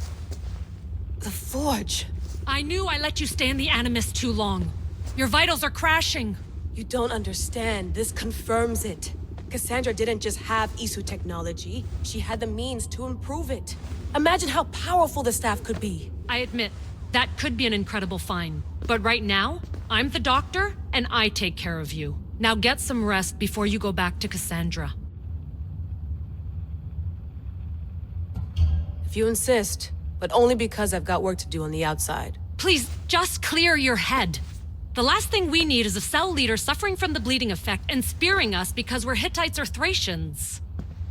The Forge. I knew I let you stay in the Animus too long. Your vitals are crashing. You don't understand. This confirms it. Cassandra didn't just have Isu technology. She had the means to improve it. Imagine how powerful the staff could be. I admit, that could be an incredible find. But right now, I'm the doctor, and I take care of you. Now get some rest before you go back to Cassandra. If you insist, but only because I've got work to do on the outside. Please, just clear your head. The last thing we need is a cell leader suffering from the bleeding effect and spearing us because we're Hittites or Thracians.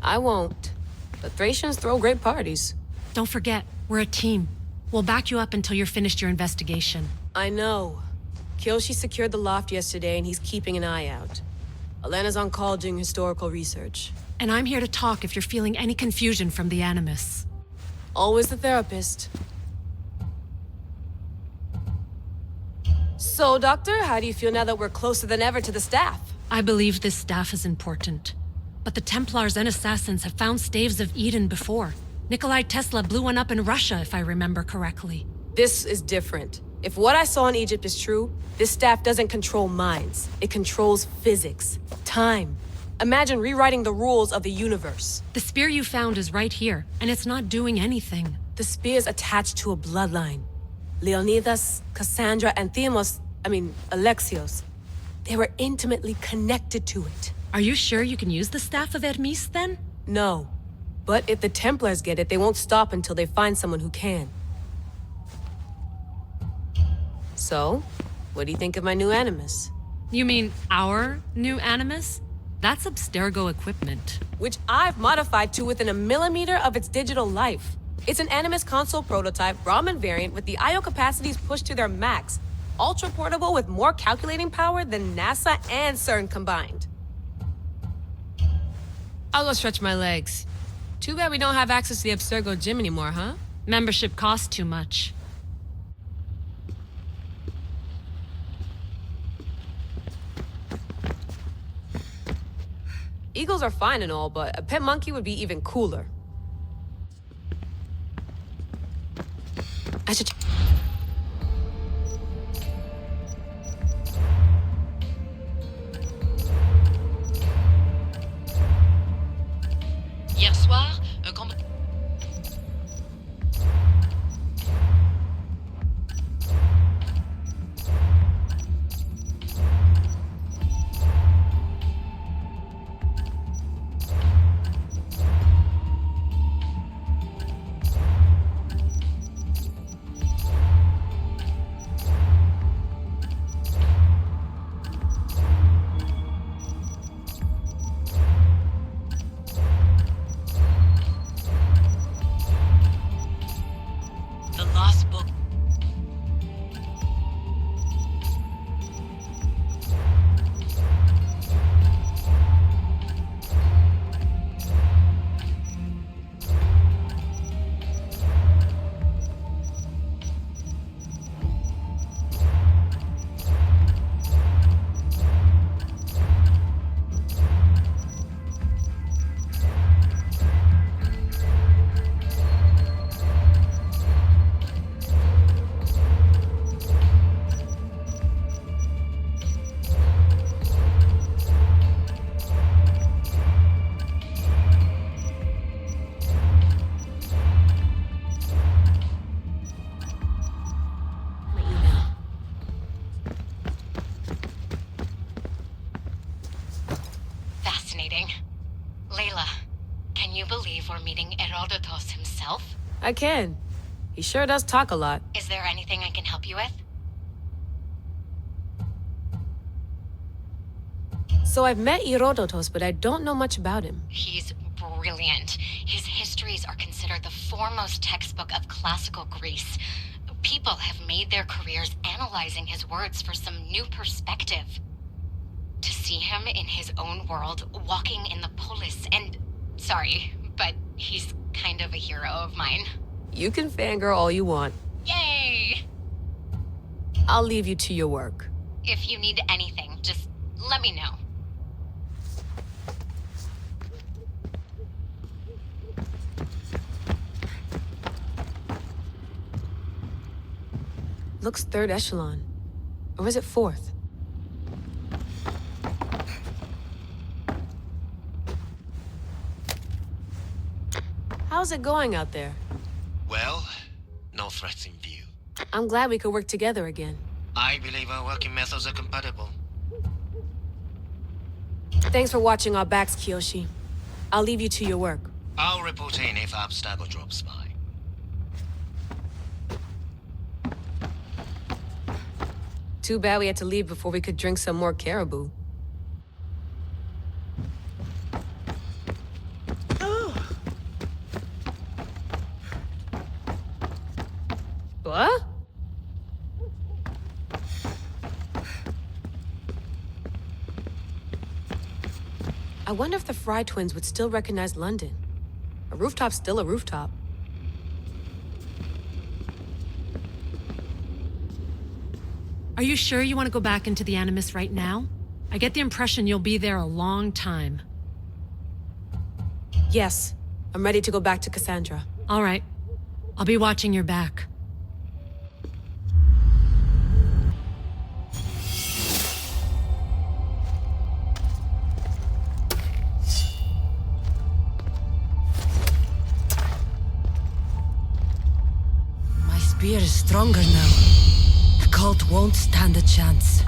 I won't. But Thracians throw great parties. Don't forget, we're a team. We'll back you up until you're finished your investigation. I know. Kyoshi secured the loft yesterday and he's keeping an eye out. Elena's on call doing historical research. And I'm here to talk if you're feeling any confusion from the Animus. Always the therapist. So, Doctor, how do you feel now that we're closer than ever to the staff? I believe this staff is important. But the Templars and Assassins have found Staves of Eden before. Nikolai Tesla blew one up in Russia, if I remember correctly. This is different. If what I saw in Egypt is true, this staff doesn't control minds. It controls physics, time. Imagine rewriting the rules of the universe. The spear you found is right here, and it's not doing anything. The spear's attached to a bloodline. Leonidas, Cassandra, and Alexios. They were intimately connected to it. Are you sure you can use the Staff of Hermes, then? No. But if the Templars get it, they won't stop until they find someone who can. So, what do you think of my new Animus? You mean our new Animus? That's Abstergo equipment. Which I've modified to within a millimeter of its digital life. It's an Animus console prototype, Raman variant with the I/O capacities pushed to their max. Ultra portable with more calculating power than NASA and CERN combined. I'll go stretch my legs. Too bad we don't have access to the Abstergo gym anymore, huh? Membership costs too much. Eagles are fine and all, but a pet monkey would be even cooler. I should... Hier soir, un combat... The lost book. Fascinating. Layla, can you believe we're meeting Herodotus himself? I can. He sure does talk a lot. Is there anything I can help you with? So I've met Herodotus, but I don't know much about him. He's brilliant. His histories are considered the foremost textbook of classical Greece. People have made their careers analyzing his words for some new perspective. To see him in his own world, walking in the polis, and... Sorry, but he's kind of a hero of mine. You can fangirl all you want. Yay! I'll leave you to your work. If you need anything, just let me know. Looks third echelon. Or is it fourth? How's it going out there? Well, no threats in view. I'm glad we could work together again. I believe our working methods are compatible. Thanks for watching our backs, Kiyoshi. I'll leave you to your work. I'll report in if Abstergo drops by. Too bad we had to leave before we could drink some more caribou. What? I wonder if the Fry twins would still recognize London. A rooftop's still a rooftop. Are you sure you want to go back into the Animus right now? I get the impression you'll be there a long time. Yes, I'm ready to go back to Cassandra. All right. I'll be watching your back. My spear is stronger now. The cult won't stand a chance.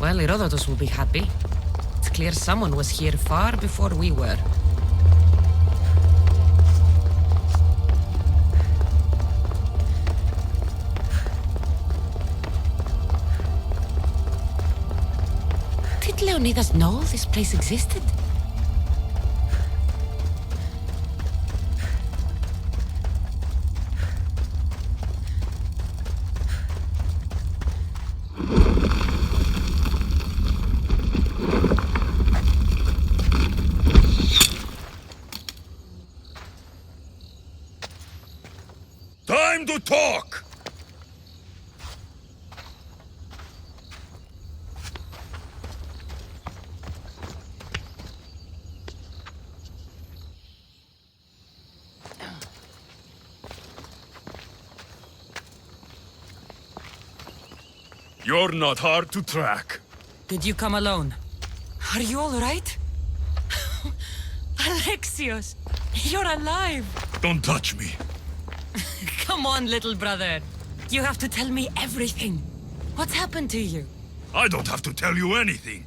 Well, Herodotus will be happy. It's clear someone was here far before we were. Did Leonidas know this place existed? Time to talk! You're not hard to track. Did you come alone? Are you all right? Alexios, you're alive! Don't touch me. Come on, little brother. You have to tell me everything. What's happened to you? I don't have to tell you anything.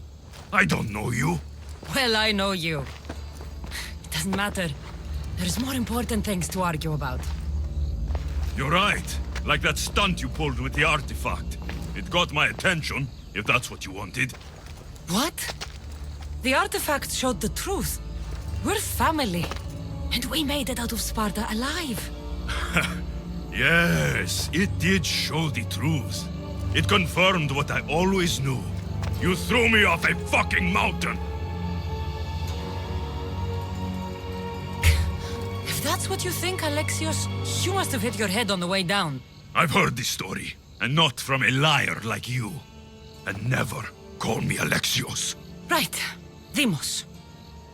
I don't know you. Well, I know you. It doesn't matter. There's more important things to argue about. You're right. Like that stunt you pulled with the artifact. It got my attention, if that's what you wanted. What? The artifact showed the truth. We're family. And we made it out of Sparta alive. Yes, it did show the truth. It confirmed what I always knew. You threw me off a fucking mountain! If that's what you think, Alexios, you must have hit your head on the way down. I've heard this story, and not from a liar like you. And never call me Alexios. Right. Demos.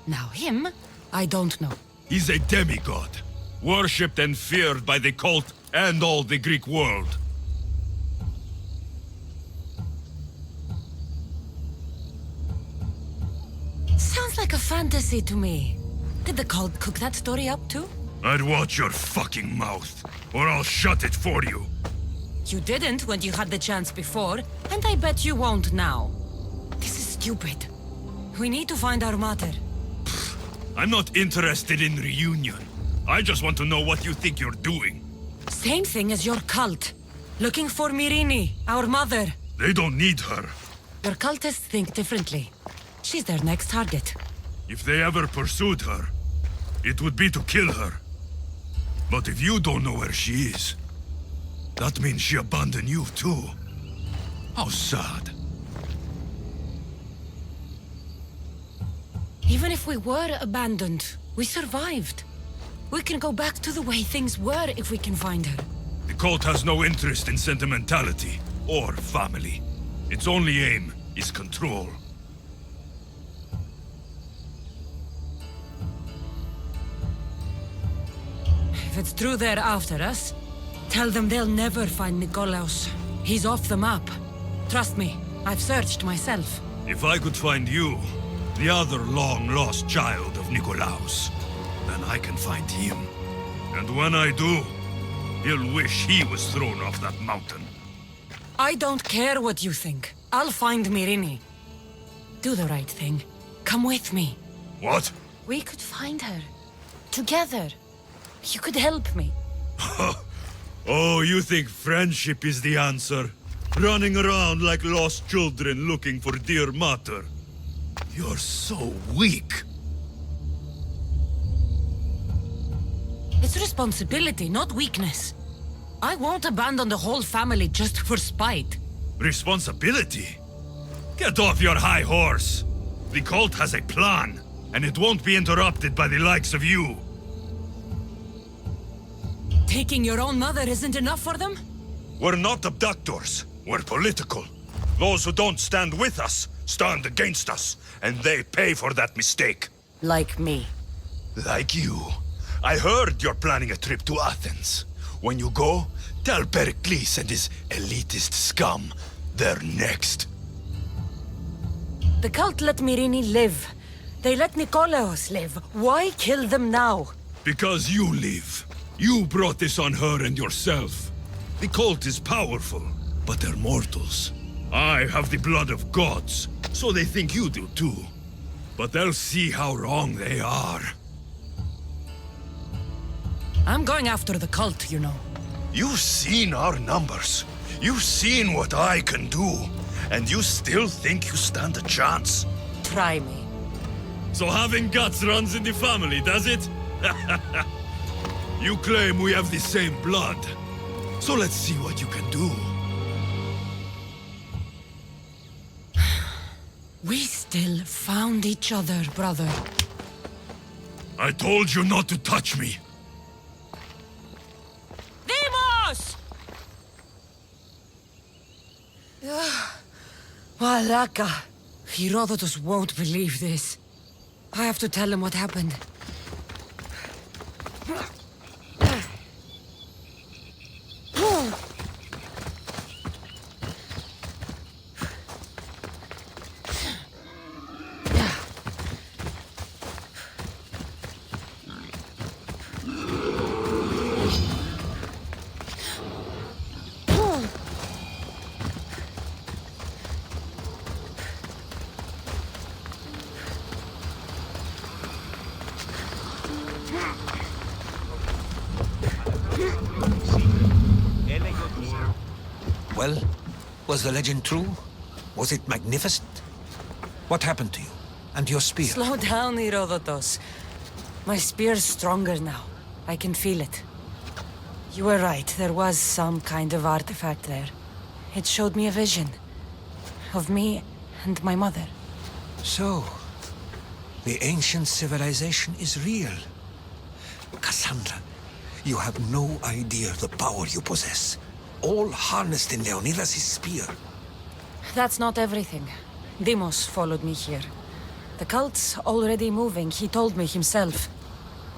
Now him, I don't know. He's a demigod. Worshipped and feared by the cult and all the Greek world. Sounds like a fantasy to me. Did the cult cook that story up too? I'd watch your fucking mouth, or I'll shut it for you. You didn't when you had the chance before, and I bet you won't now. This is stupid. We need to find our mater. I'm not interested in reunion. I just want to know what you think you're doing. Same thing as your cult. Looking for Myrrine, our mother. They don't need her. Your cultists think differently. She's their next target. If they ever pursued her, it would be to kill her. But if you don't know where she is, that means she abandoned you too. How sad. Even if we were abandoned, we survived. We can go back to the way things were if we can find her. The cult has no interest in sentimentality or family. Its only aim is control. If it's true they're after us, tell them they'll never find Nikolaos. He's off the map. Trust me, I've searched myself. If I could find you, the other long-lost child of Nikolaos, then I can find him. And when I do, he'll wish he was thrown off that mountain. I don't care what you think. I'll find Myrrine. Do the right thing. Come with me. What? We could find her. Together. You could help me. Oh, you think friendship is the answer? Running around like lost children looking for dear mater. You're so weak. It's responsibility, not weakness. I won't abandon the whole family just for spite. Responsibility? Get off your high horse. The cult has a plan, and it won't be interrupted by the likes of you. Taking your own mother isn't enough for them? We're not abductors. We're political. Those who don't stand with us stand against us, and they pay for that mistake. Like me. Like you. I heard you're planning a trip to Athens. When you go, tell Pericles and his elitist scum they're next. The cult let Myrrine live. They let Nikolaos live. Why kill them now? Because you live. You brought this on her and yourself. The cult is powerful, but they're mortals. I have the blood of gods, so they think you do too. But they'll see how wrong they are. I'm going after the cult, you know. You've seen our numbers. You've seen what I can do. And you still think you stand a chance? Try me. So having guts runs in the family, does it? You claim we have the same blood. So let's see what you can do. We still found each other, brother. I told you not to touch me. Demos! Malaka. Herodotus won't believe this. I have to tell him what happened. Well, was the legend true? Was it magnificent? What happened to you? And your spear? Slow down, Herodotus. My spear's stronger now. I can feel it. You were right, there was some kind of artifact there. It showed me a vision. Of me and my mother. So, the ancient civilization is real. Cassandra, you have no idea the power you possess. All harnessed in Leonidas' spear. That's not everything. Demos followed me here. The cult's already moving, he told me himself.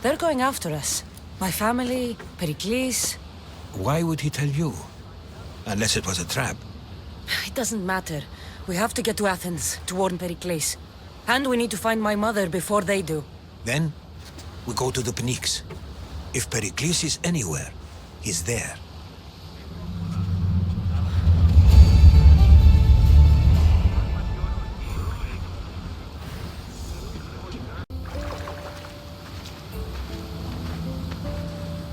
They're going after us. My family, Pericles. Why would he tell you? Unless it was a trap. It doesn't matter. We have to get to Athens to warn Pericles. And we need to find my mother before they do. Then, we go to the Pnyx. If Pericles is anywhere, he's there.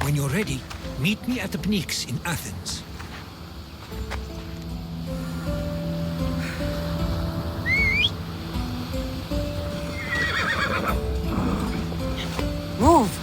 When you're ready, meet me at the Pnyx in Athens. Move!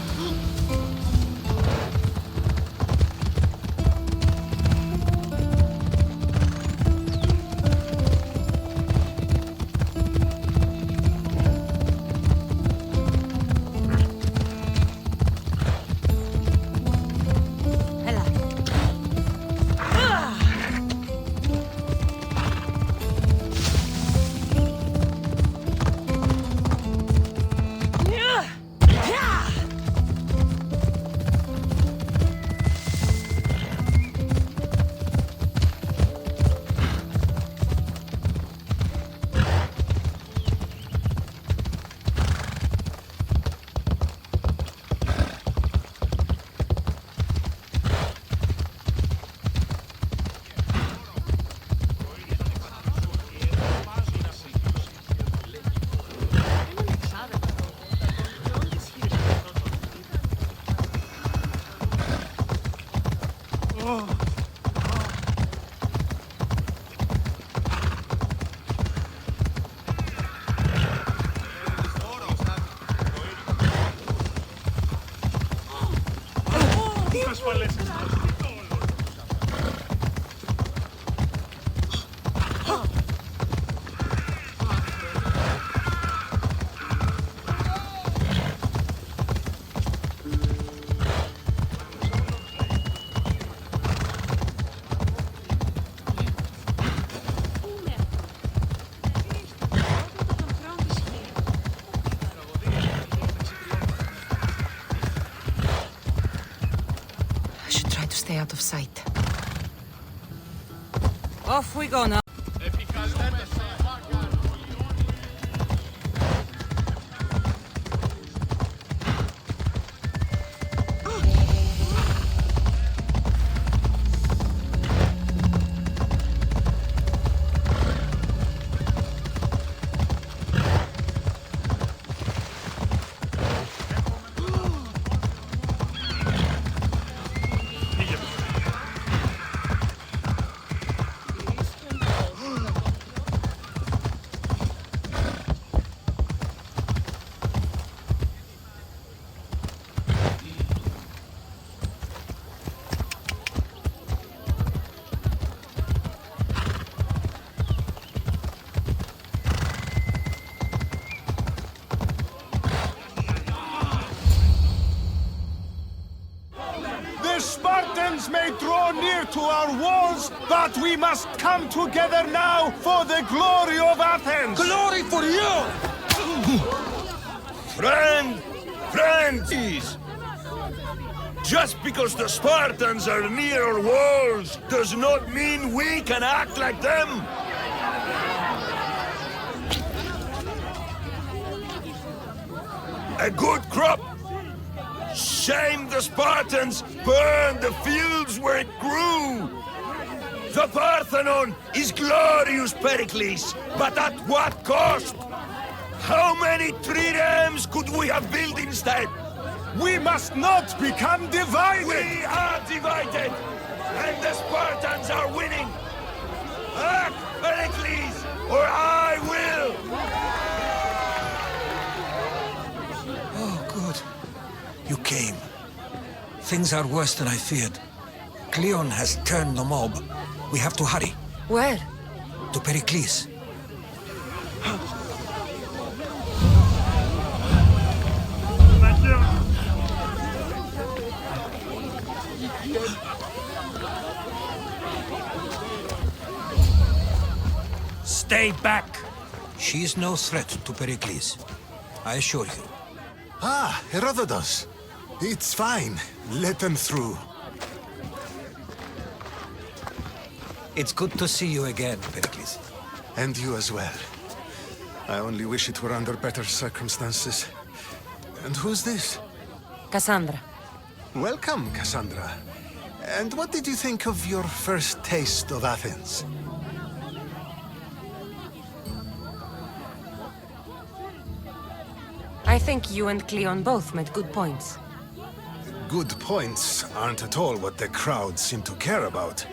Stay out of sight. Off we go now. The Spartans may draw near to our walls, but we must come together now for the glory of Athens! Glory for you! Friends! Just because the Spartans are near our walls does not mean we can act like them! A good crop! Shame the Spartans burned the fields where it grew! The Parthenon is glorious, Pericles, but at what cost? How many triremes could we have built instead? We must not become divided! We are divided! And the Spartans are winning! Act, Pericles, or I will! Oh, good. You came. Things are worse than I feared. Cleon has turned the mob. We have to hurry. Where? To Pericles. Stay back! She is no threat to Pericles. I assure you. Ah, Herodotus. It's fine. Let them through. It's good to see you again, Pericles. And you as well. I only wish it were under better circumstances. And who's this? Cassandra. Welcome, Cassandra. And what did you think of your first taste of Athens? I think you and Cleon both made good points. Good points aren't at all what the crowd seem to care about.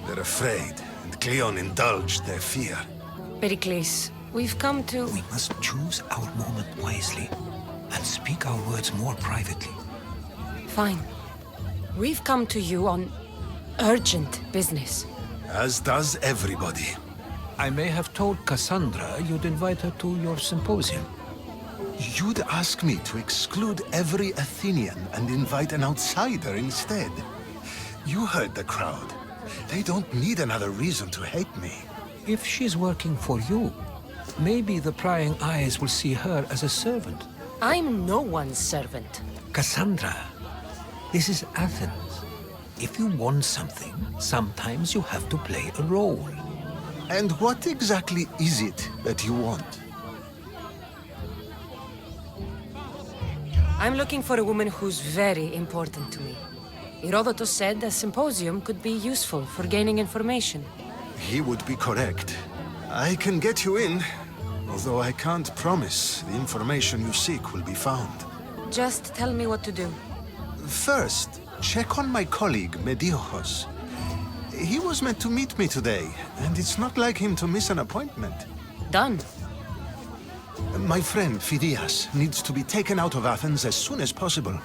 They're afraid, and Cleon indulged their fear. Pericles, we've come to... We must choose our moment wisely, and speak our words more privately. Fine. We've come to you on urgent business. As does everybody. I may have told Cassandra you'd invite her to your symposium. You'd ask me to exclude every Athenian and invite an outsider instead. You heard the crowd. They don't need another reason to hate me. If she's working for you, maybe the prying eyes will see her as a servant. I'm no one's servant. Cassandra, this is Athens. If you want something, sometimes you have to play a role. And what exactly is it that you want? I'm looking for a woman who's very important to me. Herodotus said a symposium could be useful for gaining information. He would be correct. I can get you in, although I can't promise the information you seek will be found. Just tell me what to do. First, check on my colleague, Mediochos. He was meant to meet me today, and it's not like him to miss an appointment. Done. My friend, Phidias, needs to be taken out of Athens as soon as possible.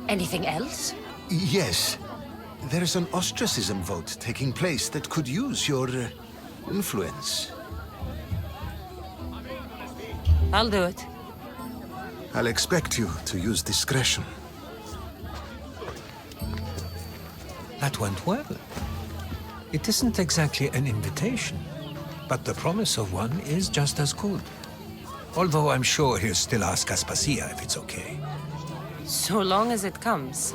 Anything else? Yes. There's an ostracism vote taking place that could use your influence. I'll do it. I'll expect you to use discretion. That went well. It isn't exactly an invitation, but the promise of one is just as good. Although I'm sure he'll still ask Aspasia if it's okay. So long as it comes.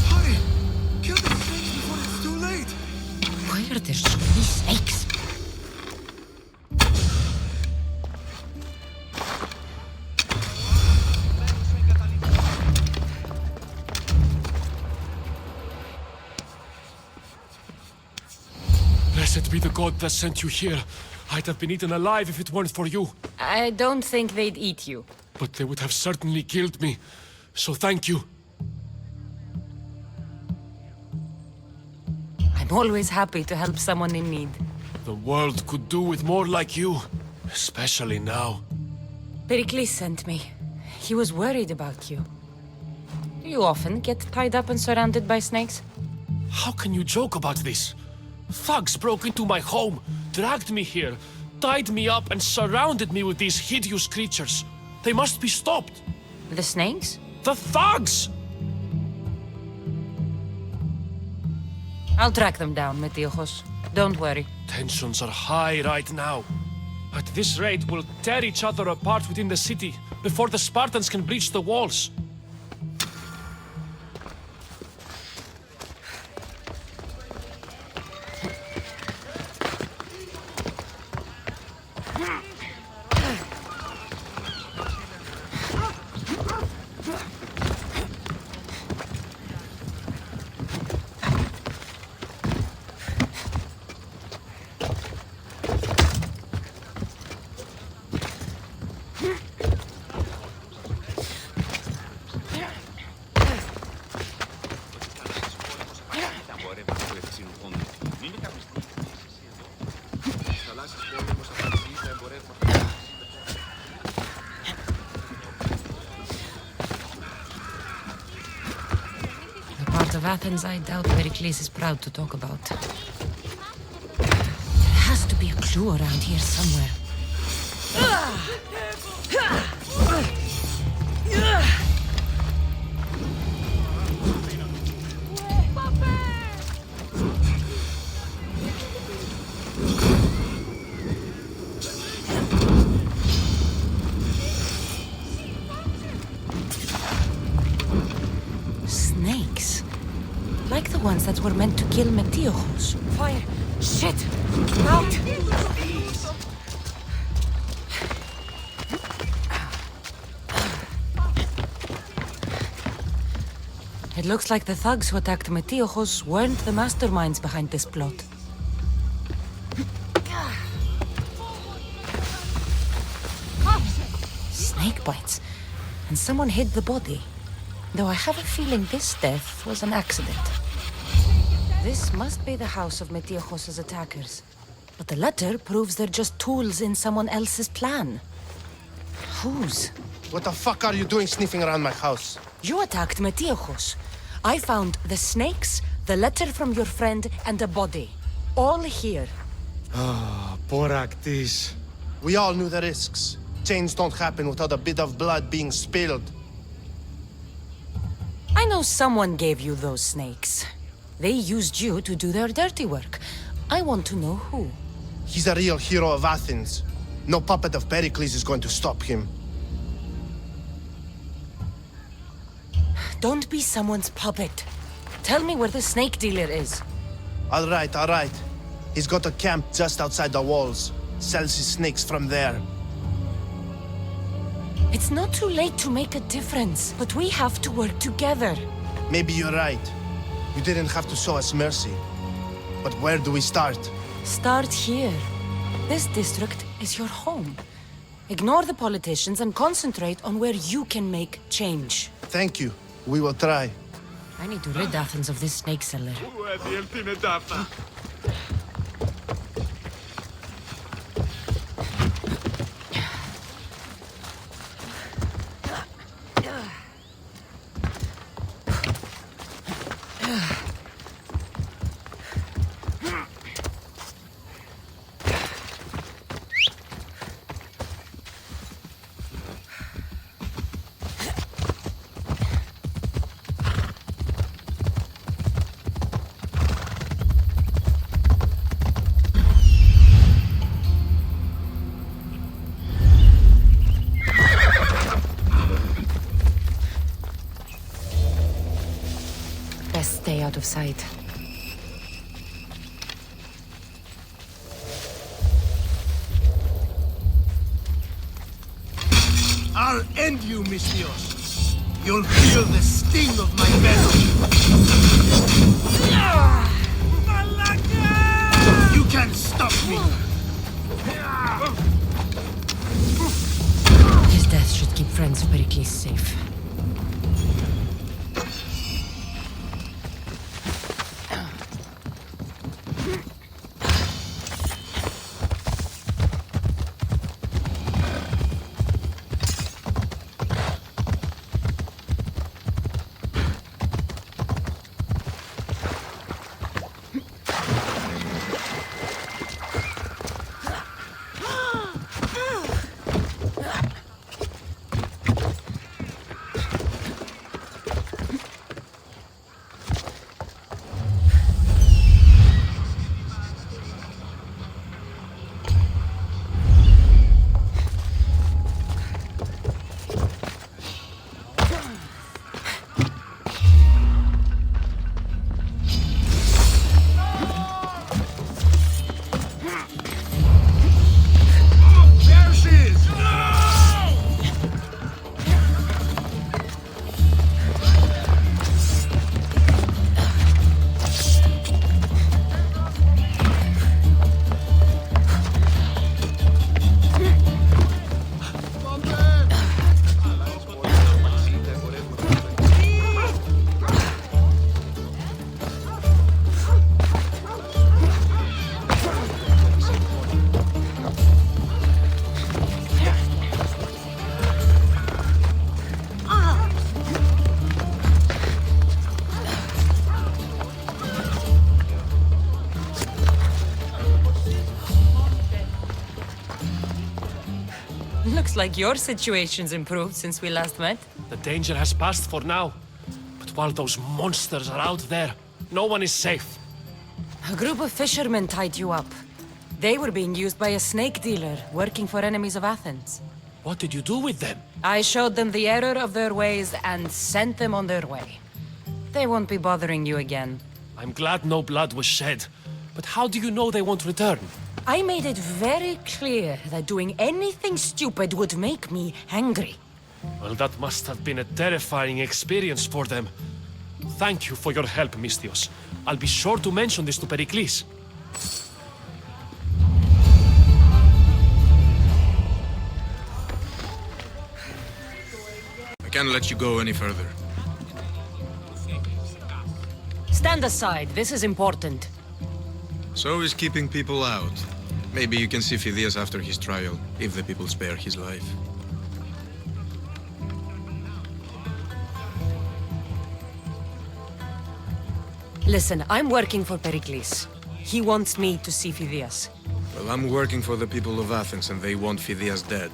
Hurry! Kill the snakes before it's too late! Why are there so many snakes? Blessed be the god that sent you here. I'd have been eaten alive if it weren't for you. I don't think they'd eat you. But they would have certainly killed me. So thank you. I'm always happy to help someone in need. The world could do with more like you. Especially now. Pericles sent me. He was worried about you. Do you often get tied up and surrounded by snakes? How can you joke about this? Thugs broke into my home, dragged me here, tied me up and surrounded me with these hideous creatures. They must be stopped. The snakes? The thugs! I'll track them down, Metiojos. Don't worry. Tensions are high right now. At this rate, we'll tear each other apart within the city before the Spartans can breach the walls. Of Athens, I doubt Pericles is proud to talk about. There has to be a clue around here somewhere. Snakes. Like the ones that were meant to kill Metiojos. Fire! Shit! Out! It looks like the thugs who attacked Metiojos weren't the masterminds behind this plot. Snake bites. And someone hid the body. Though I have a feeling this death was an accident. This must be the house of Metiojos' attackers. But the letter proves they're just tools in someone else's plan. Whose? What the fuck are you doing sniffing around my house? You attacked Metiojos. I found the snakes, the letter from your friend, and a body. All here. Ah, poor Actis. We all knew the risks. Change don't happen without a bit of blood being spilled. I know someone gave you those snakes. They used you to do their dirty work. I want to know who. He's a real hero of Athens. No puppet of Pericles is going to stop him. Don't be someone's puppet. Tell me where the snake dealer is. All right. He's got a camp just outside the walls. Sells his snakes from there. It's not too late to make a difference, but we have to work together. Maybe you're right. You didn't have to show us mercy. But where do we start? Start here. This district is your home. Ignore the politicians and concentrate on where you can make change. Thank you. We will try. I need to rid Athens of this snake seller. Best stay out of sight. I'll end you, Mystios. You'll feel the sting of my venom. You can't stop me. His death should keep friends of Pericles safe. Looks like your situation's improved since we last met. The danger has passed for now. But while those monsters are out there, no one is safe. A group of fishermen tied you up. They were being used by a snake dealer working for enemies of Athens. What did you do with them? I showed them the error of their ways and sent them on their way. They won't be bothering you again. I'm glad no blood was shed. But how do you know they won't return? I made it very clear that doing anything stupid would make me angry. Well, that must have been a terrifying experience for them. Thank you for your help, Mystios. I'll be sure to mention this to Pericles. I can't let you go any further. Stand aside, this is important. So is keeping people out. Maybe you can see Phidias after his trial, if the people spare his life. Listen, I'm working for Pericles. He wants me to see Phidias. Well, I'm working for the people of Athens and they want Phidias dead.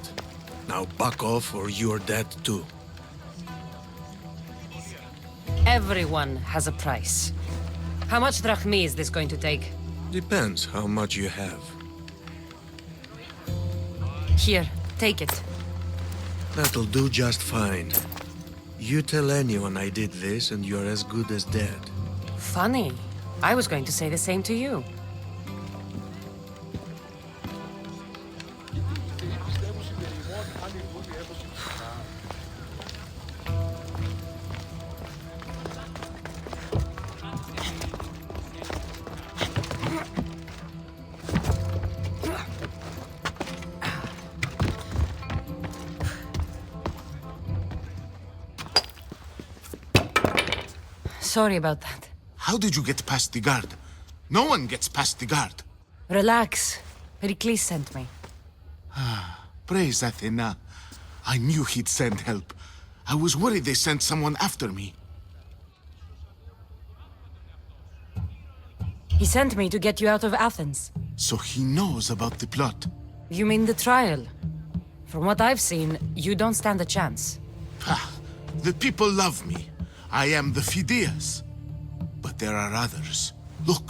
Now back off or you're dead too. Everyone has a price. How much drachmi is this going to take? Depends how much you have. Here, take it. That'll do just fine. You tell anyone I did this and you're as good as dead. Funny. I was going to say the same to you. sorry about that. How did you get past the guard? No one gets past the guard. Relax. Pericles sent me. Praise Athena. I knew he'd send help. I was worried they sent someone after me. He sent me to get you out of Athens. So he knows about the plot. You mean the trial? From what I've seen, you don't stand a chance. Ha! The people love me. I am the Phidias. But there are others. Look.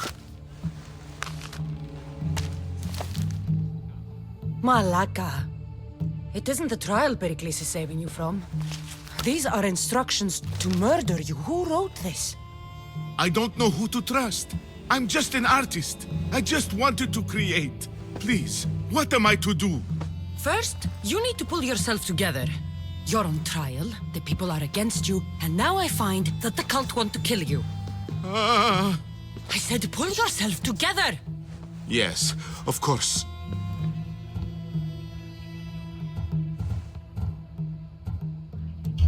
Malaka. It isn't the trial Pericles is saving you from. These are instructions to murder you. Who wrote this? I don't know who to trust. I'm just an artist. I just wanted to create. Please, what am I to do? First, you need to pull yourself together. You're on trial, the people are against you, and now I find that the cult want to kill you. I said pull yourself together! Yes, of course.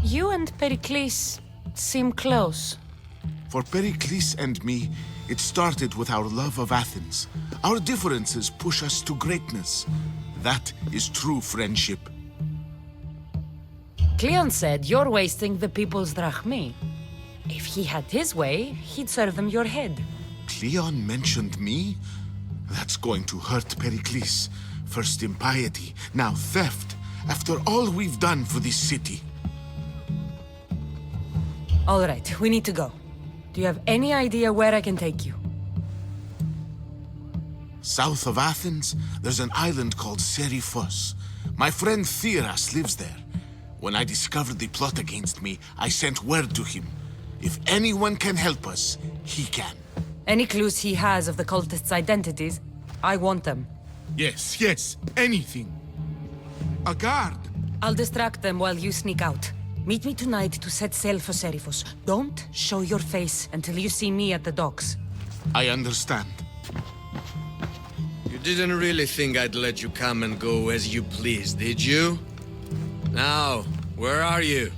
You and Pericles seem close. For Pericles and me, it started with our love of Athens. Our differences push us to greatness. That is true friendship. Cleon said you're wasting the people's drachmi. If he had his way, he'd serve them your head. Cleon mentioned me? That's going to hurt Pericles. First impiety, now theft. After all we've done for this city. All right, we need to go. Do you have any idea where I can take you? South of Athens, there's an island called Seriphos. My friend Theras lives there. When I discovered the plot against me, I sent word to him. If anyone can help us, he can. Any clues he has of the cultists' identities, I want them. Yes, anything. A guard. I'll distract them while you sneak out. Meet me tonight to set sail for Seriphos. Don't show your face until you see me at the docks. I understand. You didn't really think I'd let you come and go as you please, did you? Now, where are you?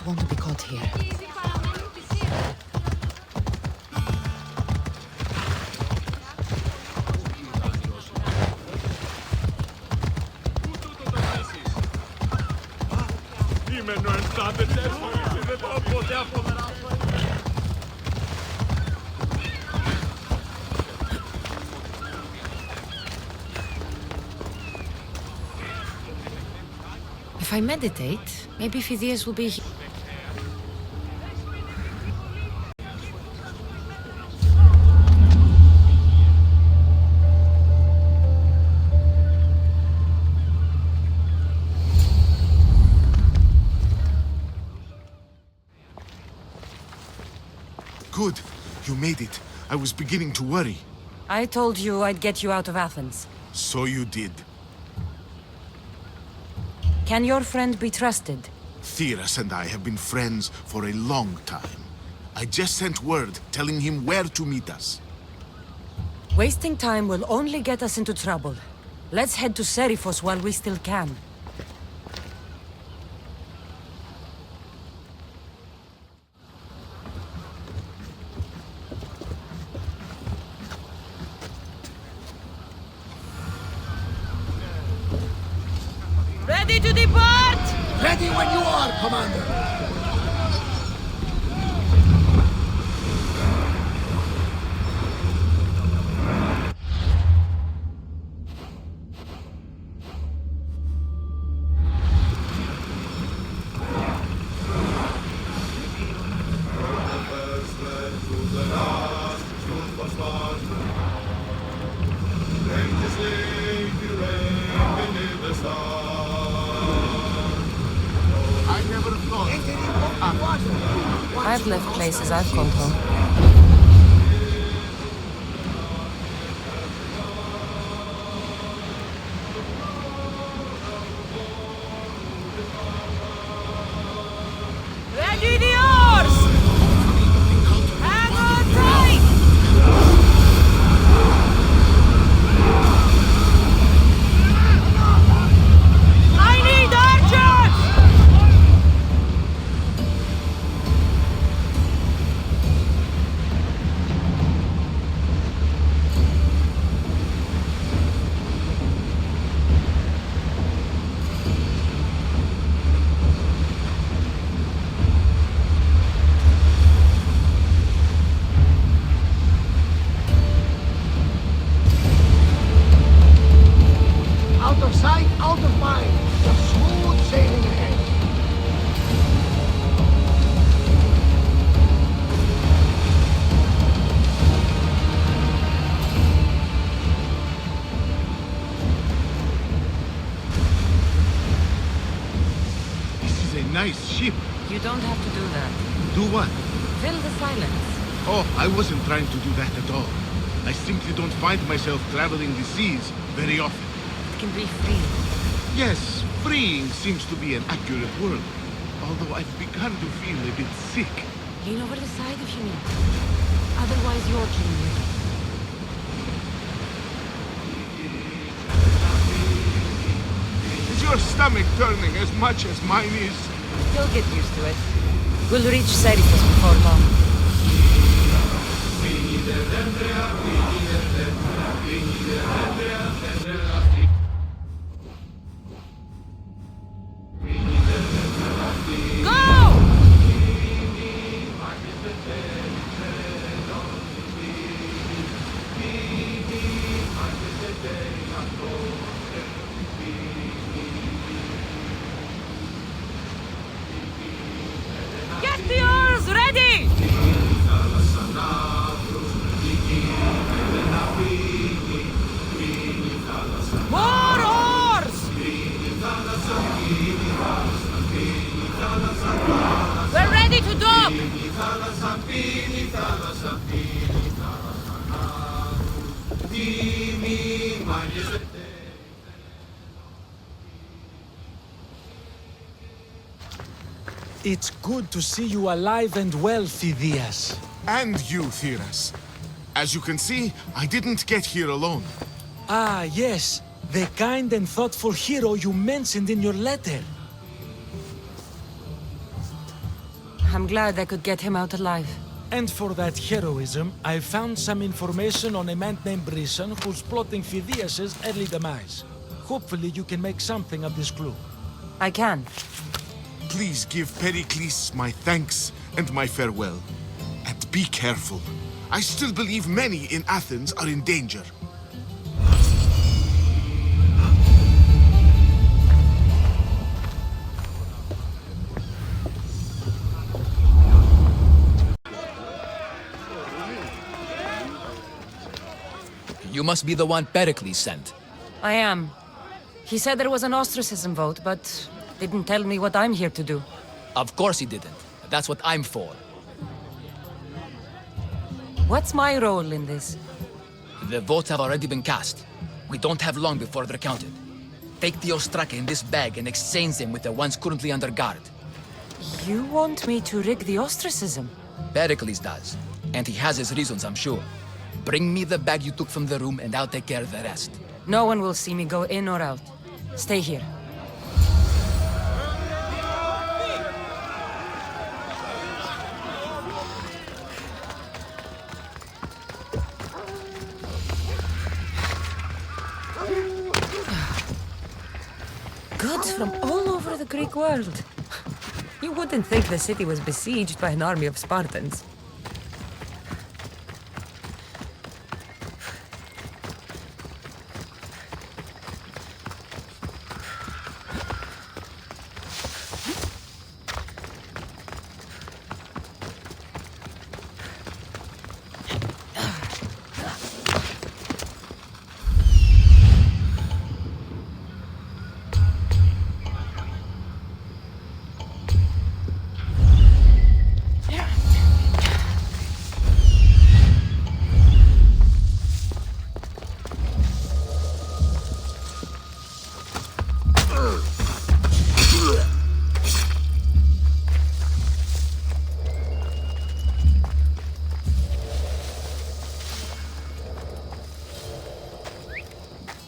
Want to be caught here. If I meditate, maybe Phidias will be here. Good. You made it. I was beginning to worry. I told you I'd get you out of Athens. So you did. Can your friend be trusted? Theras and I have been friends for a long time. I just sent word telling him where to meet us. Wasting time will only get us into trouble. Let's head to Seriphos while we still can. depart? Ready when you are, Commander. I've left places I've called home. Ready the oars! Hang on tight! I need archers! Out of sight, out of mind. Just smooth sailing ahead. This is a nice ship. You don't have to do that. Do what? Fill the silence. Oh, I wasn't trying to do that at all. I simply don't find myself traveling the seas very often. It can be free. Yes, freeing seems to be an accurate word. Although I've begun to feel a bit sick. Lean over the side if you need. Otherwise, you're killing me. Is your stomach turning as much as mine is? You'll get used to it. We'll reach Serifus before long. Get the oars ready! More oars! We're ready to dock! It's good to see you alive and well, Phidias. And you, Theras. As you can see, I didn't get here alone. Ah, yes. The kind and thoughtful hero you mentioned in your letter. I'm glad I could get him out alive. And for that heroism, I found some information on a man named Brisson who's plotting Phidias' early demise. Hopefully you can make something of this clue. I can. Please give Pericles my thanks and my farewell. And be careful. I still believe many in Athens are in danger. You must be the one Pericles sent. I am. He said there was an ostracism vote, but didn't tell me what I'm here to do. Of course he didn't. That's what I'm for. What's my role in this? The votes have already been cast. We don't have long before they're counted. Take the Ostraka in this bag and exchange them with the ones currently under guard. You want me to rig the ostracism? Pericles does. And he has his reasons, I'm sure. Bring me the bag you took from the room and I'll take care of the rest. No one will see me go in or out. Stay here. Goods from all the Greek world. You wouldn't think the city was besieged by an army of Spartans.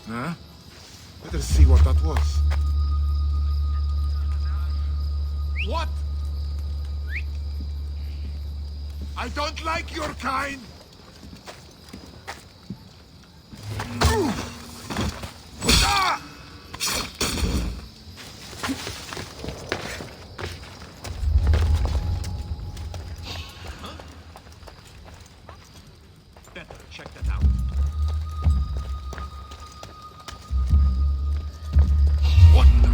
Huh? Let us see what that was. What? I don't like your kind! Ah! Better check that out. What the?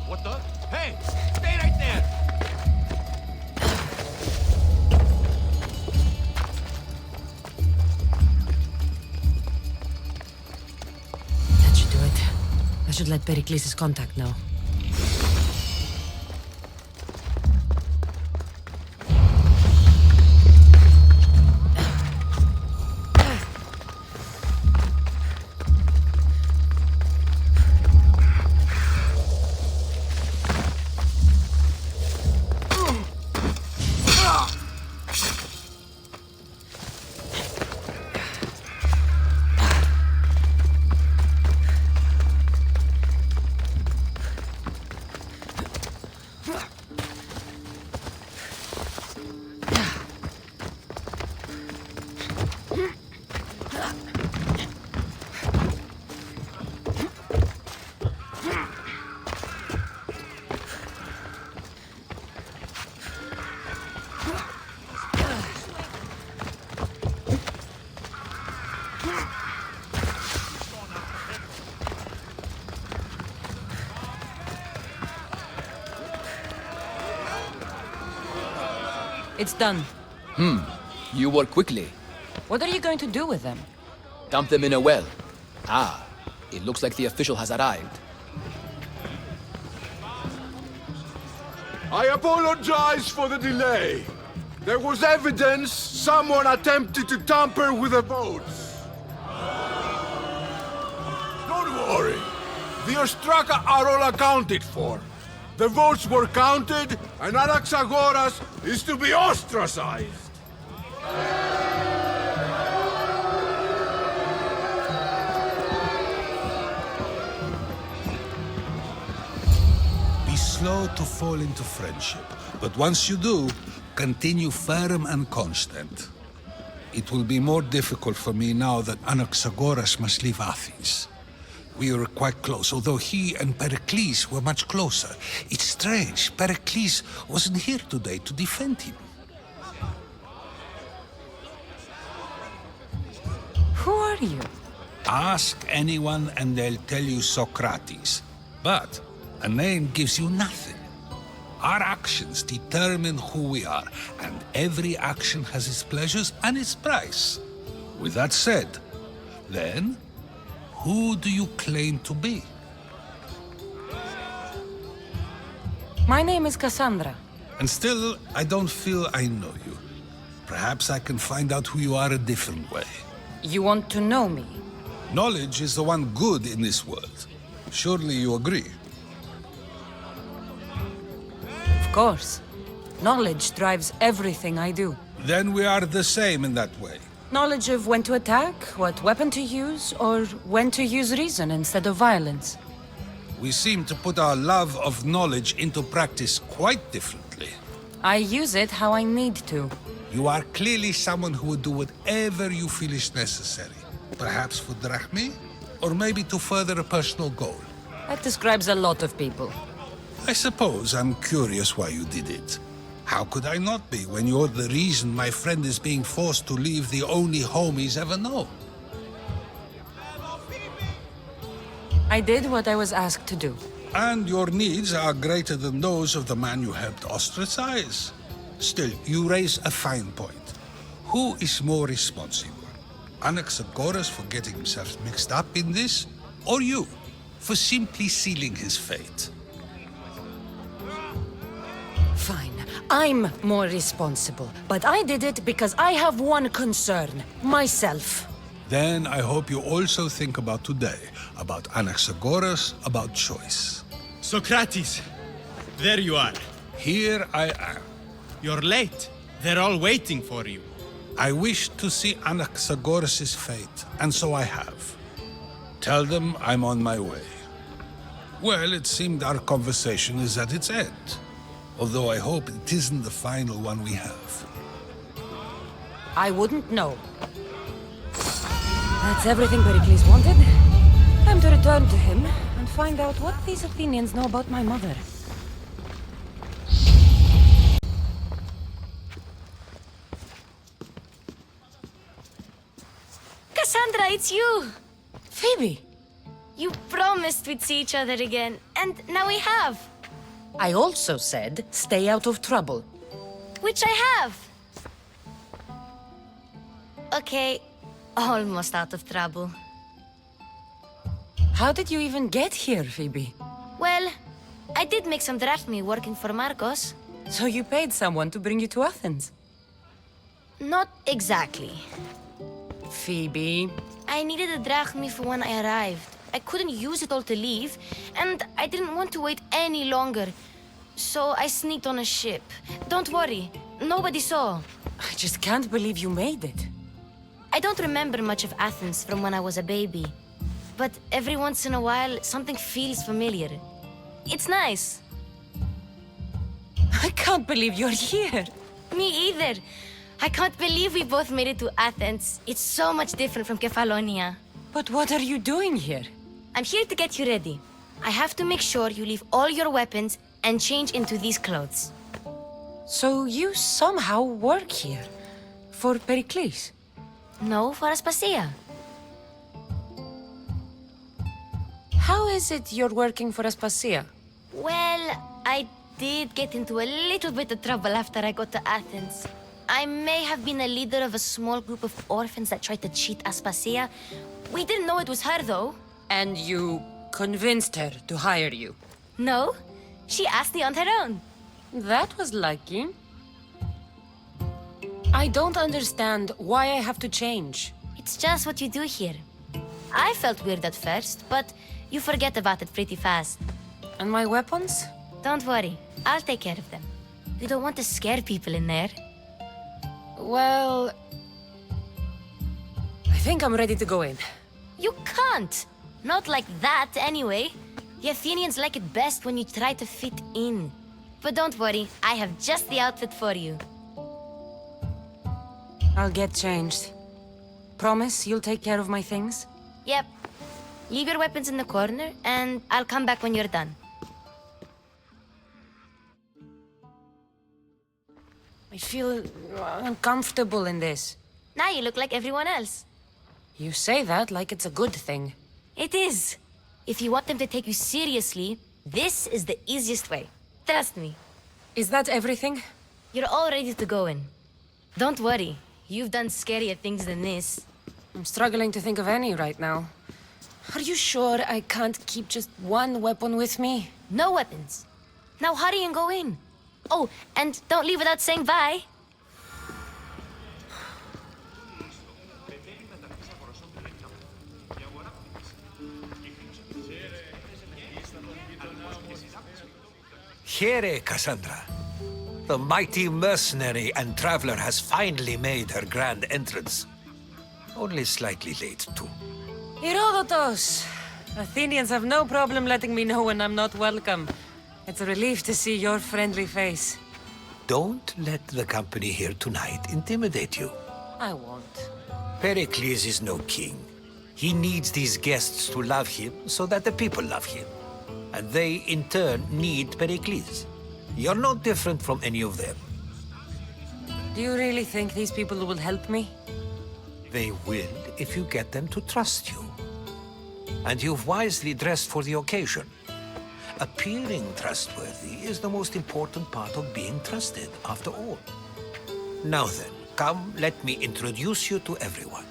What the? Hey! Stay right there! That should do it. I should let Pericles' contact know. It's done. You work quickly. What are you going to do with them? Dump them in a well. Ah, it looks like the official has arrived. I apologize for the delay. There was evidence someone attempted to tamper with the votes. Don't worry. The Ostraka are all accounted for. The votes were counted, and Anaxagoras is to be ostracized. Be slow to fall into friendship, but once you do, continue firm and constant. It will be more difficult for me now that Anaxagoras must leave Athens. We were quite close, although he and Pericles were much closer. It's strange, Pericles wasn't here today to defend him. Who are you? Ask anyone and they'll tell you Socrates. But a name gives you nothing. Our actions determine who we are, and every action has its pleasures and its price. With that said, then, who do you claim to be? My name is Cassandra. And still, I don't feel I know you. Perhaps I can find out who you are a different way. You want to know me? Knowledge is the one good in this world. Surely you agree? Of course. Knowledge drives everything I do. Then we are the same in that way. Knowledge of when to attack, what weapon to use, or when to use reason instead of violence. We seem to put our love of knowledge into practice quite differently. I use it how I need to. You are clearly someone who would do whatever you feel is necessary. Perhaps for drachmi, or maybe to further a personal goal. That describes a lot of people. I suppose I'm curious why you did it. How could I not be when you're the reason my friend is being forced to leave the only home he's ever known? I did what I was asked to do. And your needs are greater than those of the man you helped ostracize. Still, you raise a fine point. Who is more responsible? Anaxagoras for getting himself mixed up in this? Or you, for simply sealing his fate? Fine. I'm more responsible. But I did it because I have one concern. Myself. Then I hope you also think about today. About Anaxagoras, about choice. Socrates! There you are. Here I am. You're late. They're all waiting for you. I wish to see Anaxagoras' fate, and so I have. Tell them I'm on my way. Well, it seemed our conversation is at its end. Although I hope it isn't the final one we have. I wouldn't know. That's everything Pericles wanted. Time to return to him and find out what these Athenians know about my mother. Cassandra, it's you! Phoebe! You promised we'd see each other again, and now we have. I also said, stay out of trouble. Which I have. Okay, almost out of trouble. How did you even get here, Phoebe? Well, I did make some drachmi working for Marcos. So you paid someone to bring you to Athens? Not exactly. Phoebe... I needed a drachmi for when I arrived. I couldn't use it all to leave, and I didn't want to wait any longer. So I sneaked on a ship. Don't worry, nobody saw. I just can't believe you made it. I don't remember much of Athens from when I was a baby. But every once in a while, something feels familiar. It's nice. I can't believe you're here. Me either. I can't believe we both made it to Athens. It's so much different from Kefalonia. But what are you doing here? I'm here to get you ready. I have to make sure you leave all your weapons and change into these clothes. So you somehow work here? For Pericles? No, for Aspasia. How is it you're working for Aspasia? Well, I did get into a little bit of trouble after I got to Athens. I may have been a leader of a small group of orphans that tried to cheat Aspasia. We didn't know it was her, though. And you convinced her to hire you? No, she asked me on her own. That was lucky. I don't understand why I have to change. It's just what you do here. I felt weird at first, but you forget about it pretty fast. And my weapons? Don't worry, I'll take care of them. You don't want to scare people in there. Well... I think I'm ready to go in. You can't! Not like that, anyway. The Athenians like it best when you try to fit in. But don't worry, I have just the outfit for you. I'll get changed. Promise you'll take care of my things? Yep. Leave your weapons in the corner, and I'll come back when you're done. I feel uncomfortable in this. Now you look like everyone else. You say that like it's a good thing. It is. If you want them to take you seriously, this is the easiest way. Trust me. Is that everything? You're all ready to go in. Don't worry. You've done scarier things than this. I'm struggling to think of any right now. Are you sure I can't keep just one weapon with me? No weapons. Now hurry and go in. Oh, and don't leave without saying bye. Here, Cassandra. The mighty mercenary and traveler has finally made her grand entrance. Only slightly late, too. Herodotus! Athenians have no problem letting me know when I'm not welcome. It's a relief to see your friendly face. Don't let the company here tonight intimidate you. I won't. Pericles is no king. He needs these guests to love him so that the people love him. And they, in turn, need Pericles. You're no different from any of them. Do you really think these people will help me? They will if you get them to trust you. And you've wisely dressed for the occasion. Appearing trustworthy is the most important part of being trusted, after all. Now then, come, let me introduce you to everyone.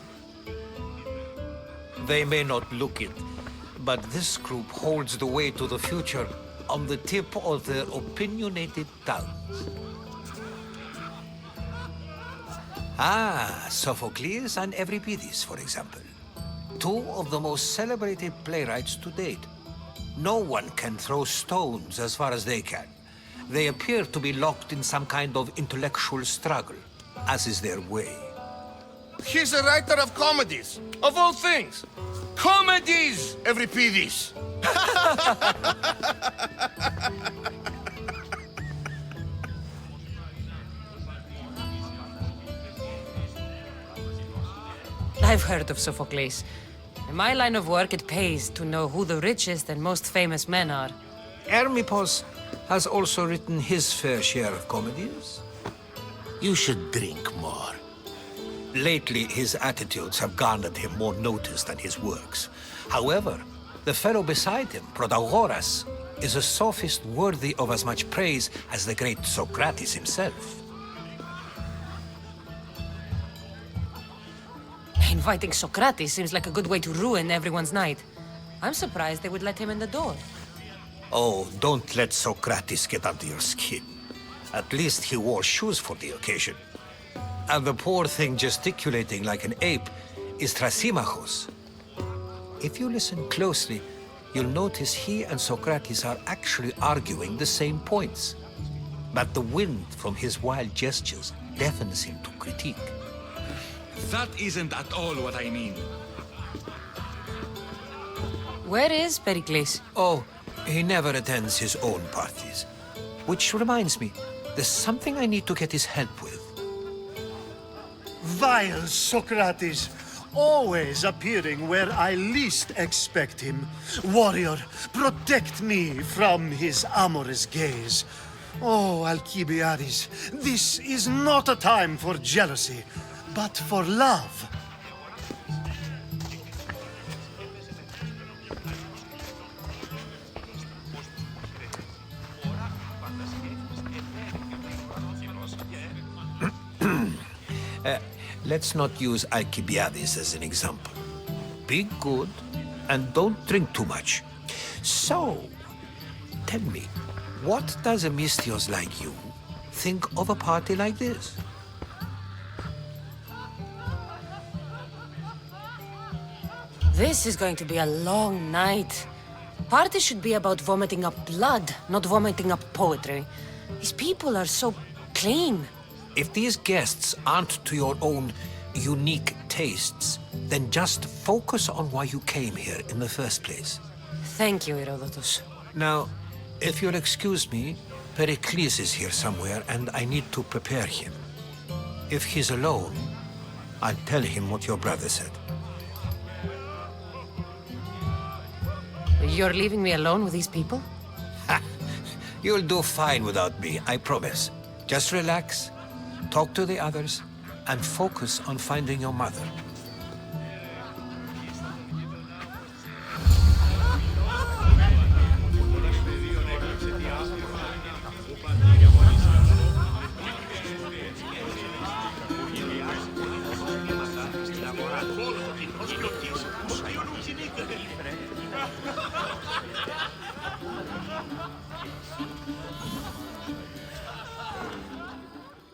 They may not look it, but this group holds the way to the future on the tip of their opinionated tongues. Ah, Sophocles and Euripides, for example. Two of the most celebrated playwrights to date. No one can throw stones as far as they can. They appear to be locked in some kind of intellectual struggle, as is their way. He's a writer of comedies, of all things. Comedies, Euripides! I've heard of Sophocles. In my line of work, it pays to know who the richest and most famous men are. Hermippos has also written his fair share of comedies. You should drink more. Lately, his attitudes have garnered him more notice than his works. However, the fellow beside him, Protagoras, is a sophist worthy of as much praise as the great Socrates himself. Inviting Socrates seems like a good way to ruin everyone's night. I'm surprised they would let him in the door. Oh, don't let Socrates get under your skin. At least he wore shoes for the occasion. And the poor thing gesticulating like an ape is Thrasymachos. If you listen closely, you'll notice he and Socrates are actually arguing the same points. But the wind from his wild gestures deafens him to critique. That isn't at all what I mean. Where is Pericles? Oh, he never attends his own parties. Which reminds me, there's something I need to get his help with. Vile Socrates, always appearing where I least expect him. Warrior, protect me from his amorous gaze. Oh, Alcibiades, this is not a time for jealousy, but for love. Let's not use Alcibiades as an example. Be good, and don't drink too much. So, tell me, what does a Mystios like you think of a party like this? This is going to be a long night. Party should be about vomiting up blood, not vomiting up poetry. These people are so clean. If these guests aren't to your own unique tastes, then just focus on why you came here in the first place. Thank you, Herodotus. Now, if you'll excuse me, Pericles is here somewhere, and I need to prepare him. If he's alone, I'll tell him what your brother said. You're leaving me alone with these people? You'll do fine without me, I promise. Just relax, talk to the others, and focus on finding your mother.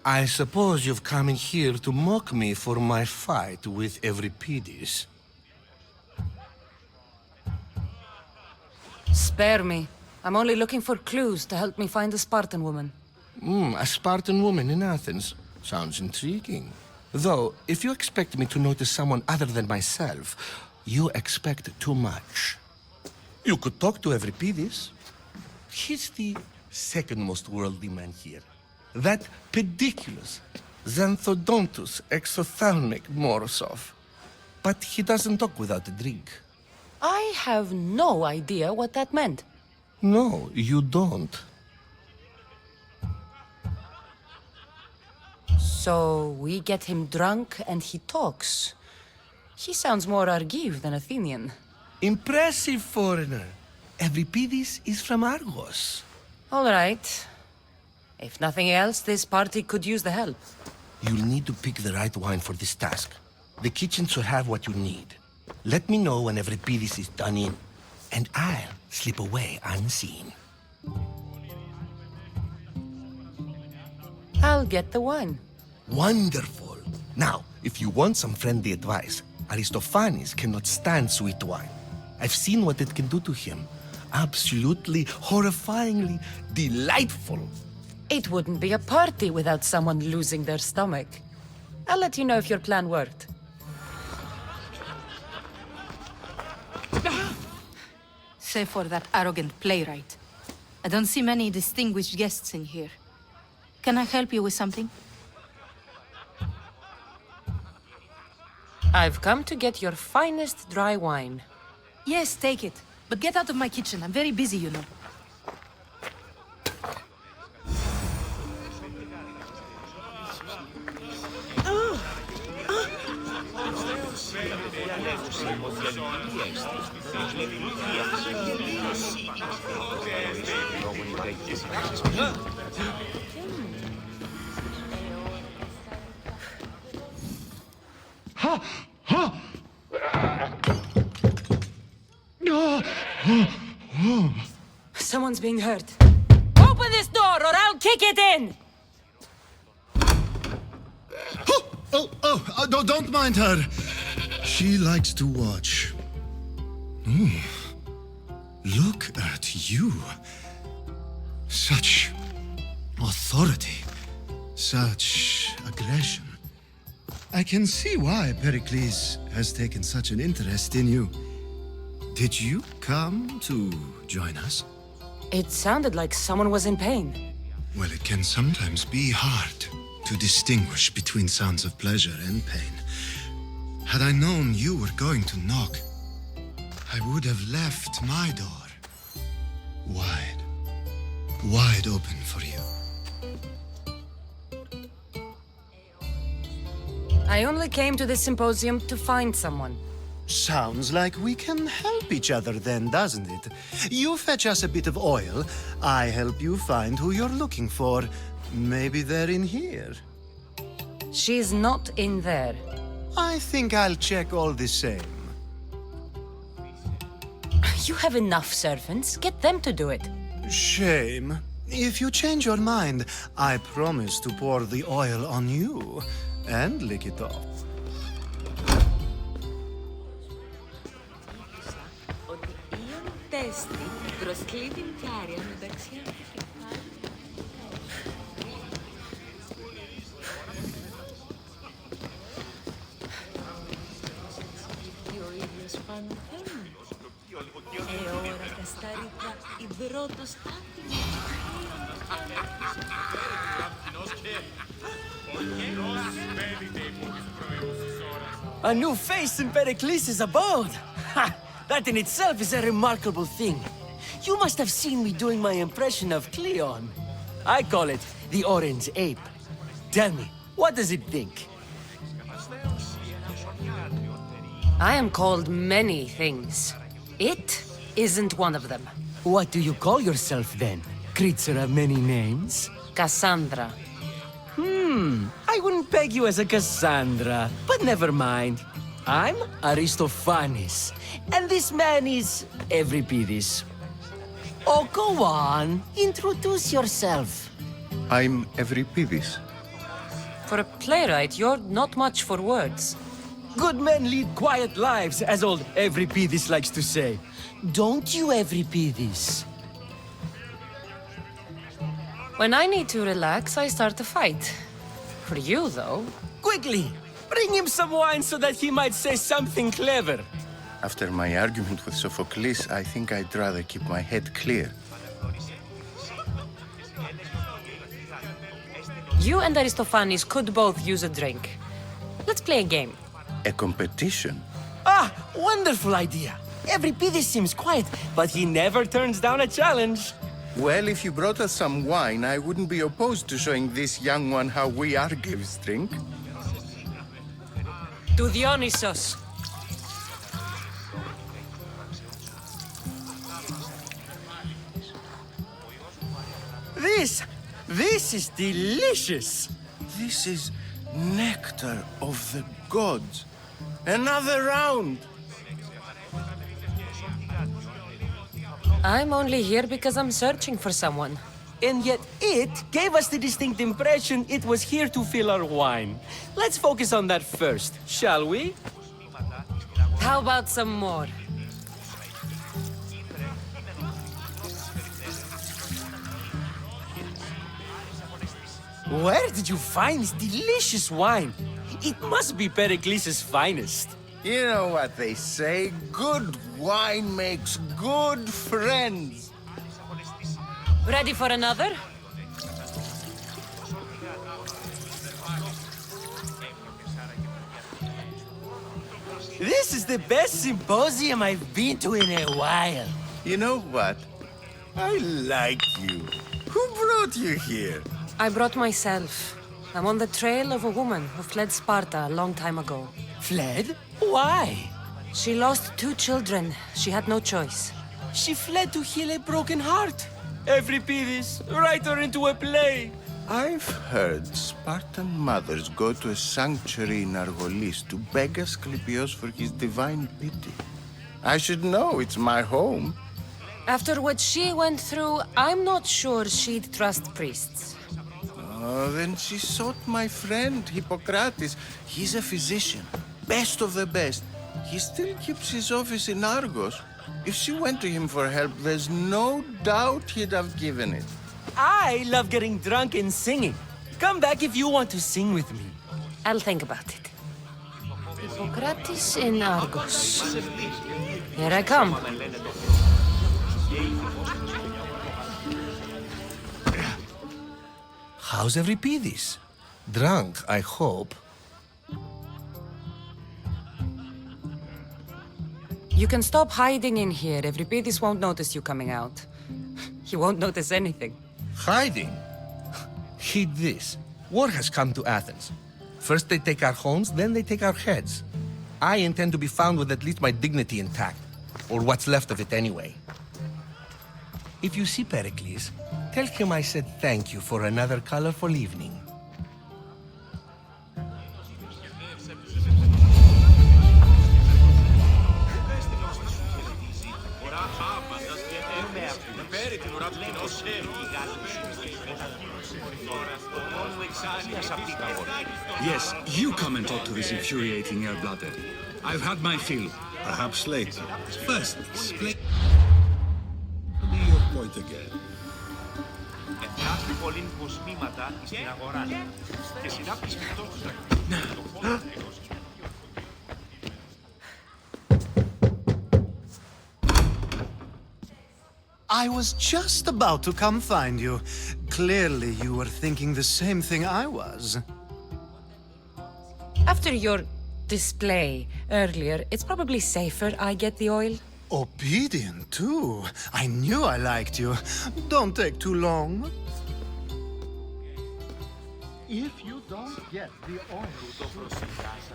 I suppose you've come in here to mock me for my fight with Euripides. Spare me. I'm only looking for clues to help me find a Spartan woman. A Spartan woman in Athens. Sounds intriguing. Though, if you expect me to notice someone other than myself, you expect too much. You could talk to Euripides. He's the second most worldly man here. That pediculous, xanthodontus exophthalmic Morosov. But he doesn't talk without a drink. I have no idea what that meant. No, you don't. So we get him drunk and he talks. He sounds more Argive than Athenian. Impressive, foreigner. Euripides is from Argos. All right. If nothing else, this party could use the help. You'll need to pick the right wine for this task. The kitchen should have what you need. Let me know when Euripides is done in, and I'll slip away unseen. I'll get the wine. Wonderful. Now, if you want some friendly advice, Aristophanes cannot stand sweet wine. I've seen what it can do to him. Absolutely, horrifyingly delightful. It wouldn't be a party without someone losing their stomach. I'll let you know if your plan worked. Save for that arrogant playwright. I don't see many distinguished guests in here. Can I help you with something? I've come to get your finest dry wine. Yes, take it. But get out of my kitchen. I'm very busy, you know. Someone's being hurt. Open this door or I'll kick it in! Don't mind her. She likes to watch. Look at you. Such authority. Such aggression. I can see why Pericles has taken such an interest in you. Did you come to join us? It sounded like someone was in pain. Well, it can sometimes be hard to distinguish between sounds of pleasure and pain. Had I known you were going to knock, I would have left my door wide open for you. I only came to this symposium to find someone. Sounds like we can help each other then, doesn't it? You fetch us a bit of oil, I help you find who you're looking for. Maybe they're in here. She's not in there. I think I'll check all the same. You have enough servants. Get them to do it. Shame. If you change your mind, I promise to pour the oil on you and lick it off. A new face in Pericles' abode! Ha! That in itself is a remarkable thing. You must have seen me doing my impression of Cleon. I call it the Orange Ape. Tell me, what does it think? I am called many things. It isn't one of them. What do you call yourself then? Creature of many names? Cassandra. I wouldn't peg you as a Cassandra, but never mind. I'm Aristophanes, and this man is Euripides. Oh, go on. Introduce yourself. I'm Evripidis. For a playwright, you're not much for words. Good men lead quiet lives, as old Evripidis likes to say. Don't you, Evripidis? When I need to relax, I start a fight. For you, though... Quickly! Bring him some wine so that he might say something clever. After my argument with Sophocles, I think I'd rather keep my head clear. You and Aristophanes could both use a drink. Let's play a game. A competition? Ah, wonderful idea. Evripidis seems quiet, but he never turns down a challenge. Well, if you brought us some wine, I wouldn't be opposed to showing this young one how we Argives drink. To Dionysos. This is delicious. This is nectar of the gods. Another round. I'm only here because I'm searching for someone. And yet it gave us the distinct impression it was here to fill our wine. Let's focus on that first, shall we? How about some more? Where did you find this delicious wine? It must be Pericles' finest. You know what they say, good wine makes good friends. Ready for another? This is the best symposium I've been to in a while. You know what? I like you. Who brought you here? I brought myself. I'm on the trail of a woman who fled Sparta a long time ago. Fled? Why? She lost 2 children. She had no choice. She fled to heal a broken heart. Evripidis, write her into a play. I've heard Spartan mothers go to a sanctuary in Argolis to beg Asclepios for his divine pity. I should know, it's my home. After what she went through, I'm not sure she'd trust priests. Oh, then she sought my friend, Hippocrates. He's a physician, best of the best. He still keeps his office in Argos. If she went to him for help, there's no doubt he'd have given it. I love getting drunk and singing. Come back if you want to sing with me. I'll think about it. Hippocrates in Argos. Here I come. How's Evripidis? Drunk, I hope. You can stop hiding in here. Evripidis won't notice you coming out. He won't notice anything. Hiding? Heed this. War has come to Athens. First they take our homes, then they take our heads. I intend to be found with at least my dignity intact. Or what's left of it anyway. If you see Pericles, tell him I said thank you for another colorful evening. Yes, you come and talk to this infuriating air-blooded. I've had my fill. Perhaps later. First, explain me your point again. I was just about to come find you. Clearly, you were thinking the same thing I was. After your display earlier, it's probably safer I get the oil. Obedient, too. I knew I liked you. Don't take too long. If you don't get the oil,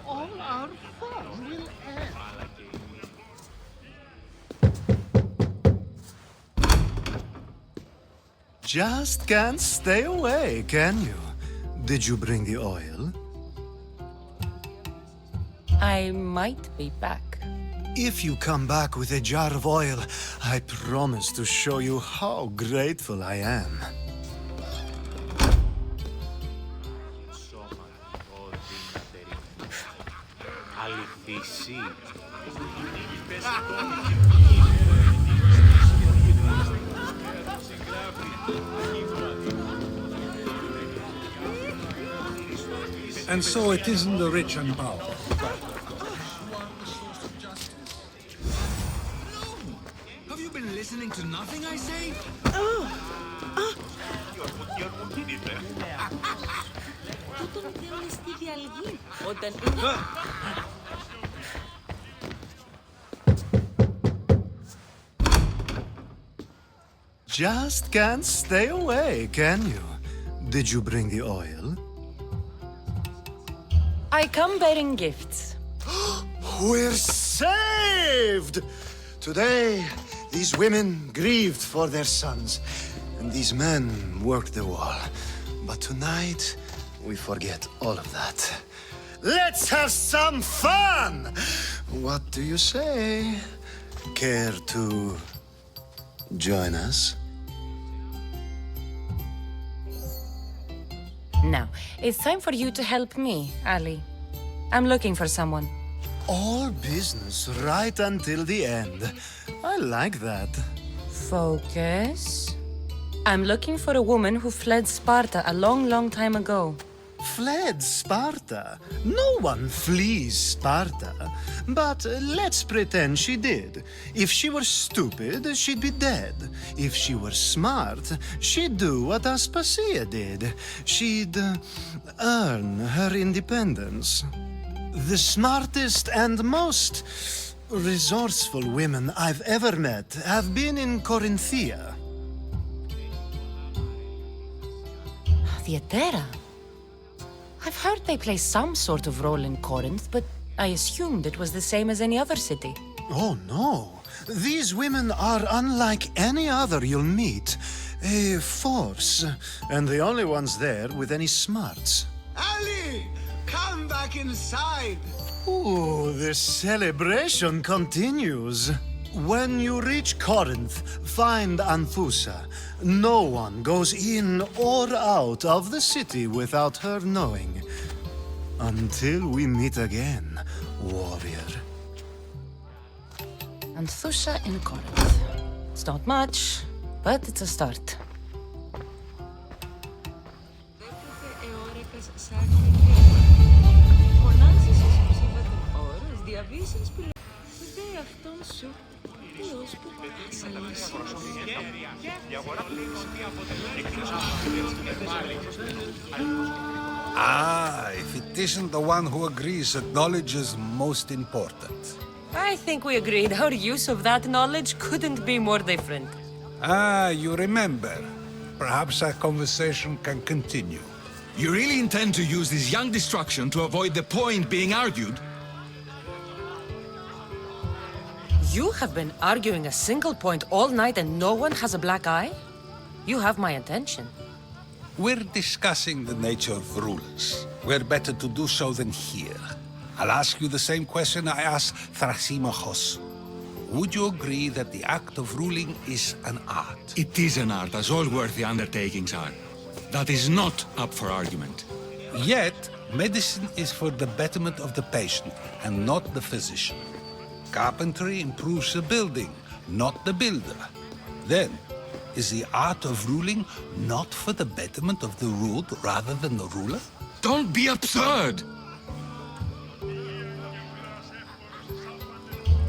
all our fun will end. Just can't stay away, can you? Did you bring the oil? I might be back. If you come back with a jar of oil, I promise to show you how grateful I am. And so it isn't the rich and powerful. Have you been listening to nothing I say? Just can't stay away, can you? Did you bring the oil? I come bearing gifts. We're saved! Today, these women grieved for their sons, and these men worked the wall. But tonight, we forget all of that. Let's have some fun! What do you say? Care to join us? Now, it's time for you to help me, Ali. I'm looking for someone. All business right until the end. I like that. Focus. I'm looking for a woman who fled Sparta a long time ago. Fled Sparta? No one flees Sparta. But let's pretend she did. If she were stupid, she'd be dead. If she were smart, she'd do what Aspasia did. She'd earn her independence. The smartest and most resourceful women I've ever met have been in Corinthia. Theatera? I've heard they play some sort of role in Corinth, but I assumed it was the same as any other city. Oh, no. These women are unlike any other you'll meet. A force, and the only ones there with any smarts. Ali! Come back inside! Ooh, the celebration continues. When you reach Corinth, find Anthusa. No one goes in or out of the city without her knowing. Until we meet again, warrior. Anthusa in Corinth. It's not much, but it's a start. Ah, if it isn't the one who agrees that knowledge is most important. I think we agreed our use of that knowledge couldn't be more different. Ah, you remember. Perhaps our conversation can continue. You really intend to use this young destruction to avoid the point being argued? You have been arguing a single point all night and no one has a black eye? You have my attention. We're discussing the nature of rules. Where better to do so than here? I'll ask you the same question I asked Thrasymachos. Would you agree that the act of ruling is an art? It is an art, as all worthy undertakings are. That is not up for argument. Yet, medicine is for the betterment of the patient and not the physician. Carpentry improves the building, not the builder. Then, is the art of ruling not for the betterment of the ruled rather than the ruler? Don't be absurd!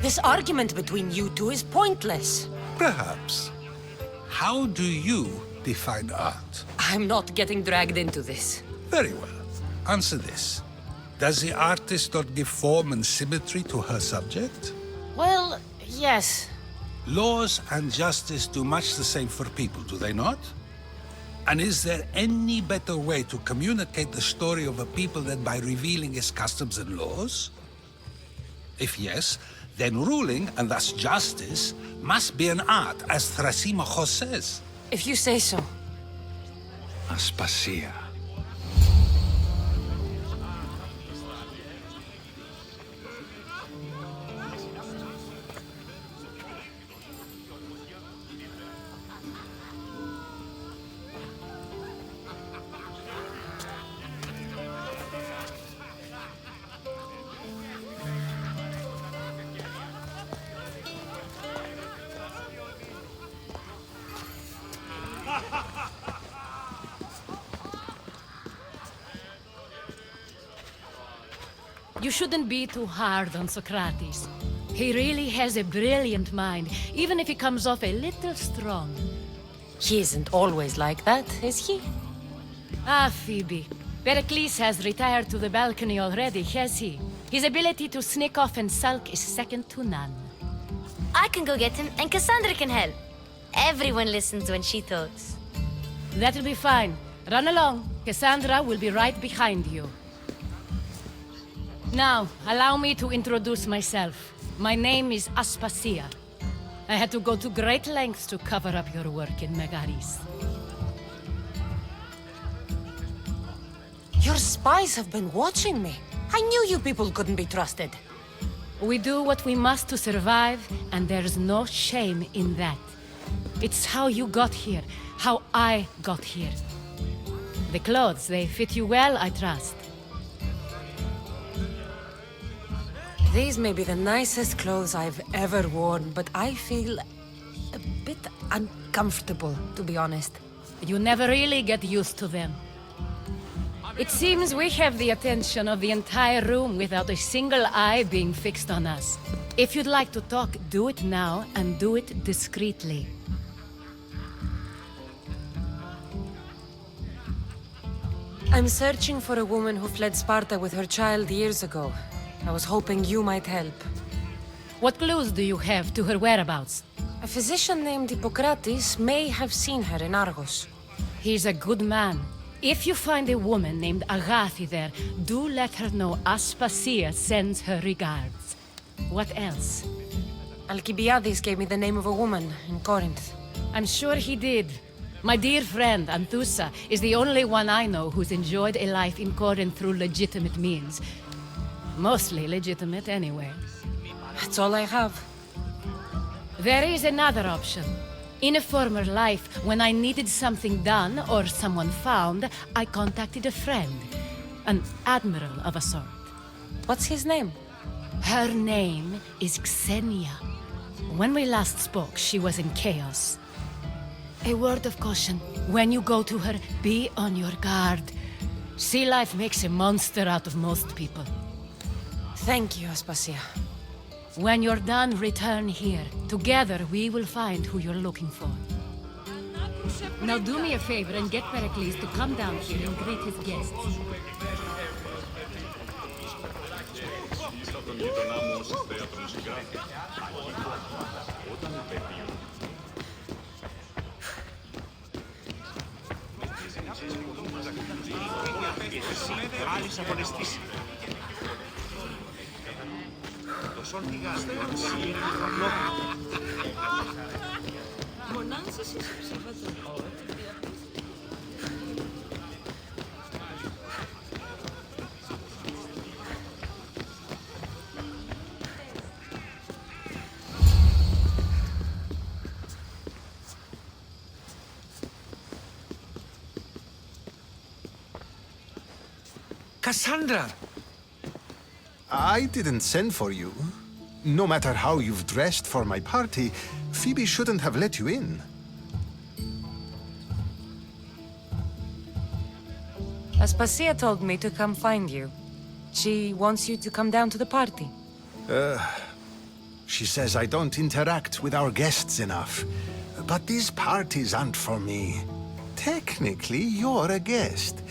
This argument between you two is pointless. Perhaps. How do you define art? I'm not getting dragged into this. Very well. Answer this. Does the artist not give form and symmetry to her subject? Well, yes. Laws and justice do much the same for people, do they not? And is there any better way to communicate the story of a people than by revealing its customs and laws? If yes, then ruling, and thus justice, must be an art, as Thrasymachos says. If you say so. Aspasia. You shouldn't be too hard on Socrates. He really has a brilliant mind, even if he comes off a little strong. He isn't always like that, is he? Ah, Phoebe. Pericles has retired to the balcony already, has he? His ability to sneak off and sulk is second to none. I can go get him, and Cassandra can help. Everyone listens when she talks. That'll be fine. Run along. Cassandra will be right behind you. Now, allow me to introduce myself. My name is Aspasia. I had to go to great lengths to cover up your work in Megaris. Your spies have been watching me. I knew you people couldn't be trusted. We do what we must to survive, and there's no shame in that. It's how you got here, how I got here. The clothes, they fit you well, I trust. These may be the nicest clothes I've ever worn, but I feel a bit uncomfortable, to be honest. You never really get used to them. It seems we have the attention of the entire room without a single eye being fixed on us. If you'd like to talk, do it now, and do it discreetly. I'm searching for a woman who fled Sparta with her child years ago. I was hoping you might help. What clues do you have to her whereabouts? A physician named Hippocrates may have seen her in Argos. He's a good man. If you find a woman named Agathi there, do let her know Aspasia sends her regards. What else? Alcibiades gave me the name of a woman in Corinth. I'm sure he did. My dear friend, Anthusa, is the only one I know who's enjoyed a life in Corinth through legitimate means. Mostly legitimate, anyway. That's all I have. There is another option. In a former life, when I needed something done or someone found, I contacted a friend. An admiral of a sort. What's his name? Her name is Xenia. When we last spoke, she was in chaos. A word of caution. When you go to her, be on your guard. Sea life makes a monster out of most people. Thank you, Aspasia. When you're done, return here. Together, we will find who you're looking for. Now do me a favor and get Pericles to come down here and greet his guests. Cassandra! I didn't send for you. No matter how you've dressed for my party, Phoebe shouldn't have let you in. Aspasia told me to come find you. She wants you to come down to the party. She says I don't interact with our guests enough. But these parties aren't for me. Technically, you're a guest.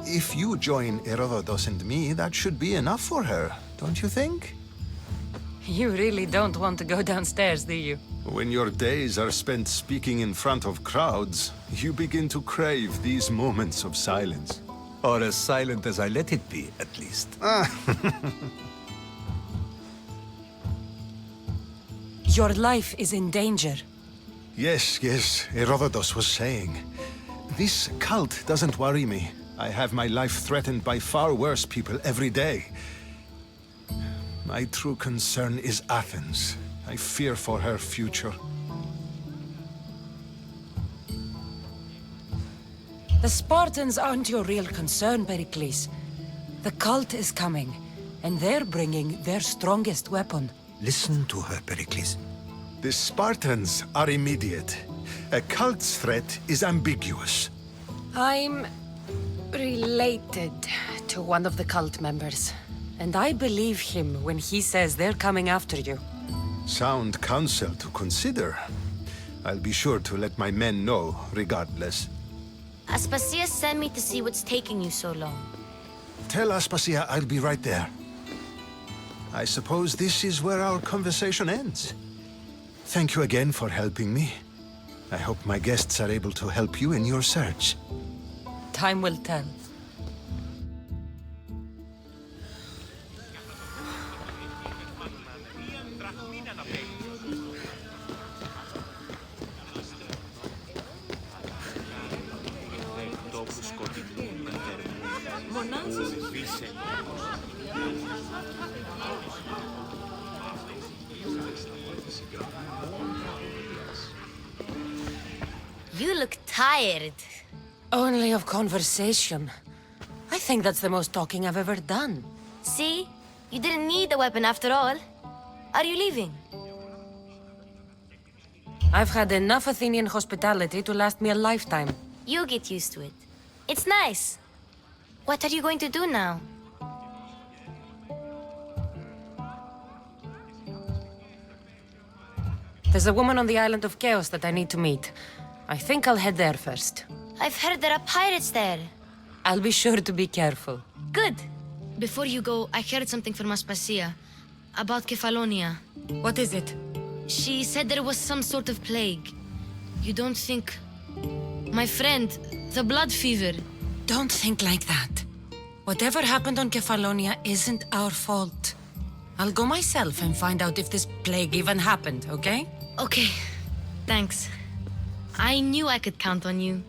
If you join Herodotus and me, that should be enough for her, don't you think? You really don't want to go downstairs, do you? When your days are spent speaking in front of crowds, you begin to crave these moments of silence. Or as silent as I let it be, at least. Your life is in danger. Yes, Herodotus was saying. This cult doesn't worry me. I have my life threatened by far worse people every day. My true concern is Athens. I fear for her future. The Spartans aren't your real concern, Pericles. The cult is coming, and they're bringing their strongest weapon. Listen to her, Pericles. The Spartans are immediate. A cult's threat is ambiguous. I'm related to one of the cult members. And I believe him when he says they're coming after you. Sound counsel to consider. I'll be sure to let my men know, regardless. Aspasia sent me to see what's taking you so long. Tell Aspasia I'll be right there. I suppose this is where our conversation ends. Thank you again for helping me. I hope my guests are able to help you in your search. Time will tell. You look tired. Only of conversation. I think that's the most talking I've ever done. See? You didn't need a weapon after all. Are you leaving? I've had enough Athenian hospitality to last me a lifetime. You get used to it. It's nice. What are you going to do now? There's a woman on the island of Chaos that I need to meet. I think I'll head there first. I've heard there are pirates there. I'll be sure to be careful. Good. Before you go, I heard something from Aspasia. About Kefalonia. What is it? She said there was some sort of plague. You don't think... My friend, the blood fever. Don't think like that. Whatever happened on Kefalonia isn't our fault. I'll go myself and find out if this plague even happened, okay? Okay. Thanks. I knew I could count on you.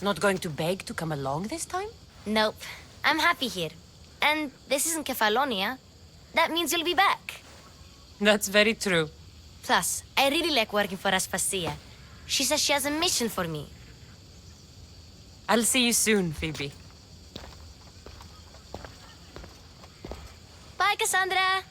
Not going to beg to come along this time? Nope. I'm happy here. And this isn't Kefalonia. That means you'll be back. That's very true. Plus, I really like working for Aspasia. She says she has a mission for me. I'll see you soon, Phoebe. Bye, Cassandra!